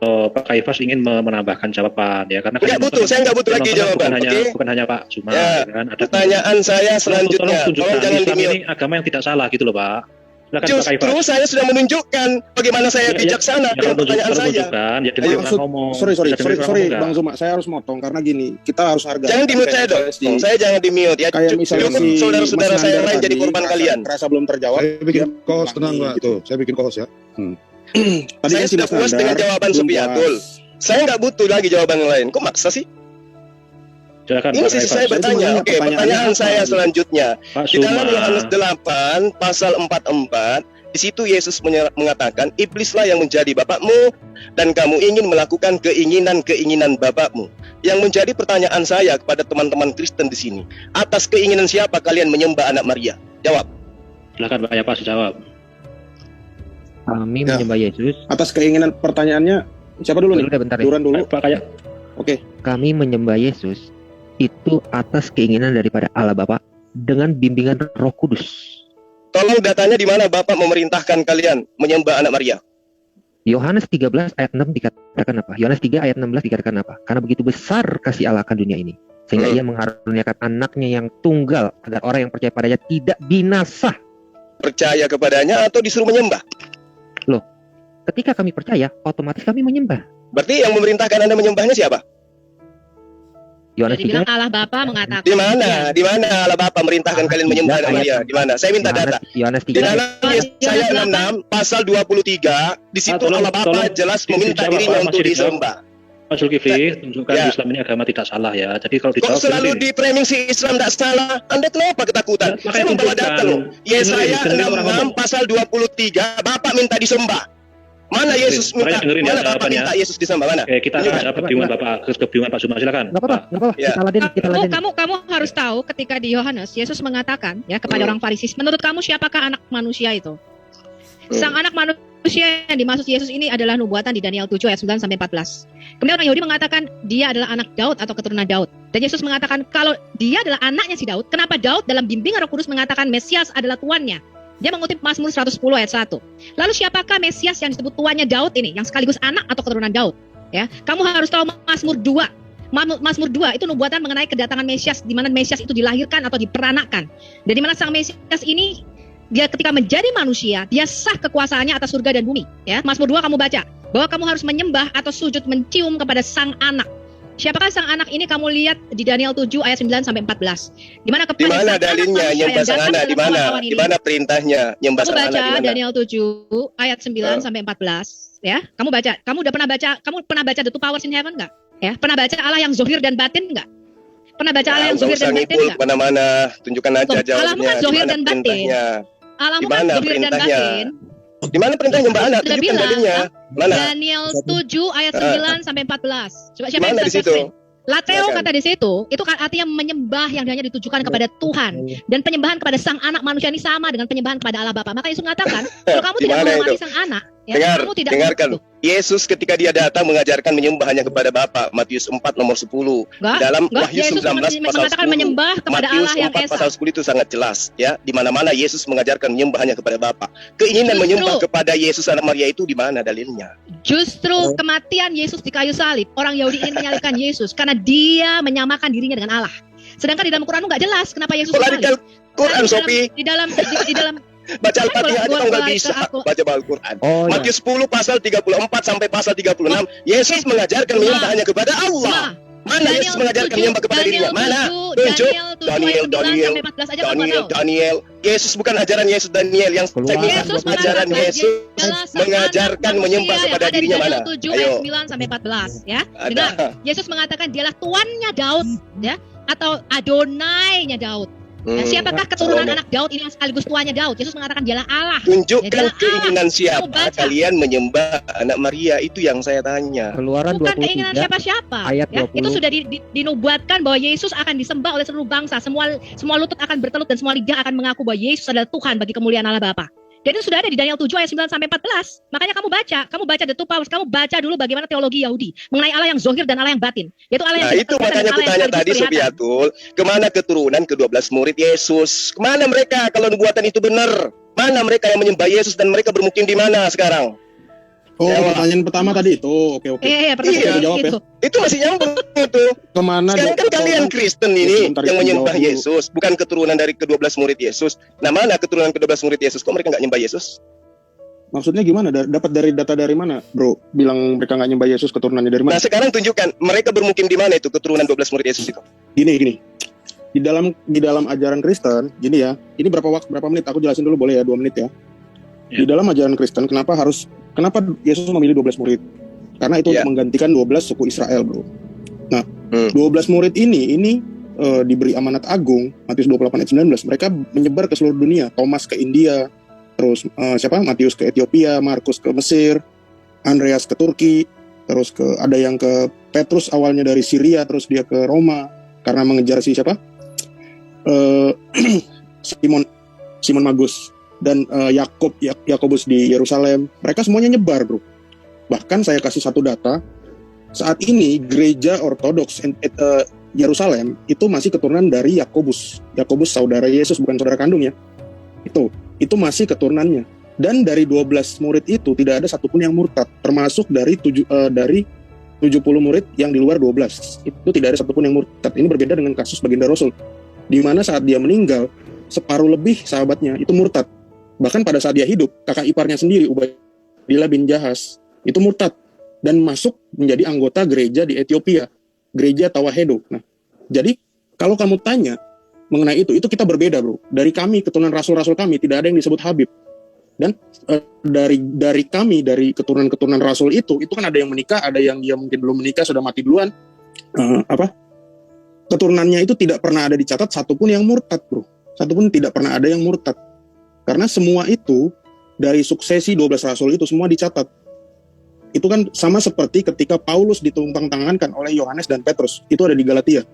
Pak Kaipas ingin menambahkan jawaban ya karena Nggak butuh, saya nggak butuh lagi jawaban. Oke? bukan hanya Pak Suma Ya, kan ada pertanyaan saya selanjutnya. tolong tunjukkan Tolong jangan Islam di-mute. ini agama yang tidak salah gitu loh Pak. Silakan Pak Justru Kaipas. saya sudah menunjukkan bagaimana saya bijaksana dengan pertanyaan saya. Tunjukkan, ya dengar orang Maksud, ngomong. sorry, Ya, dengar orang sorry, ngomong Bang Zuma, saya harus motong karena gini, kita harus hargai. Jangan di-mute saya dong. Saya jangan di-mute ya. Kayak misalnya Cukup si saudara-saudara Mas saya yang Nandar lain jadi tadi, korban kalian. Kerasa belum terjawab. Saya bikin dia kos, tenang ulangi Pak. gitu. Tuh, saya bikin kos ya. Tadi Saya kan si sudah Mas puas Nandar dengan jawaban belum Supiatul. puas. Saya nggak butuh lagi jawaban yang lain. Kok maksa sih? Silakan Ini Pak sih Kaipas. saya bertanya. Itu Oke, pertanyaannya pertanyaan apa? saya selanjutnya. Pak Di dalam Suma. Yohanes 8 pasal 44, di situ Yesus mengatakan, iblislah yang menjadi bapakmu dan kamu ingin melakukan keinginan-keinginan bapakmu. Yang menjadi pertanyaan saya kepada teman-teman Kristen di sini, atas keinginan siapa kalian menyembah anak Maria? Jawab. Silakan Pak Kaipas jawab. Kami Ya. menyembah Yesus. Atas keinginan pertanyaannya, siapa dulu nih? Dulu deh, bentar ya. Duran dulu. Pak kayak Oke. Kami menyembah Yesus itu atas keinginan daripada Allah Bapa dengan bimbingan Roh Kudus. Tolong datanya di mana Bapak memerintahkan kalian menyembah anak Maria? Yohanes 13 ayat 6 dikatakan apa? Yohanes 3 ayat 16 dikatakan apa? Karena begitu besar kasih Allah akan dunia ini, sehingga Ia mengaruniakan anaknya yang tunggal agar orang yang percaya padanya tidak binasa. Percaya kepadanya atau disuruh menyembah? Loh, ketika kami percaya, otomatis kami menyembah. Berarti yang memerintahkan Anda menyembahnya siapa? Yohanes Jadi 3 bilang Allah Bapa mengatakan. Di mana? Ya. Di mana Allah Bapa merintahkan kalian menyembah anak Maria? Di mana? Saya minta data. Yohanes Di 3 dalam Yesaya 66 pasal 23, di situ tolong- Allah Bapa tolong jelas meminta dijawab, dirinya Pak, untuk masih dijawab. disembah. Pak Zulkifli tunjukkan Ya. Islam ini agama tidak salah ya. Jadi kalau Kok dijawab selalu sendiri. di framing si Islam tidak salah? Anda kenapa ketakutan? Ya, makanya Saya membawa tunjukkan. data loh. Yesaya Dengerin orang 66 ngomong. pasal 23, Bapak minta disembah. Mana Yesus minta? Makanya dengerin ya Mana Bapak jawabannya. minta Yesus disembah? Mana? Oke, kita akan Tunjukkan. jawab kebingungan Pak Suma. Silakan. Nggak apa-apa, nggak apa-apa. Ya. Kita ladenin, kita ladenin. Kamu harus tahu ketika di Yohanes Yesus mengatakan ya kepada orang Farisi, menurut kamu siapakah anak manusia itu? Sang anak manusia yang dimaksud Yesus ini adalah nubuatan di Daniel 7 ayat 9 sampai 14. Kemudian orang Yahudi mengatakan dia adalah anak Daud atau keturunan Daud. Dan Yesus mengatakan kalau dia adalah anaknya si Daud, kenapa Daud dalam bimbingan Roh Kudus mengatakan Mesias adalah tuannya? Dia mengutip Mazmur 110 ayat 1. Lalu siapakah Mesias yang disebut tuannya Daud ini, yang sekaligus anak atau keturunan Daud? Ya, kamu harus tahu Mazmur 2. Mazmur 2 itu nubuatan mengenai kedatangan Mesias, di mana Mesias itu dilahirkan atau diperanakan. Dan di mana sang Mesias ini dia ketika menjadi manusia, dia sah kekuasaannya atas surga dan bumi. Ya, Mazmur 2 kamu baca bahwa kamu harus menyembah atau sujud mencium kepada sang anak. Siapakah sang anak ini kamu lihat di Daniel 7 ayat 9 sampai 14. Di mana Di mana dalilnya nyembah sang anak? Di mana? Di mana perintahnya nyembah Kamu sang anak? baca Di mana? Daniel 7 ayat 9 sampai 14 ya. Kamu baca. Kamu pernah baca The Two Powers in Heaven enggak? Ya, pernah baca Allah yang zohir dan batin enggak? Pernah baca Allah yang Nggak zohir usah dan batin ngikul enggak? kemana-mana, tunjukkan aja Loh, jawabnya. Allahmu kan Di zohir mana dan batin. perintahnya? Allahmu Di kan mana zohir dan perintahnya? batin. Di mana perintah nyembah anak? Sudah Tunjukkan bilang, dalilnya. Mana? Daniel 7 ayat 9 sampai 14. Coba siapa yang Mana bisa di situ? explain? Lateo Silakan. kata di situ, itu kan artinya menyembah yang hanya ditujukan kepada Tuhan. Dan penyembahan kepada sang anak manusia ini sama dengan penyembahan kepada Allah Bapa. Maka Yesus mengatakan, kalau kamu Di tidak mana menghormati itu? sang anak, ya, Dengar, kamu tidak dengarkan. Loh, Yesus ketika dia datang mengajarkan menyembah hanya kepada Bapa, Matius 4 nomor 10. Dalam Wahyu Yesus 19 pasal mengatakan 10, menyembah kepada Matius Allah yang 4 Esa. pasal 10 itu sangat jelas ya. Di mana-mana Yesus mengajarkan menyembah hanya kepada Bapa. Keinginan menyembah kepada Yesus anak Maria itu di mana dalilnya? Justru kematian Yesus di kayu salib, orang Yahudi ingin menyalibkan Yesus karena dia menyamakan dirinya dengan Allah. Sedangkan di dalam Quran nggak jelas kenapa Yesus disalib. Quran, Sophie. Di dalam Baca Al-Fatihah aja kalau nggak bisa baca Al-Quran. Matius 10 pasal 34 sampai pasal 36, Yesus mengajarkan menyembah hanya kepada Allah. Mana Yesus mengajarkan menyembah kepada dirinya? Mana? Tunjuk. Daniel. Yesus bukan ajaran Yesus Daniel yang saya minta. Ajaran Yesus mengajarkan menyembah kepada dirinya mana? Ayo. 9 sampai 14 ya. Dengar. Yesus mengatakan dialah tuannya Daud ya, atau Adonai-nya Daud. Nah, siapakah keturunan anak Daud ini yang sekaligus tuanya Daud? Yesus mengatakan dialah Allah. Tunjukkan keinginan siapa kalian menyembah anak Maria, itu yang saya tanya. Keluaran Bukan 23 keinginan siapa-siapa. ayat Ya, 20. itu sudah dinubuatkan bahwa Yesus akan disembah oleh seluruh bangsa. Semua lutut akan bertelut dan semua lidah akan mengaku bahwa Yesus adalah Tuhan bagi kemuliaan Allah Bapa. Dan itu sudah ada di Daniel 7 ayat 9 sampai 14. Makanya kamu baca the two powers. Kamu baca dulu bagaimana teologi Yahudi mengenai Allah yang zohir dan Allah yang batin. Yaitu Allah yang itu makanya aku tanya tadi Sofiatul, kemana keturunan ke-12 murid Yesus? Kemana mereka kalau nubuatan itu benar? Mana mereka yang menyembah Yesus dan mereka bermukim di mana sekarang? Oh, pertanyaan pertama tadi itu. Oke. Iya, pertanyaan jawab itu. Itu masih nyambung itu. Kemana? Sekarang kan kalian Kristen ini yang menyembah Yesus, bukan keturunan dari ke-12 murid Yesus. Nah, mana keturunan ke-12 murid Yesus? Kok mereka nggak nyembah Yesus? Maksudnya gimana? Dapat dari data dari mana, bro? Bilang mereka nggak nyembah Yesus, keturunannya dari mana? Nah, sekarang tunjukkan mereka bermukim di mana itu keturunan 12 murid Yesus itu. Gini. Di dalam ajaran Kristen, gini ya. Ini berapa menit? Aku jelasin dulu boleh ya, 2 menit ya. Di dalam ajaran Kristen, kenapa Yesus memilih 12 murid? Karena itu untuk menggantikan 12 suku Israel, bro. Nah, 12 murid ini diberi amanat agung, Matius 28 ayat 19. Mereka menyebar ke seluruh dunia. Thomas ke India, terus Matius ke Ethiopia, Markus ke Mesir, Andreas ke Turki, terus ada yang ke Petrus awalnya dari Syria, terus dia ke Roma karena mengejar Simon Magus dan Yakobus di Yerusalem. Mereka semuanya nyebar, bro. Bahkan saya kasih satu data, saat ini gereja Ortodoks Yerusalem itu masih keturunan dari Yakobus saudara Yesus, bukan saudara kandung ya. Itu masih keturunannya. Dan dari 12 murid itu tidak ada satupun yang murtad, termasuk dari 70 murid yang di luar 12. Itu tidak ada satupun yang murtad. Ini berbeda dengan kasus baginda Rasul, di mana saat dia meninggal, separuh lebih sahabatnya itu murtad. Bahkan pada saat dia hidup, kakak iparnya sendiri, Ubaidillah bin Jahas, itu murtad dan masuk menjadi anggota gereja di Ethiopia, gereja Tawahedo. Nah, jadi kalau kamu tanya mengenai itu kita berbeda, bro. Dari kami, keturunan rasul-rasul kami, tidak ada yang disebut Habib. Dan dari kami, dari keturunan rasul itu kan ada yang menikah, ada yang dia mungkin belum menikah, sudah mati duluan. Keturunannya itu tidak pernah ada dicatat satupun yang murtad, bro. Satupun tidak pernah ada yang murtad. Karena semua itu dari suksesi 12 rasul itu semua dicatat. Itu kan sama seperti ketika Paulus ditumpang-tangankan oleh Yohanes dan Petrus. Itu ada di Galatia.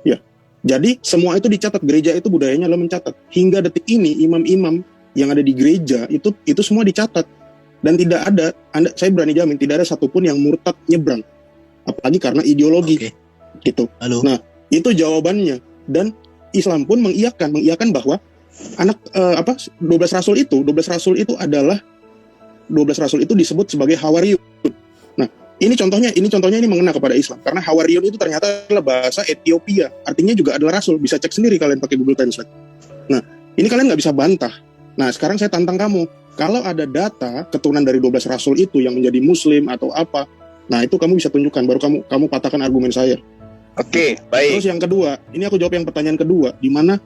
Ya. Jadi semua itu dicatat, gereja itu budayanya adalah mencatat. Hingga detik ini imam-imam yang ada di gereja itu semua dicatat. Dan tidak ada, saya berani jamin tidak ada satupun yang murtad nyebrang. Apalagi karena ideologi. Gitu. Halo. Nah, itu jawabannya. Dan Islam pun mengiyakan bahwa 12 rasul itu adalah 12 rasul itu disebut sebagai Hawariyun. Nah, ini contohnya ini mengena kepada Islam karena Hawariyun itu ternyata adalah bahasa Ethiopia. Artinya juga adalah rasul. Bisa cek sendiri kalian pakai Google Translate. Nah, ini kalian nggak bisa bantah. Nah, sekarang saya tantang kamu. Kalau ada data keturunan dari 12 rasul itu yang menjadi muslim atau apa, nah itu kamu bisa tunjukkan, baru kamu patahkan argumen saya. Oke, baik. Terus yang kedua, ini aku jawab yang pertanyaan kedua, di mana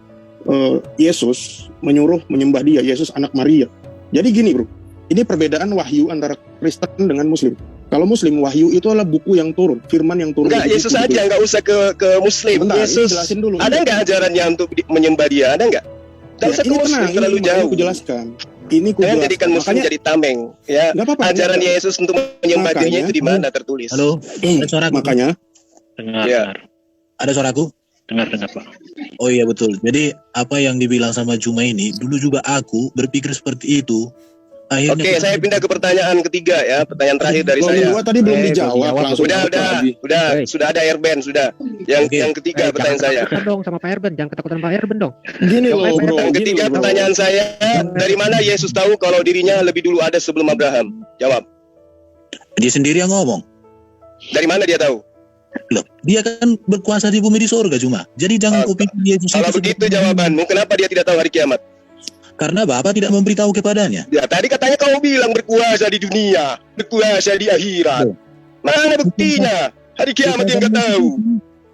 Yesus menyuruh menyembah dia, Yesus anak Maria. Jadi gini, bro, ini perbedaan wahyu antara Kristen dengan Muslim. Kalau Muslim, wahyu itu adalah buku yang turun, firman yang turun. Enggak, Yesus aja, nggak usah ke Muslim. Bentar, Yesus, jelasin dulu. ada nggak ajarannya untuk menyembah dia? Ada nggak? Nggak usah ke Muslim, terlalu jauh. Aku jelaskan. Jangan jadikan Muslim jadi tameng. Ya, ajaran Yesus untuk menyembah dirinya itu di mana tertulis? Halo, ada suaraku? Makanya. Dengar. Ada suaraku? Dengar Pak. Oh iya betul. Jadi apa yang dibilang sama Juma ini, dulu juga aku berpikir seperti itu. Akhirnya Oke, saya pindah ke pertanyaan ketiga ya, pertanyaan terakhir dari Kalau saya. kedua tadi belum dijawab langsung. Sudah ada Erben, sudah. Yang ketiga pertanyaan saya. Ketakutan dong sama Pak Erben, jangan ketakutan Pak Erben dong. Gini loh bro. Yang ketiga pertanyaan saya, dari mana Yesus tahu kalau dirinya lebih dulu ada sebelum Abraham? Jawab. Dia sendiri yang ngomong. Dari mana dia tahu? Loh, dia kan berkuasa di bumi di surga cuma. Jadi jangan kau pikir Yesus Kalau itu begitu jawabanmu, kenapa dia tidak tahu hari kiamat? karena Bapak tidak memberitahu kepadanya. Ya, tadi katanya kau bilang berkuasa di dunia, berkuasa di akhirat. Mana buktinya? Hari kiamat yang kau tahu.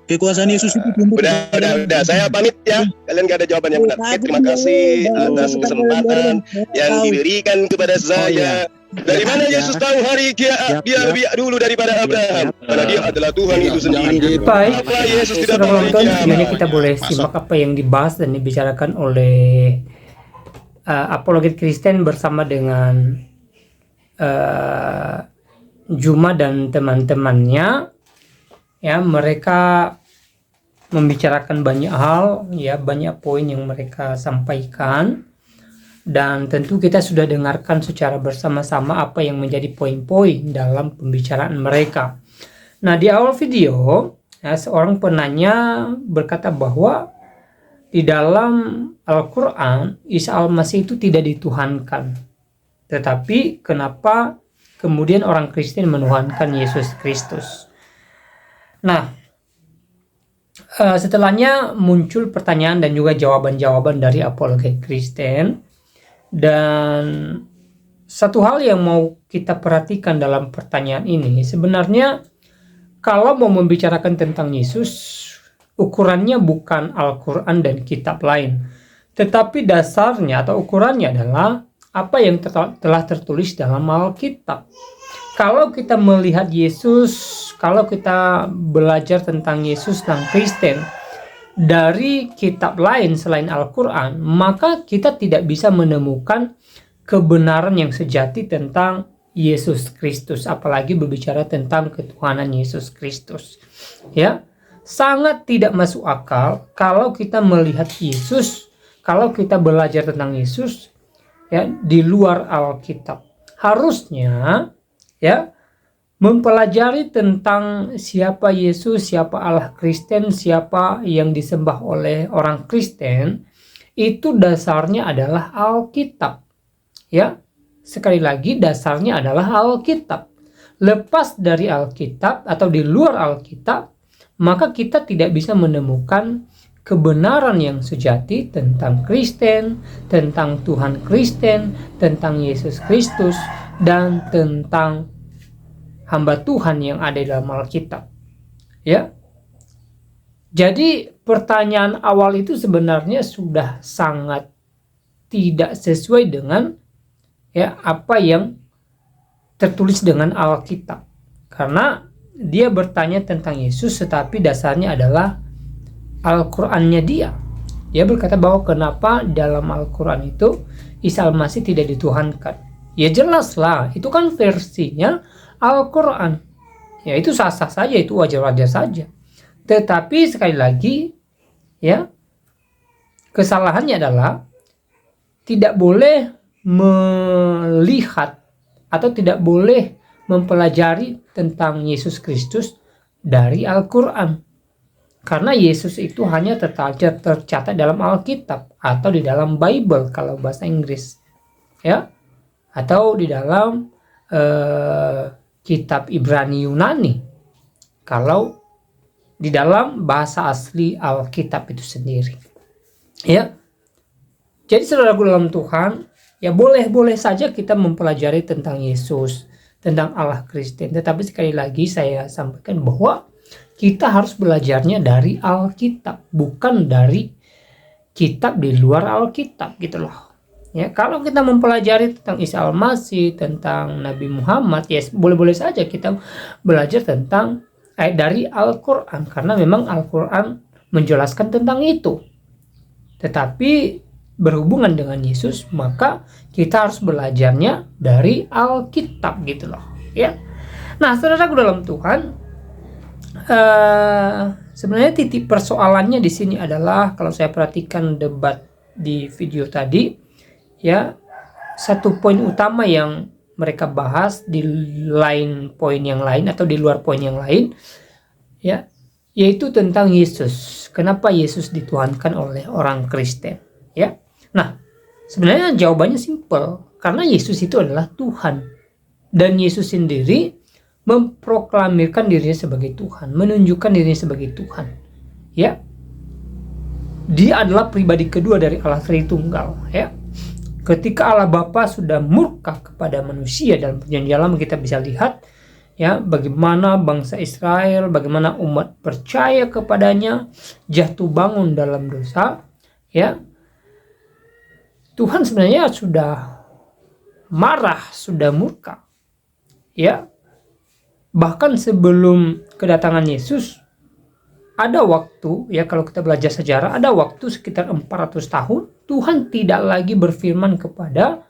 Kekuasaan Yesus itu Udah. Saya pamit ya. Kalian gak ada jawaban yang benar. Oke, terima kasih atas kesempatan yang diberikan kepada saya. Dari mana Yesus tahu hari kiamat? Dia lebih dulu daripada Abraham. Karena dia adalah Tuhan itu sendiri. Baik, Apa Yesus tidak tahu hari penonton, kiamat? ini kita boleh simak apa yang dibahas dan dibicarakan oleh apologet Kristen bersama dengan Juma dan teman-temannya. Ya, mereka membicarakan banyak hal, ya, banyak poin yang mereka sampaikan, dan tentu kita sudah dengarkan secara bersama-sama apa yang menjadi poin-poin dalam pembicaraan mereka. Nah, di awal video, ya, seorang penanya berkata bahwa di dalam Al-Quran Isa Al-Masih itu tidak dituhankan, tetapi kenapa kemudian orang Kristen menuhankan Yesus Kristus? Nah, setelahnya muncul pertanyaan dan juga jawaban-jawaban dari apologet Kristen. Dan satu hal yang mau kita perhatikan dalam pertanyaan ini, sebenarnya kalau mau membicarakan tentang Yesus, ukurannya bukan Al-Quran dan kitab lain, tetapi dasarnya atau ukurannya adalah apa yang telah tertulis dalam Alkitab. Kalau kita melihat Yesus, kalau kita belajar tentang Yesus dan Kristen dari kitab lain selain Al-Quran, maka kita tidak bisa menemukan kebenaran yang sejati tentang Yesus Kristus, apalagi berbicara tentang ketuhanan Yesus Kristus. Ya, sangat tidak masuk akal kalau kita melihat Yesus, kalau kita belajar tentang Yesus, ya, di luar Alkitab. Harusnya, ya, mempelajari tentang siapa Yesus, siapa Allah Kristen, siapa yang disembah oleh orang Kristen, itu dasarnya adalah Alkitab. Ya, sekali lagi dasarnya adalah Alkitab. Lepas dari Alkitab atau di luar Alkitab, maka kita tidak bisa menemukan kebenaran yang sejati tentang Kristen, tentang Tuhan Kristen, tentang Yesus Kristus, dan tentang hamba Tuhan yang ada dalam Alkitab. Ya. Jadi pertanyaan awal itu sebenarnya sudah sangat tidak sesuai dengan, ya, apa yang tertulis dengan Alkitab. Karena dia bertanya tentang Yesus tetapi dasarnya adalah Al-Qur'annya dia. Dia berkata bahwa kenapa dalam Al-Qur'an itu Isa Al-Masih tidak dituhankan. Ya jelaslah, itu kan versinya Al-Quran. Ya itu sah-sah saja, itu wajar-wajar saja. Tetapi sekali lagi, ya, kesalahannya adalah tidak boleh melihat atau tidak boleh mempelajari tentang Yesus Kristus dari Al-Quran. Karena Yesus itu hanya tercatat dalam Alkitab atau di dalam Bible kalau bahasa Inggris. Ya, atau di dalam kitab Ibrani Yunani kalau di dalam bahasa asli Alkitab itu sendiri. Ya, jadi saudaraku dalam Tuhan, ya boleh-boleh saja kita mempelajari tentang Yesus, tentang Allah Kristen, tetapi sekali lagi saya sampaikan bahwa kita harus belajarnya dari Alkitab, bukan dari kitab di luar Alkitab gitu loh. Ya, kalau kita mempelajari tentang Isa Al-Masih, tentang Nabi Muhammad, ya boleh-boleh saja kita belajar tentang dari Al-Quran, karena memang Al-Quran menjelaskan tentang itu. Tetapi berhubungan dengan Yesus, maka kita harus belajarnya dari Alkitab gitu loh. Ya. Nah, saudaraku dalam Tuhan, sebenarnya titik persoalannya di sini adalah kalau saya perhatikan debat di video tadi, ya, satu poin utama yang mereka bahas di lain poin yang lain atau di luar poin yang lain, ya, yaitu tentang Yesus. Kenapa Yesus dituhankan oleh orang Kristen? Ya, nah sebenarnya jawabannya simpel, karena Yesus itu adalah Tuhan dan Yesus sendiri memproklamirkan dirinya sebagai Tuhan, menunjukkan dirinya sebagai Tuhan. Ya, dia adalah pribadi kedua dari Allah Tritunggal. Ya. Ketika Allah Bapa sudah murka kepada manusia dalam perjanjian lama, kita bisa lihat ya bagaimana bangsa Israel, bagaimana umat percaya kepadanya jatuh bangun dalam dosa. Ya, Tuhan sebenarnya sudah marah, sudah murka. Ya, bahkan sebelum kedatangan Yesus ada waktu, ya kalau kita belajar sejarah, ada waktu sekitar 400 tahun Tuhan tidak lagi berfirman kepada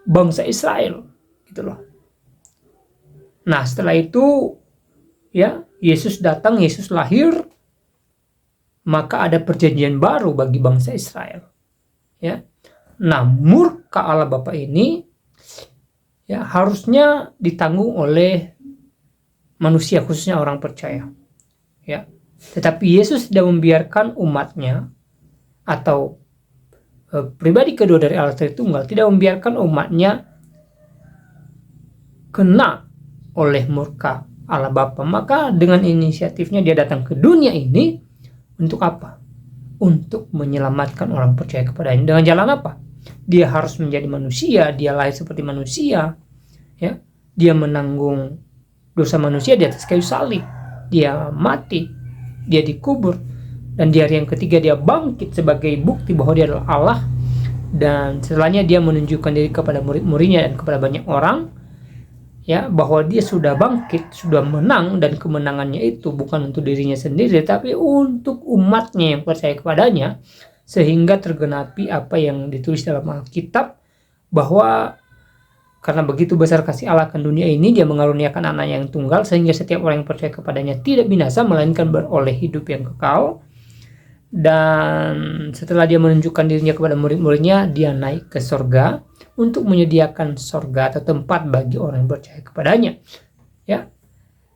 bangsa Israel, gitu loh. Nah, setelah itu ya Yesus datang, Yesus lahir, maka ada perjanjian baru bagi bangsa Israel. Ya. Nah, murka Allah Bapa ini ya harusnya ditanggung oleh manusia, khususnya orang percaya. Ya. Tetapi Yesus tidak membiarkan umatnya atau pribadi kedua dari Allah Tritunggal tidak membiarkan umatnya kena oleh murka Allah Bapa. Maka dengan inisiatifnya dia datang ke dunia ini untuk apa? Untuk menyelamatkan orang percaya kepadanya. Dengan jalan apa? Dia harus menjadi manusia, dia lahir seperti manusia, ya. Dia menanggung dosa manusia di atas kayu salib. Dia mati, dia dikubur, dan di hari yang ketiga dia bangkit sebagai bukti bahwa dia adalah Allah. Dan setelahnya dia menunjukkan diri kepada murid-muridnya dan kepada banyak orang, ya, bahwa dia sudah bangkit, sudah menang, dan kemenangannya itu bukan untuk dirinya sendiri tapi untuk umatnya yang percaya kepadanya, sehingga tergenapi apa yang ditulis dalam Alkitab, bahwa karena begitu besar kasih Allah akan dunia ini, dia mengaruniakan anak yang tunggal sehingga setiap orang yang percaya kepadanya tidak binasa melainkan beroleh hidup yang kekal. Dan setelah dia menunjukkan dirinya kepada murid-muridnya, dia naik ke sorga untuk menyediakan sorga atau tempat bagi orang yang percaya kepadanya. Ya.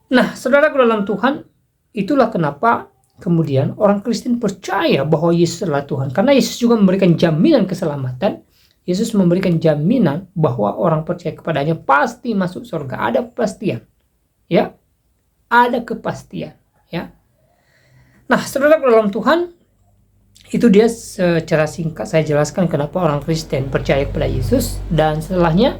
Nah, saudara dalam Tuhan, itulah kenapa kemudian orang Kristen percaya bahwa Yesus adalah Tuhan, karena Yesus juga memberikan jaminan keselamatan. Yesus memberikan jaminan bahwa orang percaya kepadanya pasti masuk surga. Ada kepastian, ya, ada kepastian, ya. Nah, saudara dalam Tuhan, itu dia secara singkat saya jelaskan kenapa orang Kristen percaya kepada Yesus. Dan setelahnya,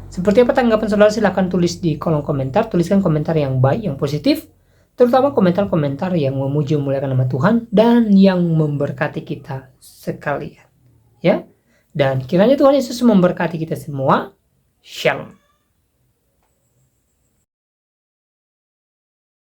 seperti apa tanggapan saudara, silahkan tulis di kolom komentar. Tuliskan komentar yang baik, yang positif, terutama komentar-komentar yang memuji memuliakan nama Tuhan dan yang memberkati kita sekalian, ya. Dan kiranya Tuhan Yesus memberkati kita semua. Shalom.